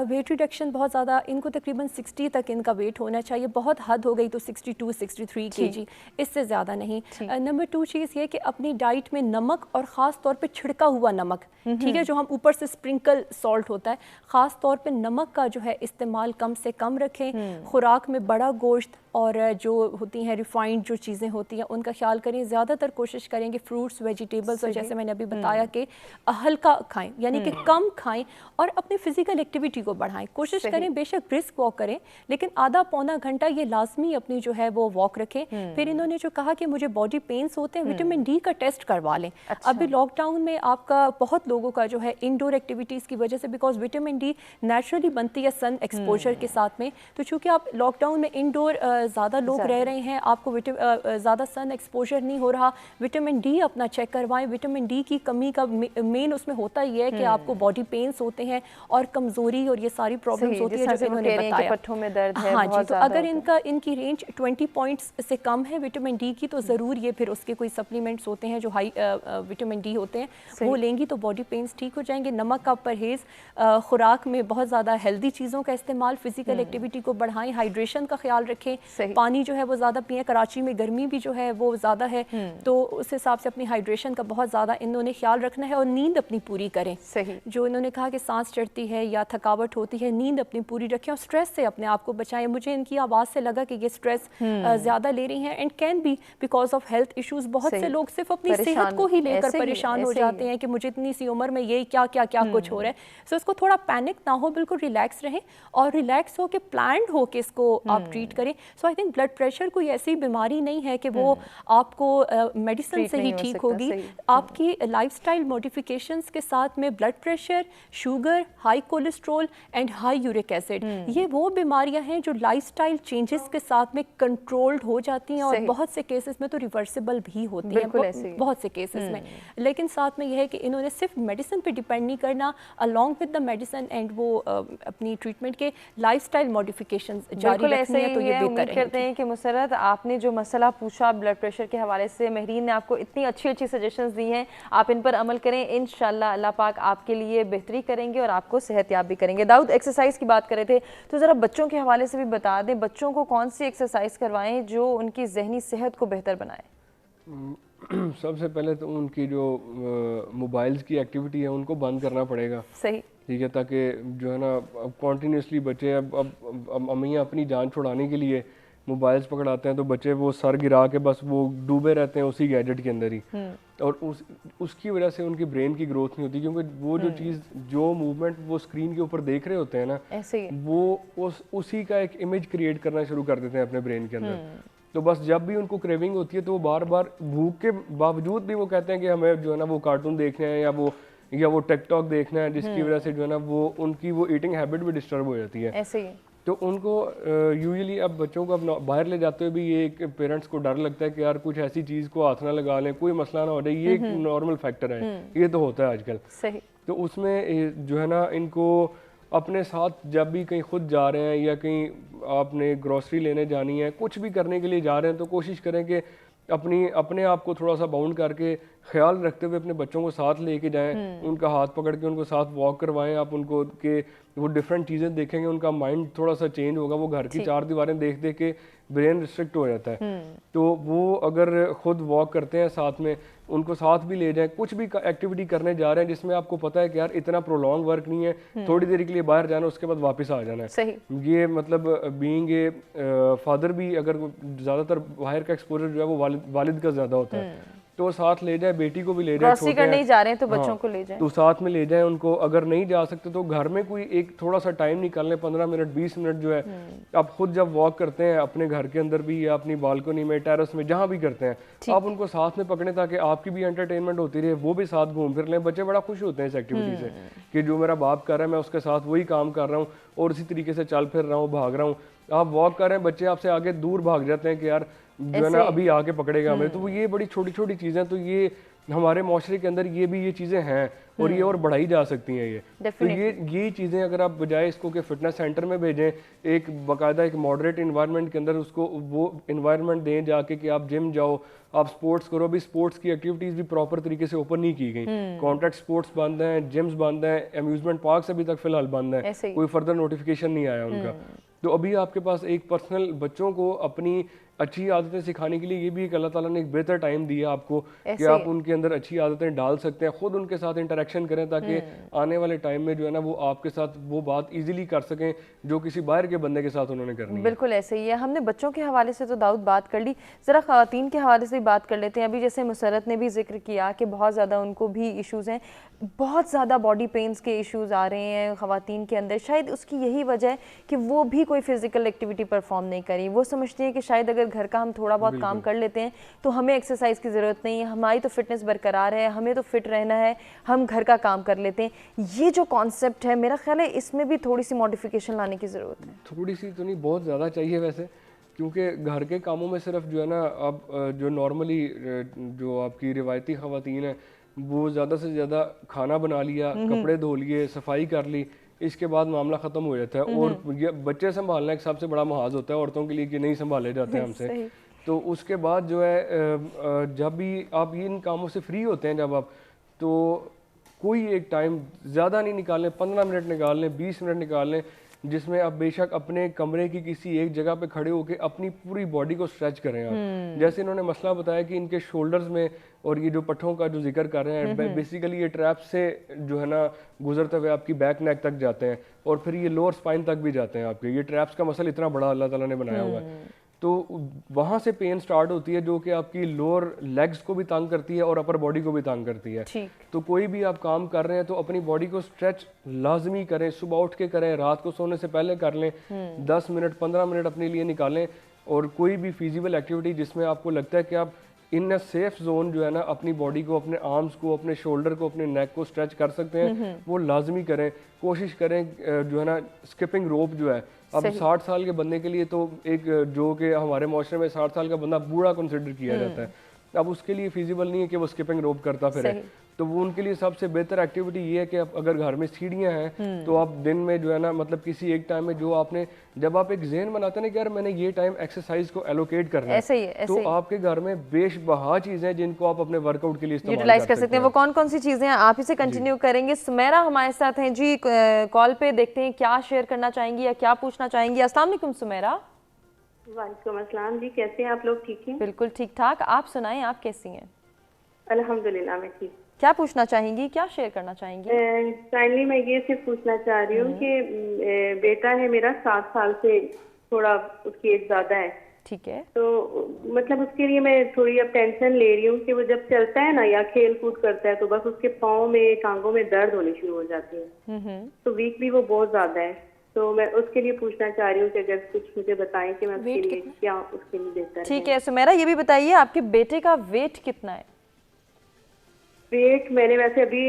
S2: वेट रिडक्शन बहुत ज़्यादा, इनको तकरीबन 60 तक इनका वेट होना चाहिए। बहुत हद हो गई तो 62 63 kg, इससे ज़्यादा नहीं। नंबर 2 चीज़ ये कि अपनी डाइट में नमक और ख़ास तौर पे छिड़का हुआ नमक, ठीक है, जो हम ऊपर से स्प्रिंकल सॉल्ट होता है, ख़ास तौर पे नमक का जो है इस्तेमाल कम से कम रखें। खुराक में बड़ा गोश्त और जो होती हैं रिफाइंड जो चीज़ें होती हैं उनका ख्याल करें। ज़्यादातर कोशिश करेंगे फ्रूट्स वेजिटेबल्स, और जैसे मैंने अभी बताया कि हल्का खाएं, यानी कि कम खाएं, और अपनी फ़िज़िकल एक्टिविटी को बढ़ाएं। कोशिश करें बेशक ब्रिस्क वॉक करें, लेकिन आधा पौना घंटा ये लाजमी अपनी जो है वो वॉक रखें। फिर इन्होंने जो कहा कि मुझे बॉडी पेन्स होते हैं, विटामिन डी का टेस्ट करवा लें। अभी लॉकडाउन में आपका बहुत लोगों का जो है इंडोर एक्टिविटीज़ की वजह से, बिकॉज विटामिन डी नेचुरली बनती है सन एक्सपोजर के साथ में, तो चूँकि आप लॉकडाउन में इंडोर ज़्यादा लोग रह रहे हैं, आपको ज़्यादा सन एक्सपोजर नहीं हो रहा, विटामिन डी अपना चेक करवाएं। विटामिन डी की कमी का मेन उसमें होता ही है कि आपको बॉडी पेन्स होते हैं और कमज़ोरी और ये सारी प्रॉब्लम्स होती है जो इन्होंने बताया,
S1: पट्ठों में दर्द है।
S2: हाँ जी, तो अगर इनकी रेंज 20 पॉइंट्स से कम है विटामिन डी की, तो ज़रूर ये फिर उसके कोई सप्लीमेंट्स होते हैं जो हाई विटामिन डी होते हैं, वो लेंगी तो बॉडी पेन्स ठीक हो जाएंगे। नमक का परहेज़, खुराक में बहुत ज़्यादा हेल्दी चीज़ों का इस्तेमाल, फिजिकल एक्टिविटी को बढ़ाएं, हाइड्रेशन का ख्याल रखें, पानी जो है वो ज़्यादा पिएं। कराची में गर्मी भी जो है वो ज़्यादा है, तो उस हिसाब से अपनी हाइड्रेशन का बहुत ज़्यादा इन्होंने ख्याल रखना है। और नींद अपनी पूरी करें।
S1: सही,
S2: जो इन्होंने कहा कि सांस चढ़ती है या थकावट होती है, नींद अपनी पूरी रखें और स्ट्रेस से अपने आप को बचाएं। मुझे इनकी आवाज़ से लगा कि ये स्ट्रेस ज़्यादा ले रही हैं, and can be because of health issues. बहुत से लोग सिर्फ अपनी सेहत को ही लेकर परेशान हो जाते हैं कि मुझे इतनी सी उम्र में ये क्या क्या क्या कुछ हो रहा है। सो इसको थोड़ा पैनिक ना हो, बिल्कुल रिलैक्स रहें और रिलैक्स हो के प्लान्ड हो के इसको आप ट्रीट करें। सो आई थिंक ब्लड प्रेशर कोई ऐसी बीमारी नहीं है कि वो आपको मेडिसिन से ही ठीक होगी। आपकी लाइफस्टाइल मॉडिफिकेशंस के साथ में blood pressure, sugar, high cholesterol and high uric acid, ये वो बीमारियां हैं जो लाइफस्टाइल चेंजेस के साथ में कंट्रोल्ड हो जाती हैं, और बहुत से केसेस में तो रिवर्सिबल भी होती हैं, बहुत से केसेस में। लेकिन साथ में यह है कि इन्होंने सिर्फ मेडिसिन पे डिपेंड नहीं करना, along with the medicine and वो अपनी ट्रीटमेंट के लाइफस्टाइल मॉडिफिकेशंस जारी रखनी है, तो ये बेहतर है।
S1: करते हैं कि मुसरत, आपने जो मसला पूछा ब्लड प्रेशर के हवाले से, महरीन ने आपको इतनी अच्छी अच्छी सजेशंस दी हैं, आप इन पर अमल करें, इंशाल्लाह अल्लाह पाक आपके लिए बेहतरी करेंगे और आपको सेहतयाब भी करेंगे। दाऊद, एक्सरसाइज की बात कर रहे थे, तो ज़रा बच्चों के हवाले से भी बता दें, बच्चों को कौन सी एक्सरसाइज करवाएं जो उनकी जहनी सेहत को बेहतर बनाए?
S3: सबसे पहले तो उनकी जो मोबाइल्स की एक्टिविटी है उनको बंद करना पड़ेगा।
S1: सही,
S3: ठीक है, ताकि जो है ना अब कॉन्टीन्यूसली बच्चे अब अम्मियाँ अपनी जान छुड़ाने के लिए मोबाइल्स पकड़ाते हैं, तो बच्चे वो सर गिरा के बस वो डूबे रहते हैं उसी गैजेट के अंदर ही, और उसकी वजह से उनकी ब्रेन की ग्रोथ नहीं होती, क्योंकि वो जो चीज़, जो मूवमेंट वो स्क्रीन के ऊपर देख रहे होते हैं ना,
S1: ऐसे ही
S3: वो उसी का एक इमेज क्रिएट करना शुरू कर देते हैं अपने ब्रेन के अंदर। तो बस जब भी उनको क्रेविंग होती है तो वो बार बार भूख के बावजूद भी वो कहते हैं कि हमें जो है ना वो कार्टून देखना है या वो टिकटॉक देखना है, जिसकी वजह से जो है ना वो उनकी वो ईटिंग हैबिट भी डिस्टर्ब हो जाती है।
S1: ऐसे ही
S3: तो उनको यूजुअली अब बच्चों को अब बाहर ले जाते हुए भी ये पेरेंट्स को डर लगता है कि यार कुछ ऐसी चीज़ को हाथ ना लगा लें, कोई मसला ना हो जाए, ये एक नॉर्मल फैक्टर है, ये तो होता है आजकल।
S1: सही,
S3: तो उसमें जो है ना इनको अपने साथ जब भी कहीं खुद जा रहे हैं या कहीं आपने ग्रोसरी लेने जानी है, कुछ भी करने के लिए जा रहे हैं, तो कोशिश करें कि अपने आप को थोड़ा सा बाउंड करके ख्याल रखते हुए अपने बच्चों को साथ लेके जाएं, उनका हाथ पकड़ के उनको साथ वॉक करवाएं आप उनको, कि वो डिफरेंट चीज़ें देखेंगे, उनका माइंड थोड़ा सा चेंज होगा। वो घर की चार दीवारें देख देख के ब्रेन रिस्ट्रिक्ट हो जाता है, तो वो अगर खुद वॉक करते हैं साथ में, उनको साथ भी ले जाएं। कुछ भी एक्टिविटी करने जा रहे हैं जिसमें आपको पता है कि यार इतना प्रोलॉन्ग वर्क नहीं है, थोड़ी देर के लिए बाहर जाना, उसके बाद वापस आ जाना है।
S1: सही,
S3: ये मतलब बीइंग ए फादर भी अगर ज़्यादातर बाहर का एक्सपोजर जो है वो वालिद का ज़्यादा होता है, तो साथ ले जाए, बेटी को भी ले जाए,
S1: ग्रोसरी करने ही जा रहे हैं तो बच्चों को ले जाएं,
S3: तो साथ में ले जाएं उनको। अगर नहीं जा सकते तो घर में कोई एक थोड़ा सा टाइम निकाल लें, 15 मिनट 20 मिनट जो है, आप खुद जब वॉक करते हैं अपने घर के अंदर भी या अपनी बालकनी में, टेरेस में, जहाँ भी करते हैं, आप उनको साथ में पकड़ें ताकि आपकी भी एंटरटेनमेंट होती रहे, वो भी साथ घूम फिर लें। बच्चे बड़ा खुश होते हैं इस एक्टिविटी से कि जो मेरा बाप कर रहा है मैं उसके साथ वही काम कर रहा हूँ और इसी तरीके से चल फिर रहा हूँ, भाग रहा हूँ। आप वॉक कर रहे हैं, बच्चे आपसे आगे दूर भाग जाते हैं कि यार जो है ना अभी आके पकड़ेगा हमें। तो वो ये बड़ी छोटी छोटी चीज़ें, तो ये ہمارے معاشرے کے اندر یہ بھی یہ چیزیں ہیں اور یہ اور بڑھائی جا سکتی ہیں یہ تو یہ چیزیں اگر آپ بجائے اس کو کہ فٹنس سینٹر میں بھیجیں, ایک باقاعدہ ایک ماڈریٹ انوائرمنٹ کے اندر اس کو وہ انوائرمنٹ دیں جا کے کہ آپ جم جاؤ, آپ سپورٹس کرو. ابھی سپورٹس کی ایکٹیویٹیز بھی پراپر طریقے سے اوپن نہیں کی گئی, کانٹیکٹ سپورٹس بند ہیں, جمز بند ہیں, امیوزمنٹ پارکس ابھی تک فی الحال بند ہیں, کوئی فردر نوٹیفیکیشن نہیں آیا ان کا. تو ابھی آپ کے پاس ایک پرسنل بچوں کو اپنی اچھی عادتیں سکھانے کے لیے یہ بھی ایک اللہ تعالیٰ نے ایک بہتر ٹائم دیا آپ کو کہ آپ ان کے اندر اچھی عادتیں ڈال سکتے ہیں, خود ان کے ساتھ انٹریکشن کریں تاکہ آنے والے ٹائم میں جو ہے نا وہ آپ کے ساتھ وہ بات ایزیلی کر سکیں جو کسی باہر کے بندے کے ساتھ انہوں نے کرنی ہے.
S1: بالکل ایسے ہی ہے. ہم نے بچوں کے حوالے سے تو داؤد بات کر لی, ذرا خواتین کے حوالے سے بھی بات کر لیتے ہیں. ابھی جیسے مسرت نے بھی ذکر کیا کہ بہت زیادہ ان کو بھی ایشوز ہیں, بہت زیادہ باڈی پینز کے ایشوز آ رہے ہیں خواتین کے اندر. شاید اس کی یہی وجہ ہے کہ وہ بھی کوئی فزیکل ایکٹیویٹی پرفارم نہیں کری. وہ سمجھتی ہیں کہ شاید اگر گھر کا ہم تھوڑا بہت کام کر لیتے ہیں تو ہمیں ایکسرسائز کی ضرورت نہیں ہے, ہماری تو فٹنس برقرار ہے, ہمیں تو فٹ رہنا ہے, ہم گھر کا کام کر لیتے ہیں. یہ جو کانسیپٹ ہے میرا خیال ہے اس میں بھی تھوڑی سی ماڈیفیکیشن لانے کی ضرورت ہے.
S3: تھوڑی سی تو نہیں, بہت زیادہ چاہیے ویسے, کیونکہ گھر کے کاموں میں صرف جو ہے نا اب جو نارملی جو آپ کی روایتی خواتین ہیں وہ زیادہ سے زیادہ کھانا بنا لیا, کپڑے دھو لیے, صفائی کر لی, اس کے بعد معاملہ ختم ہو جاتا ہے. اور یہ بچے سنبھالنا ایک سب سے بڑا محاذ ہوتا ہے عورتوں کے لیے کہ نہیں سنبھالے جاتے ہیں ہم سے. تو اس کے بعد جو ہے جب بھی آپ ان کاموں سے فری ہوتے ہیں جب آپ, تو کوئی ایک ٹائم زیادہ نہیں نکال لیں, 15 منٹ نکال لیں, 20 منٹ نکال لیں, جس میں آپ بے شک اپنے کمرے کی کسی ایک جگہ پہ کھڑے ہو کے اپنی پوری باڈی کو اسٹریچ کریں آپ. جیسے انہوں نے مسئلہ بتایا کہ ان کے شولڈرز میں اور یہ جو پٹھوں کا جو ذکر کر رہے ہیں بیسیکلی یہ ٹریپ سے جو ہے نا گزرتے ہوئے آپ کی بیک نیک تک جاتے ہیں اور پھر یہ لوور سپائن تک بھی جاتے ہیں آپ کے. یہ ٹریپس کا مسئلہ اتنا بڑا اللہ تعالیٰ نے بنایا ہوا ہے, تو وہاں سے پین سٹارٹ ہوتی ہے جو کہ آپ کی لوور لیگز کو بھی تانگ کرتی ہے اور اپر باڈی کو بھی تانگ کرتی ہے. تو کوئی بھی آپ کام کر رہے ہیں تو اپنی باڈی کو اسٹریچ لازمی کریں, صبح اٹھ کے کریں, رات کو سونے سے پہلے کر لیں, 10 منٹ 15 منٹ اپنے لیے نکالیں. اور کوئی بھی فیزیبل ایکٹیویٹی جس میں آپ کو لگتا ہے کہ آپ ان اے سیف زون جو ہے نا اپنی باڈی کو, اپنے آرمز کو, اپنے شولڈر کو, اپنے نیک کو اسٹریچ کر سکتے ہیں, وہ لازمی کریں. کوشش کریں جو ہے نا اسکپنگ روپ جو ہے, اب 60 سال کے بندے کے لیے تو ایک جو کہ ہمارے معاشرے میں 60 سال کا بندہ بوڑھا کنسیڈر کیا جاتا ہے, اب اس کے لیے فیزیبل نہیں ہے کہ وہ اسکپنگ روپ کرتا پھرے. تو وہ ان کے لیے سب سے بہتر ایکٹیویٹی یہ ہے کہ اگر گھر میں سیڑھیاں ہیں تو آپ دن میں جو ہے نا مطلب کسی ایک ٹائم میں جو آپ نے, جب آپ ایک ذہن بناتے ہیں نا کہ یار میں نے یہ ٹائم ایکسرسائز کو ایلوکیٹ کرنا ہے, تو آپ کے گھر میں بیش بہا چیزیں جن کو آپ اپنے ورک آؤٹ کے لیے
S1: یوٹیلائز کر سکتے ہیں. وہ کون کون سی چیزیں ہیں آپ اسے کنٹینیو کریں گے. سمیرہ ہمارے ساتھ ہیں جی کال پہ, دیکھتے ہیں کیا شیئر کرنا چاہیں گی یا کیا پوچھنا چاہیں گی. السلام علیکم سمیرہ.
S10: وعلیکم السلام جی, کیسے ہیں آپ لوگ؟ ٹھیک ہیں؟
S1: بالکل ٹھیک ٹھاک, آپ سنائیں آپ کیسی ہیں؟
S10: الحمدللہ میں ٹھیک.
S1: کیا پوچھنا چاہیں گی, کیا شیئر کرنا چاہیں گی؟
S10: کائنڈلی میں یہ صرف پوچھنا چاہ رہی ہوں کہ بیٹا ہے میرا 7 سال سے, تھوڑا اس کی ایج زیادہ ہے.
S1: ٹھیک ہے.
S10: تو مطلب اس کے لیے میں تھوڑی اب ٹینشن لے رہی ہوں کہ وہ جب چلتا ہے نا یا کھیل کود کرتا ہے تو بس اس کے پاؤں میں, ٹانگوں میں درد ہونے شروع ہو جاتی ہے, تو ویک بھی وہ بہت زیادہ ہے. تو میں اس کے لیے پوچھنا چاہ رہی ہوں کہ اگر کچھ مجھے بتائیں کہ میں اس کے لیے کیا اس کے لیے بہتر ہے.
S1: ٹھیک ہے سمیرہ, یہ بھی بتائیے آپ کے بیٹے کا ویٹ کتنا ہے؟
S10: ویٹ میں نے ویسے ابھی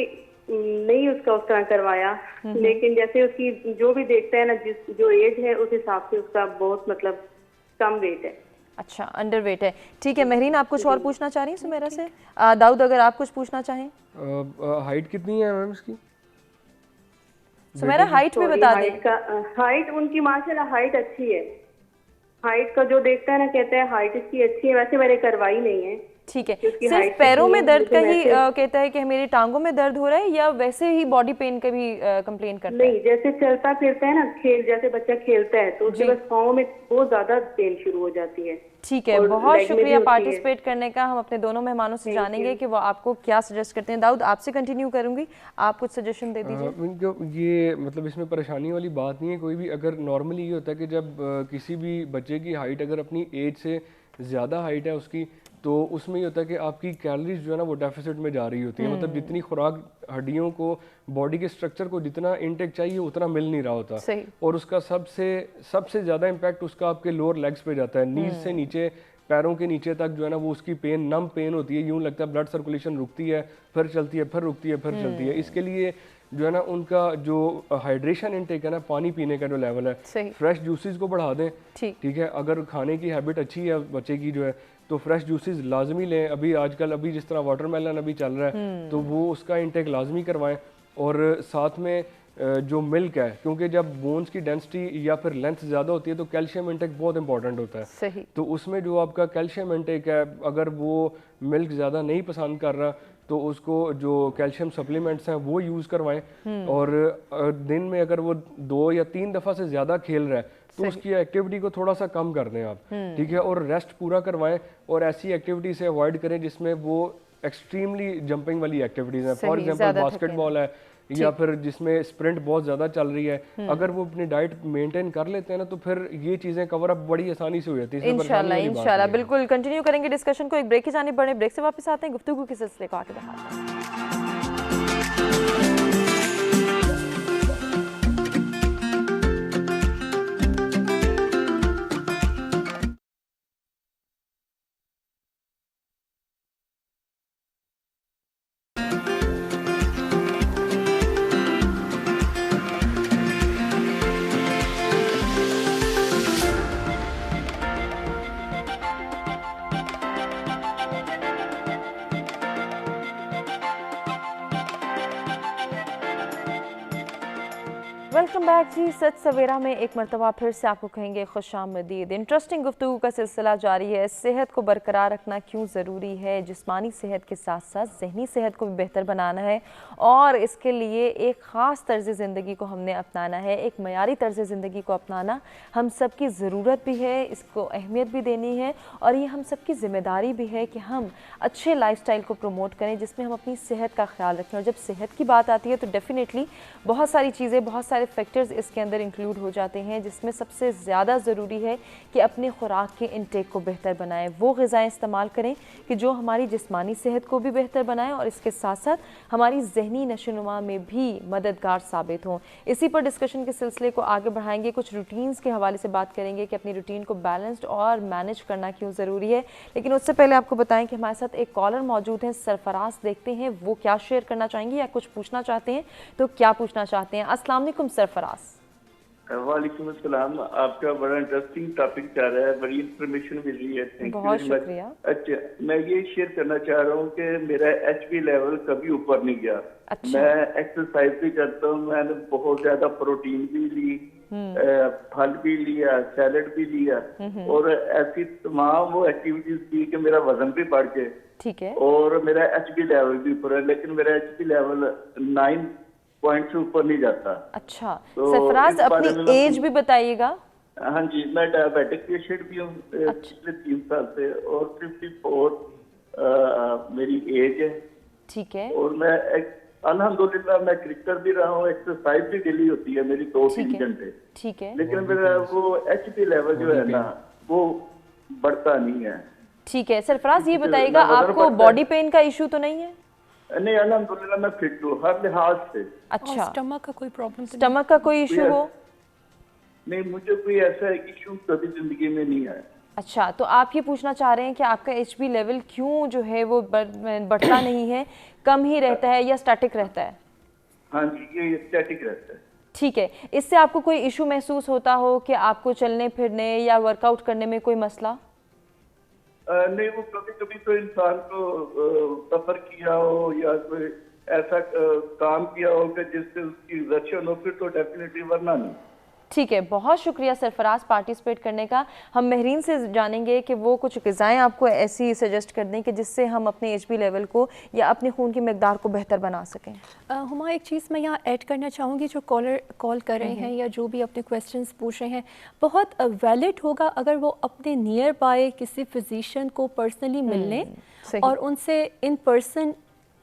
S10: نہیں اس طرح کروایا, لیکن جیسے اس کی جو بھی دیکھتا ہے نا جس جو ایج ہے اس حساب سے اس کا بہت مطلب کم ویٹ ہے.
S1: اچھا انڈر ویٹ ہے. ٹھیک ہے مہرین, آپ کچھ اور پوچھنا چاہ رہی ہیں سمیرہ سے؟ داؤد اگر آپ کچھ پوچھنا چاہیں.
S3: ہائٹ کتنی ہے میم اس کی؟
S1: سمیرہ ہائٹ بھی بتا دیں.
S10: ہائٹ ان کی ماشاءاللہ ہائٹ اچھی ہے. ہائٹ کا جو دیکھتا ہے نا کہتا ہے ہائٹ اس کی اچھی ہے. ویسے میں نے کروائی نہیں ہے.
S1: ٹھیک ہے, صرف پیروں میں درد کا ہی کہتا ہے کہ میری ٹانگوں میں درد ہو رہا ہے یا ویسے ہی باڈی پین کا بھی کمپلین کرتا ہے؟
S10: نہیں, جیسے چلتا پھرتا ہے نا, جیسے بچہ کھیلتا ہے تو اس کے بس پاؤں میں بہت زیادہ پین شروع ہو جاتی ہے.
S1: ٹھیک ہے, بہت شکریہ پارٹیسپیٹ کرنے کا. ہم اپنے دونوں مہمانوں سے جانیں گے کہ وہ آپ کو کیا سجیسٹ کرتے ہیں. داؤد آپ سے کنٹینیو کروں گی, آپ کچھ سجیشن دے دیجیے.
S3: یہ مطلب اس میں پریشانی والی بات نہیں ہے کوئی بھی. اگر نارملی یہ ہوتا ہے کہ جب کسی بھی بچے کی ہائٹ اگر اپنی ایج سے زیادہ ہائٹ ہے اس کی, تو اس میں یہ ہوتا ہے کہ آپ کی کیلریز جو ہے نا وہ ڈیفیسٹ میں جا رہی ہوتی ہیں. مطلب جتنی خوراک ہڈیوں کو, باڈی کے اسٹرکچر کو جتنا انٹیک چاہیے اتنا مل نہیں رہا ہوتا, اور اس کا سب سے زیادہ امپیکٹ اس کا آپ کے لوور لیگز پہ جاتا ہے. نیز سے نیچے, پیروں کے نیچے تک جو ہے نا وہ اس کی پین, نم پین ہوتی ہے. یوں لگتا ہے بلڈ سرکولیشن رکتی ہے, پھر چلتی ہے, پھر رکتی ہے, پھر چلتی ہے. اس کے لیے जो है ना उनका जो हाइड्रेशन इनटेक है ना, पानी पीने का जो लेवल है, फ्रेश जूसेस को बढ़ा दें। ठीक है, अगर खाने की हैबिट अच्छी है बच्चे की जो है तो फ्रेश जूसेस लाजमी लें। अभी आजकल अभी जिस तरह वाटरमेलन अभी चल रहा है तो वो उसका इंटेक लाजमी करवाएं। और साथ में जो मिल्क है, क्योंकि जब बोन्स की डेंसिटी या फिर लेंथ ज़्यादा होती है तो कैल्शियम इंटेक बहुत इंपॉर्टेंट होता है।
S1: सही।
S3: तो उसमें जो आपका कैल्शियम इंटेक है, अगर वो मिल्क ज़्यादा नहीं पसंद कर रहा तो उसको जो कैल्शियम सप्लीमेंट्स हैं वो यूज़ करवाएं। और दिन में अगर वो 2 या 3 दफ़ा से ज़्यादा खेल रहा है तो उसकी एक्टिविटी को थोड़ा सा कम कर दें आप। ठीक है, और रेस्ट पूरा करवाएं और ऐसी एक्टिविटी से अवॉइड करें जिसमें वो एक्सट्रीमली जंपिंग वाली एक्टिविटीज़ हैं। फॉर एग्जांपल बास्केटबॉल है या फिर जिसमें स्प्रिंट बहुत ज़्यादा चल रही है, अगर वो अपनी डाइट मेंटेन कर लेते हैं ना तो फिर ये चीज़ें कवर अप बड़ी आसानी से हो जाती है।
S1: इंशाल्लाह बिल्कुल कंटिन्यू करेंगे डिस्कशन को। एक ब्रेक की जानिब बढ़े, ब्रेक से वापस आते हैं, गुफ्तगू के सिलसिले को आगे बढ़ाते हैं। वेलकम बैक जी। सच सवेरा में एक मरतबा फिर से आपको कहेंगे खुशामदीद। इंटरेस्टिंग गुफ्तगू का सिलसिला जारी है। सेहत को बरकरार रखना क्यों ज़रूरी है, जिस्मानी सेहत के साथ साथ जहनी सेहत को भी बेहतर बनाना है और इसके लिए एक ख़ास तर्ज़ ज़िंदगी को हमने अपनाना है, एक मयारी तर्ज़ ज़िंदगी को अपनाना हम सब की ज़रूरत भी है, इसको अहमियत भी देनी है और ये हम सब की ज़िम्मेदारी भी है कि हम अच्छे लाइफस्टाइल को प्रमोट करें जिसमें हम अपनी सेहत का ख्याल रखें। और जब सेहत की बात आती है तो डेफिनेटली बहुत सारी चीज़ें, बहुत सारे फैक्टर्स इसके अंदर इंक्लूड हो जाते हैं, जिसमें सबसे ज़्यादा ज़रूरी है कि अपने खुराक के इंटेक को बेहतर बनाएं, वो ग़िज़ाएँ इस्तेमाल करें कि जो हमारी जिस्मानी सेहत को भी बेहतर बनाएं और इसके साथ साथ हमारी जहनी नशोनुमा में भी मददगार साबित हों। इसी पर डिस्कशन के सिलसिले को आगे बढ़ाएंगे। कुछ रूटीन्स के हवाले से बात करेंगे कि अपनी रूटीन को बैलेंस्ड और मैनेज करना क्यों ज़रूरी है। लेकिन उससे पहले आपको बताएं कि हमारे साथ एक कॉलर मौजूद हैं, सरफराज। देखते हैं वो क्या शेयर करना चाहेंगे या कुछ पूछना चाहते हैं तो क्या पूछना चाहते हैं। अस्सलाम वालेकुम सरफराज।
S11: वालेकुम अस्सलाम। आपका बड़ा इंटरेस्टिंग टॉपिक जा रहा है, बड़ी इंफॉर्मेशन मिल रही है।
S1: बहुत शुक्रिया।
S11: अच्छा, मैं ये शेयर करना चाह रहा हूँ कि मेरा एचपी लेवल कभी ऊपर नहीं गया।
S1: अच्छा।
S11: मैं एक्सरसाइज भी करता हूँ, मैंने बहुत ज्यादा प्रोटीन भी ली, फल भी लिया, सैलेड भी लिया और ऐसी तमाम वो एक्टिविटीज की कि मेरा वजन भी बढ़ गए।
S1: ठीक है।
S11: और मेरा एचपी लेवल भी ऊपर है, लेकिन मेरा एचपी लेवल 9 पॉइंट से ऊपर नहीं जाता।
S1: अच्छा,
S11: तो
S1: सरफराज अपनी एज भी बताइएगा।
S11: हाँ जी, मैं डायबिटिक पेशेंट भी हूँ पिछले 3 साल से और 54 मेरी एज है।
S1: ठीक है।
S11: और मैं अल्हम्दुलिल्लाह मैं क्रिकेटर भी रहा हूँ, एक्सरसाइज भी डेली होती है मेरी 2-3 घंटे।
S1: ठीक है।
S11: लेकिन मेरा वो एचपी लेवल जो है ना वो बढ़ता नहीं है।
S1: ठीक है सरफराज, ये बताइएगा आपको बॉडी पेन का इशू तो नहीं है?
S11: नहीं, अल्हम्दुलिल्लाह मैं फिट हूँ हर लिहाज से।
S1: अच्छा,
S2: स्टमक का कोई प्रॉब्लम?
S1: स्टमक का कोई इशू हो?
S11: नहीं, मुझे कोई ऐसा इशू कभी जिंदगी में नहीं है।
S1: अच्छा, तो आप ये पूछना चाह रहे हैं कि आपका एचबी लेवल क्यों जो है वो बढ़ता नहीं है, कम ही रहता है या स्टैटिक रहता है?
S11: हाँ जी, ये स्टैटिक रहता है।
S1: ठीक है। इससे आपको कोई इशू महसूस होता हो कि आपको चलने फिरने या वर्कआउट करने में कोई मसला?
S11: नहीं, वो कभी कभी तो इंसान को सफर किया हो या कोई ऐसा काम किया हो कि जिससे उसकी एग्जर्शन हो, फिर तो डेफिनेटली, वरना नहीं।
S1: ठीक है, बहुत शुक्रिया सरफराज पार्टिसिपेट करने का। हम महरीन से जानेंगे कि वो कुछ ग़िज़ाएँ आपको ऐसी सजेस्ट कर दें कि जिससे हम अपने एचबी लेवल को या अपने खून की मकदार को बेहतर बना सकें।
S2: हुमा, एक चीज़ मैं यहाँ ऐड करना चाहूँगी, जो कॉलर कॉल कर रहे हैं या जो भी अपने क्वेश्चंस पूछ रहे हैं, बहुत वैलिड होगा अगर वो अपने नियर बाय किसी फिजिशियन को पर्सनली मिल लें और उनसे इन पर्सन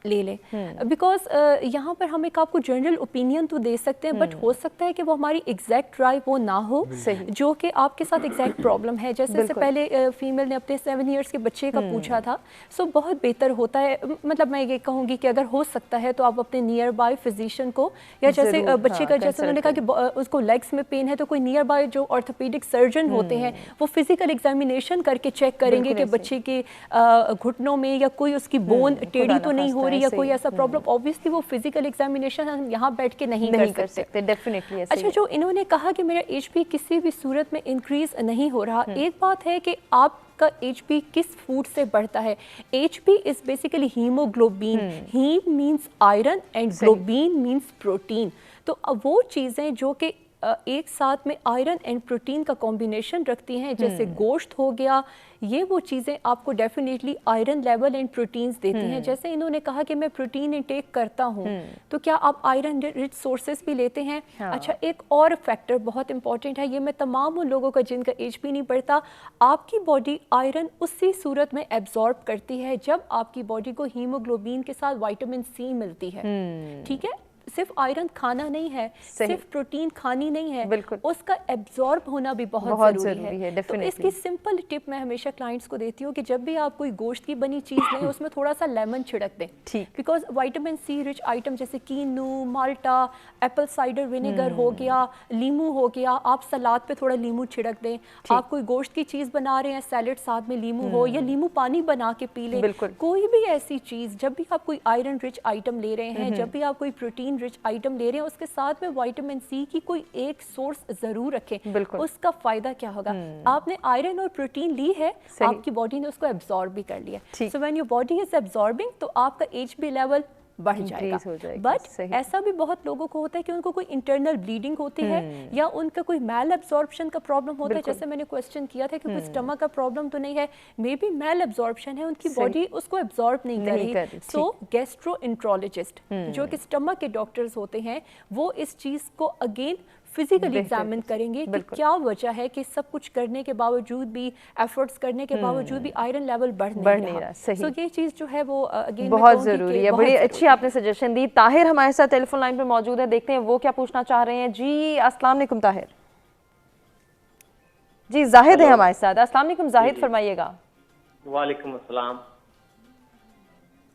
S2: ले लें। बिकॉज यहाँ पर हम एक आपको जनरल ओपिनियन तो दे सकते हैं, बट हो सकता है कि वो हमारी एग्जैक्ट राय वो ना हो जो कि आपके साथ एग्जैक्ट प्रॉब्लम है। जैसे इससे पहले फीमेल ने अपने 7 इयर्स के बच्चे का पूछा था, सो बहुत बेहतर होता है, मतलब मैं ये कहूँगी कि अगर हो सकता है तो आप अपने नियर बाय फिजिशियन को, या जैसे बच्चे का जैसे उन्होंने कहा कि उसको लेग्स में पेन है, तो कोई नियर बाय जो ऑर्थोपेडिक सर्जन होते हैं वो फिजिकल एग्जामिनेशन करके चेक करेंगे कि बच्चे के घुटनों में या कोई उसकी बोन टेढ़ी तो नहीं हो रही है, कोई ऐसा प्रॉब्लम, ऑब्वियसली वो फिजिकल एग्जामिनेशन हम यहाँ बैठ के नहीं कर सकते।
S1: डेफिनेटली।
S2: अच्छा, जो इन्होंने कहा कि मेरा HP किसी भी सूरत में इंक्रीज नहीं हो रहा, एक बात है कि आपका HP किस फूड से बढ़ता है। HP is basically haemoglobin, haem means iron and globin means protein. तो वो चीज़ें जो कि एक साथ में आयरन एंड प्रोटीन का कॉम्बिनेशन रखती हैं, जैसे गोश्त हो गया, ये वो चीज़ें आपको definitely iron level and proteins देती हैं। जैसे इन्होंने कहा कि मैं प्रोटीन इंटेक करता हूँ, तो क्या आप आयरन रिच सोर्सेज भी लेते हैं? अच्छा, एक और फैक्टर बहुत इंपॉर्टेंट है, ये मैं तमाम उन लोगों का जिनका HP नहीं बढ़ता, आपकी बॉडी आयरन उसी सूरत में एब्जॉर्ब करती है जब आपकी बॉडी को हीमोग्लोबिन के साथ विटामिन C मिलती है। ठीक है, सिर्फ आयरन खाना नहीं है, सिर्फ प्रोटीन खानी नहीं है, उसका एब्जॉर्ब होना भी बहुत ज़रूरी है। तो इसकी सिंपल टिप मैं हमेशा क्लाइंट्स को देती हूँ कि जब भी आप कोई गोश्त की बनी चीज़ लें, उसमें थोड़ा सा लेमन छिड़क दें, because vitamin C rich item जैसे कीनू, माल्टा, एप्पल साइडर विनेगर हो गया, लीमू हो गया, आप सलाद पे थोड़ा लीमू छिड़क दें। आप कोई गोश्त की चीज़ बना रहे हैं, सैलेड साथ में लीमू हो, या लीमू पानी बना के पी लें। कोई भी ऐसी चीज़, जब भी आप कोई आयरन रिच आइटम ले रहे हैं, जब भी आप कोई प्रोटीन रिच आइटम ले रहे हैं, उसके साथ में विटामिन C की कोई एक सोर्स जरूर रखें। उसका फायदा क्या होगा, आपने आयरन और प्रोटीन ली है, आपकी बॉडी ने उसको एब्जॉर्ब भी कर लिया। So when your body is absorbing, तो आपका HP लेवल बढ़ जाएगा। बट ऐसा भी बहुत लोगों को होता है कि उनको कोई इंटरनल ब्लीडिंग होती है, या उनका कोई मैल एब्जॉर्प्शन का प्रॉब्लम होता है। जैसे मैंने क्वेश्चन किया था कि कोई स्टमक का प्रॉब्लम तो नहीं है, मे बी मैल एब्जॉर्प्शन है, उनकी बॉडी उसको एब्जॉर्ब नहीं कर रही। सो गैस्ट्रोएंट्रोलॉजिस्ट जो कि स्टमक के डॉक्टर्स होते हैं, वो इस चीज़ को अगेन फिजिकली एग्जामिन करेंगे कि क्या वजह है कि सब कुछ करने के बावजूद भी, एफर्ट्स करने के बावजूद भी आयरन लेवल बढ़ नहीं रहा। सो ये चीज़ जो है वो अगेन
S1: बहुत ज़रूरी है। बड़ी अच्छी आपने सजेशन दी। ताहिर हमारे साथ टेलीफोन लाइन पर मौजूद है, देखते हैं वो क्या पूछना चाह रहे हैं। जी अस्सलाम वालेकुम ताहिर। जी जाहिद है हमारे साथ। अस्सलाम वालेकुम जाहिद, फरमाइएगा।
S12: वालेकुम अस्सलाम।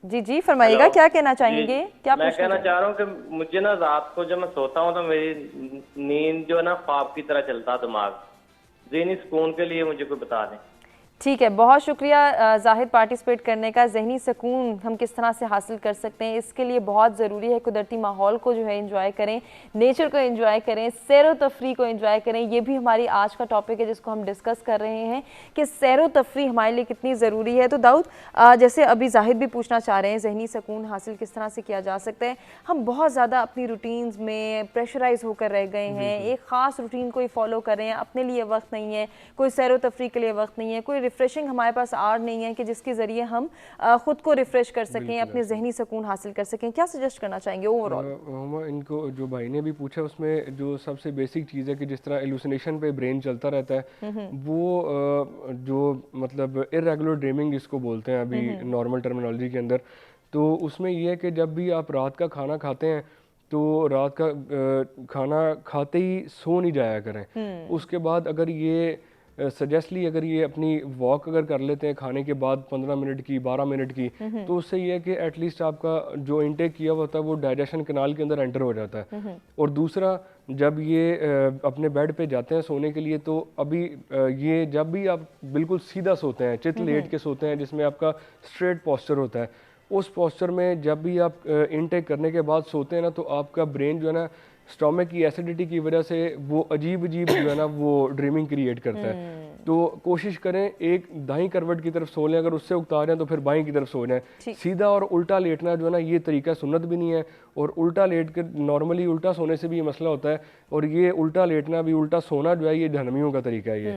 S1: जी जी फरमाइएगा, क्या कहना चाहेंगे? क्या
S12: मैं कहना चाह रहा हूँ कि मुझे ना रात को जब मैं सोता हूँ तो मेरी नींद जो है ना ख्वाब की तरह चलता है दिमाग। ज़हनी सुकून के लिए मुझे कोई बता दें।
S1: ठीक है, बहुत शुक्रिया जाहिद पार्टिसिपेट करने का। ज़हनी सुकून हम किस तरह से हासिल कर सकते हैं, इसके लिए बहुत ज़रूरी है कुदरती माहौल को जो है एंजॉय करें, नेचर को एंजॉय करें, सैर व तफरी को एंजॉय करें। ये भी हमारी आज का टॉपिक है जिसको हम डिस्कस कर रहे हैं कि सैर व तफरी हमारे लिए कितनी ज़रूरी है। तो दाऊद, जैसे अभी जाहिद भी पूछना चाह रहे हैं, ज़हनी सुकून हासिल किस तरह से किया जा सकता है। हम बहुत ज़्यादा अपनी रूटीन्स में प्रेशराइज होकर रह गए हैं, एक ख़ास रूटीन कोई फॉलो कर रहे हैं, अपने लिए वक्त नहीं है, कोई सैर व तफरी के लिए वक्त नहीं है, कोई रिफ्रेशिंग हमारे पास आर नहीं है कि जिसके ज़रिए हम खुद को रिफ्रेश कर सकें, अपने ज़हनी सुकून हासिल कर सकें। क्या सजेस्ट करना चाहेंगे ओवरऑल?
S3: इनको जो भाई ने भी पूछा उसमें जो सबसे बेसिक चीज़ है कि जिस तरह एलुसिनेशन पे ब्रेन चलता रहता है, वो जो मतलब इर्रेगुलर ड्रीमिंग जिसको बोलते हैं अभी नॉर्मल टर्मिनोलॉजी के अंदर, तो उसमें यह है कि जब भी आप रात का खाना खाते हैं तो रात का खाना खाते ही सो नहीं जाया करें। उसके बाद अगर ये सजेस्टली अगर ये अपनी वॉक अगर कर लेते हैं खाने के बाद 15 मिनट की, 12 मिनट की, तो उससे ये है कि एटलीस्ट आपका जो इंटेक किया हुआ होता है वो डाइजेशन कैनाल के अंदर एंटर हो जाता है। और दूसरा, जब ये अपने बेड पे जाते हैं सोने के लिए, तो अभी ये जब भी आप बिल्कुल सीधा सोते हैं, चित लेट के सोते हैं, जिसमें आपका स्ट्रेट पोस्चर होता है, उस पोस्चर में जब भी आप इंटेक करने के बाद सोते हैं ना, तो आपका ब्रेन जो है ना स्टोमक की एसिडिटी की वजह से वो अजीब अजीब जो है ना वो ड्रीमिंग क्रिएट करता है। तो कोशिश करें एक दाईं करवट की तरफ सो लें, अगर उससे उकता रहे हैं तो फिर बाईं की तरफ सो जाएं। सीधा और उल्टा लेटना जो है ना ये तरीका सुन्नत भी नहीं है, और उल्टा लेट कर नॉर्मली उल्टा सोने से भी ये मसला होता है, और ये उल्टा लेटना भी, उल्टा सोना जो है ये जहन्नमियों का तरीका है ये।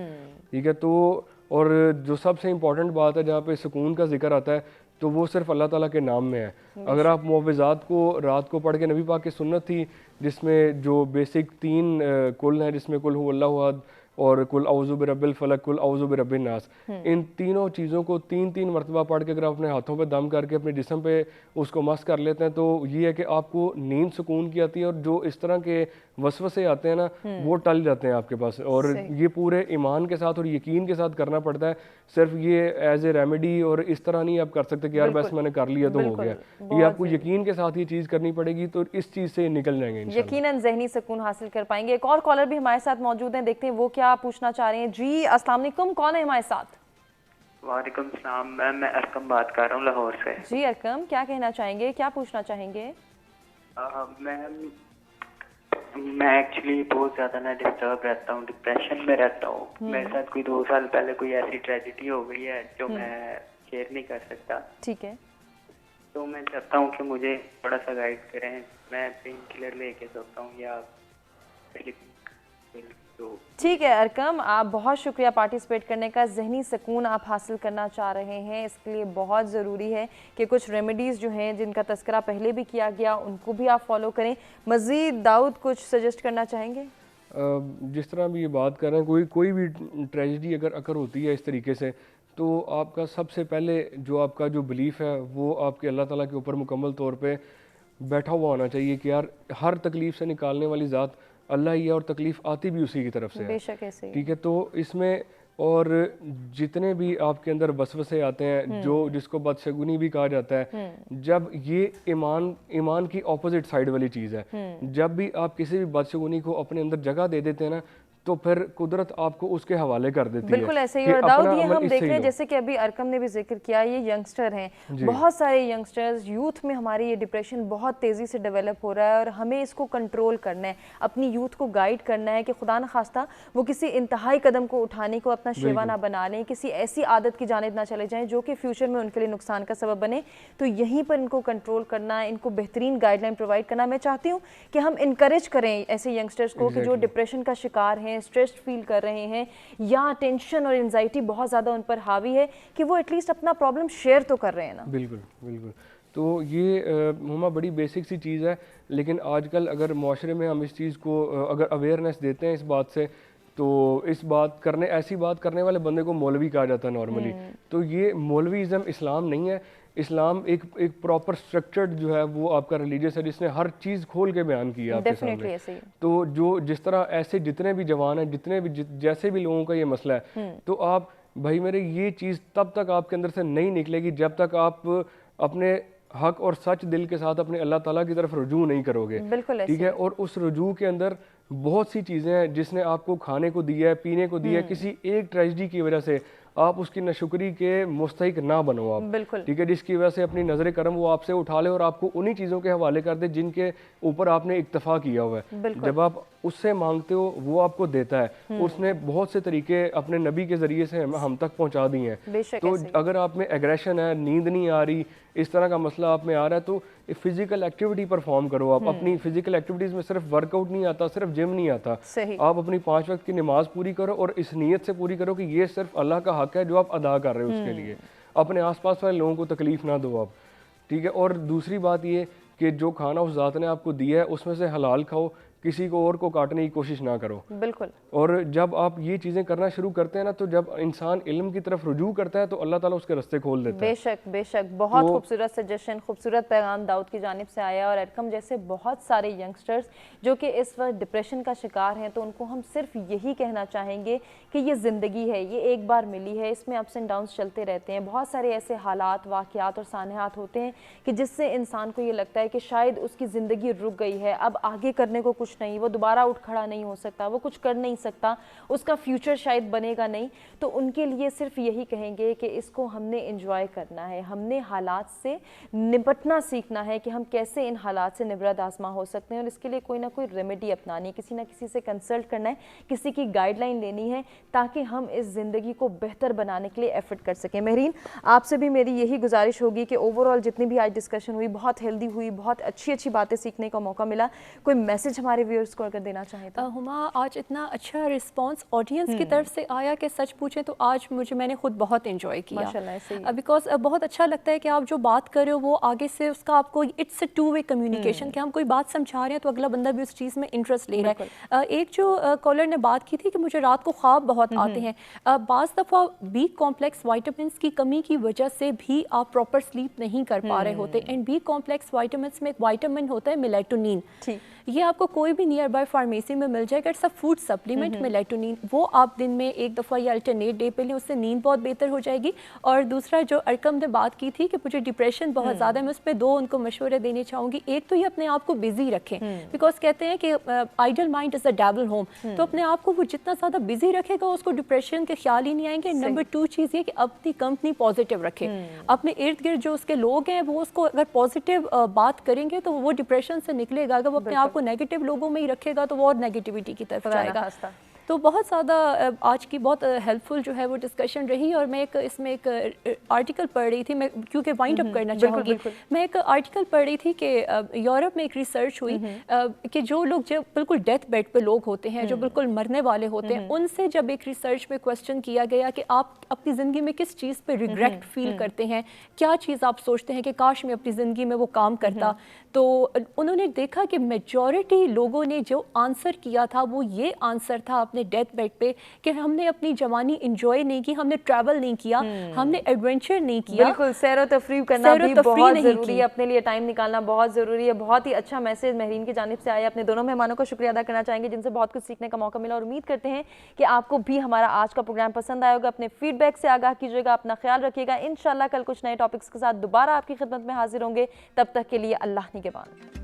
S3: ठीक है, तो और जो सबसे इम्पॉर्टेंट बात है जहाँ पे सुकून का जिक्र आता है, तो वो सिर्फ अल्लाह ताला के नाम में है। अगर आप मुआविज़ात को रात को पढ़ के, नबी पाक की सुन्नत थी जिसमें जो बेसिक 3 कुल हैं, जिसमें कुल हु अल्लाहु अहद और कुल औज़ु बिरब्बिल फलक, कुल औज़ु बिरब्बिन नास, इन तीनों चीज़ों को 3-3 मरतबा पढ़ के अगर आप अपने हाथों पे दम करके अपने जिस्म पे उसको मस कर लेते हैं, तो ये है कि आपको नींद सुकून की आती है, और जो इस तरह के वसवसे आते हैं ना वो टल जाते हैं आपके पास। और ये पूरे ईमान के साथ और यकीन के साथ करना पड़ता है, सिर्फ ये एज ए रेमेडी और इस तरह नहीं आप कर सकते कि यार बस मैंने कर लिया तो हो गया। ये आपको यकीन के साथ ये चीज़ करनी पड़ेगी, तो इस चीज़ से निकल जाएंगे इंशाल्लाह।
S1: यकीनन ज़हनी सुकून हासिल कर पाएंगे। एक और कॉलर भी हमारे साथ मौजूद हैं, देखते हैं वो क्या पूछना चाह रहे हैं। जी अस्सलाम वालेकुम, कौन है हमारे साथ?
S13: وعلیکم السلام میم، میں ارکم بات کر رہا ہوں لاہور سے.
S1: جی ارکم، کیا کہنا چاہیں گے، کیا پوچھنا چاہیں گے؟
S13: میم میں ایکچولی بہت زیادہ نا ڈسٹرب رہتا ہوں، ڈپریشن میں رہتا ہوں. میرے ساتھ کوئی 2 سال پہلے کوئی ایسی ٹریجڈی ہو گئی ہے جو میں شیئر نہیں کر سکتا.
S1: ٹھیک ہے.
S13: تو میں چاہتا ہوں کہ مجھے تھوڑا سا گائیڈ کریں. میں پین کلر لے کے سوتا ہوں یا
S1: ٹھیک ہے ارکم، آپ بہت شکریہ پارٹیسپیٹ کرنے کا. ذہنی سکون آپ حاصل کرنا چاہ رہے ہیں، اس کے لیے بہت ضروری ہے کہ کچھ ریمیڈیز جو ہیں جن کا تذکرہ پہلے بھی کیا گیا ان کو بھی آپ فالو کریں. مزید داؤد کچھ سجیسٹ کرنا چاہیں گے؟
S3: جس طرح بھی یہ بات کر رہے ہیں، کوئی بھی ٹریجڈی اگر اکر ہوتی ہے اس طریقے سے، تو آپ کا سب سے پہلے جو آپ کا جو بلیف ہے وہ آپ کے اللہ تعالیٰ کے اوپر مکمل طور پہ بیٹھا ہوا ہونا چاہیے کہ یار ہر تکلیف سے نکالنے والی ذات اللہ ہی ہے اور تکلیف آتی بھی اسی کی طرف سے ہے.
S1: بے شک ایسے.
S3: ٹھیک ہے. تو اس میں اور جتنے بھی آپ کے اندر وسوسے آتے ہیں، جو جس کو بدشگونی بھی کہا جاتا ہے، جب یہ ایمان کی اپوزٹ سائڈ والی چیز ہے. جب بھی آپ کسی بھی بدشگونی کو اپنے اندر جگہ دے دیتے ہیں نا، تو پھر قدرت آپ کو اس کے حوالے کر دیتی ہے.
S1: بالکل ایسے ہی. اور داؤد یہ ہم دیکھ رہے ہیں جیسے کہ ابھی ارکم نے بھی ذکر کیا، یہ ینگسٹر ہیں، بہت سارے ینگسٹرز یوتھ میں ہماری یہ ڈپریشن بہت تیزی سے ڈیولپ ہو رہا ہے، اور ہمیں اس کو کنٹرول کرنا ہے، اپنی یوتھ کو گائیڈ کرنا ہے کہ خدا نخواستہ وہ کسی انتہائی قدم کو اٹھانے کو اپنا شیوا نہ بنا لیں، کسی ایسی عادت کی جانب نہ چلے جائیں جو کہ فیوچر میں ان کے لیے نقصان کا سبب بنے. تو یہیں پر ان کو کنٹرول کرنا، ان کو بہترین گائیڈ لائن پرووائڈ کرنا. میں چاہتی ہوں کہ ہم انکریج کریں ایسے ینگسٹرز کو کہ جو ڈپریشن کا شکار ہیں، اسٹریس فیل کر رہے ہیں، یا ٹینشن اور انزائٹی بہت زیادہ ان پر حاوی ہے، کہ وہ ایٹ لیسٹ اپنا پرابلم شیئر تو کر رہے ہیں نا.
S3: بالکل بالکل. تو یہ ہما بڑی بیسک سی چیز ہے، لیکن آج کل اگر معاشرے میں ہم اس چیز کو اگر اویئرنیس دیتے ہیں اس بات سے، تو ایسی بات کرنے والے بندے کو مولوی کہا جاتا ہے نارملی. تو یہ مولویزم اسلام نہیں ہے. اسلام ایک پراپر اسٹرکچرڈ جو ہے وہ آپ کا ریلیجس ہے، جس نے ہر چیز کھول کے بیان کی ہے آپ کے سامنے. تو جس طرح ایسے جتنے بھی جوان ہیں، جتنے بھی جیسے بھی لوگوں کا یہ مسئلہ ہے، تو آپ بھائی میرے یہ چیز تب تک آپ کے اندر سے نہیں نکلے گی جب تک آپ اپنے حق اور سچ دل کے ساتھ اپنے اللہ تعالیٰ کی طرف رجوع نہیں کرو گے. ٹھیک ہے. اور اس رجوع کے اندر بہت سی چیزیں ہیں جس نے آپ کو کھانے کو دیا ہے، پینے کو دیا ہے. کسی ایک ٹریجڈی کی وجہ سے آپ اس کی ناشکری کے مستحق نہ بنو آپ. ٹھیک ہے. جس کی وجہ سے اپنی نظر کرم وہ آپ سے اٹھا لے اور آپ کو انہی چیزوں کے حوالے کر دے جن کے اوپر آپ نے اکتفا کیا ہوا ہے. جب آپ اس سے مانگتے ہو وہ آپ کو دیتا ہے. اس نے بہت سے طریقے اپنے نبی کے ذریعے سے ہم تک پہنچا دی ہیں. تو اگر آپ میں ایگریشن ہے، نیند نہیں آ رہی، اس طرح کا مسئلہ آپ میں آ رہا ہے، تو فزیکل ایکٹیویٹی پرفارم کرو. آپ اپنی فزیکل ایکٹیویٹیز میں صرف ورک آؤٹ نہیں آتا، صرف جم نہیں آتا. آپ اپنی 5 وقت کی نماز پوری کرو اور اس نیت سے پوری کرو کہ یہ صرف اللہ کا حق ہے جو آپ ادا کر رہے ہو اس کے لیے. اپنے آس پاس والے لوگوں کو تکلیف نہ دو آپ. ٹھیک ہے. اور دوسری بات یہ کہ جو کھانا اس ذات نے آپ کو دیا ہے اس میں سے حلال کھاؤ، کسی کو اور کو کاٹنے کی کوشش نہ کرو.
S1: بالکل.
S3: اور جب آپ یہ چیزیں کرنا شروع کرتے ہیں نا، تو جب انسان علم کی طرف رجوع کرتا ہے تو اللہ تعالیٰ اس کے راستے کھول دیتا ہے.
S1: بے شک بے شک. بہت خوبصورت سجیشن، خوبصورت پیغام داؤد کی جانب سے آیا. اور ارکم جیسے بہت سارے ینگسٹرز جو کہ اس وقت ڈپریشن کا شکار ہیں، تو ان کو ہم صرف یہی کہنا چاہیں گے کہ یہ زندگی ہے، یہ ایک بار ملی ہے، اس میں اپس اینڈ ڈاؤنس چلتے رہتے ہیں. بہت سارے ایسے حالات، واقعات اور سانحات ہوتے ہیں کہ جس سے انسان کو یہ لگتا ہے کہ شاید اس کی زندگی رک گئی ہے، اب آگے کرنے کو کچھ نہیں، وہ دوبارہ اٹھ کھڑا نہیں ہو سکتا، وہ کچھ کر نہیں سکتا، اس کا فیوچر شاید بنے گا نہیں. تو ان کے لیے صرف یہی کہیں گے کہ اس کو ہم نے انجوائے کرنا ہے، ہم نے حالات سے نپٹنا سیکھنا ہے کہ ہم کیسے ان حالات سے نبرد آزما ہو سکتے ہیں. اور اس کے لیے کوئی نہ کوئی ریمیڈی اپنانی ہے، کسی نہ کسی سے کنسلٹ کرنا ہے، کسی کی گائیڈ لائن لینی ہے تاکہ ہم اس زندگی کو بہتر بنانے کے لیے ایفرٹ کر سکیں. مہرین، آپ سے بھی میری یہی گزارش ہوگی کہ اوور آل جتنی بھی آج ڈسکشن ہوئی بہت ہیلدی ہوئی، بہت اچھی باتیں سیکھنے کا موقع ملا. کوئی میسج ہمارے ویورز کو اگر دینا چاہیں تو؟
S2: ہما، آج اتنا اچھا رسپانس آڈینس کی طرف سے آیا کہ سچ پوچھیں تو آج میں نے خود بہت انجوائے کیا، بیکاز بہت اچھا لگتا ہے کہ آپ جو بات کر رہے ہو وہ آگے سے اس کا آپ کو اٹس اے 2-way کمیونیکیشن، کہ ہم کوئی بات سمجھا رہے ہیں تو اگلا بندہ بھی اس چیز میں انٹرسٹ لے رہا ہے. ایک جو کالر نے بات کی تھی کہ مجھے رات کو خواب بہت آتے ہیں، بعض دفعہ بی کمپلیکس وائٹامنس کی کمی کی وجہ سے بھی آپ پراپر سلیپ نہیں کر پا رہے ہوتے. اینڈ بی کمپلیکس وائٹامنس میں ایک وائٹامن ہوتا ہے میلیٹونین. یہ آپ کو کوئی कोई भी नियर बाय फार्मेसी में मिल जाएगा, it's a food supplement melatonin, वो आप दिन में एक दफ़ा या अल्टरनेट डे पे लें, उससे नींद बहुत बेहतर हो जाएगी। और दूसरा जो अरकम ने बात की थी कि मुझे डिप्रेशन बहुत ज़्यादा है, मैं उस पर 2 उनको मशवरे देने चाहूँगी। एक तो ये अपने आप को बिजी रखें, बिकॉज कहते हैं कि idle mind is a devil home, तो अपने आप को वो जितना ज़्यादा बिजी रखेगा उसको डिप्रेशन के ख्याल ही नहीं आएंगे। नंबर 2 चीज़ ये कि अपनी कंपनी पॉजिटिव रखें, अपने इर्द गिर्द जो उसके लोग हैं वो उसको अगर पॉजिटिव बात करेंगे तो वो डिप्रेशन से निकलेगा। अगर वो अपने आप को नेगेटिव लोगों में ही रखेगा तो वो और नेगेटिविटी की तरफ जाएगा। तो बहुत ज़्यादा आज की बहुत हेल्पफुल जो है वो डिस्कशन रही। और मैं इसमें एक आर्टिकल पढ़ रही थी, मैं क्योंकि वाइंड अप करना चाहूँगी, मैं एक आर्टिकल पढ़ रही थी कि यूरोप में एक रिसर्च हुई कि जो लोग जो बिल्कुल डेथ बेड पे लोग होते हैं, जो बिल्कुल मरने वाले होते हैं, उनसे जब एक रिसर्च में क्वेश्चन किया गया कि आप अपनी ज़िंदगी में किस चीज़ पे रिग्रेट फील करते हैं, क्या चीज़ आप सोचते हैं कि काश मैं अपनी ज़िंदगी में वो काम करता, तो उन्होंने देखा कि मेजॉरिटी लोगों ने जो आंसर किया था वो ये आंसर था अपने डेथ बेड पे कि हमने अपनी जवानी एंजॉय नहीं की, हमने ट्रैवल नहीं किया, हमने एडवेंचर नहीं किया।
S1: बिल्कुल, सैर व तफरीह करना भी बहुत ज़रूरी है, अपने लिए टाइम निकालना बहुत ज़रूरी है। बहुत ही अच्छा मैसेज महरीन की जानिब से आया। अपने दोनों मेहमानों का शुक्रिया अदा करना चाहेंगे जिनसे बहुत कुछ सीखने का मौका मिला, और उम्मीद करते हैं कि आपको भी हमारा आज का प्रोग्राम पसंद आया होगा। अपने फीडबैक से आगाह कीजिएगा, अपना ख्याल रखिएगा। इंशाल्लाह कल कुछ नए टॉपिक्स के साथ दोबारा आपकी खिदमत में हाजिर होंगे। तब तक के लिए अल्लाह निगहबान।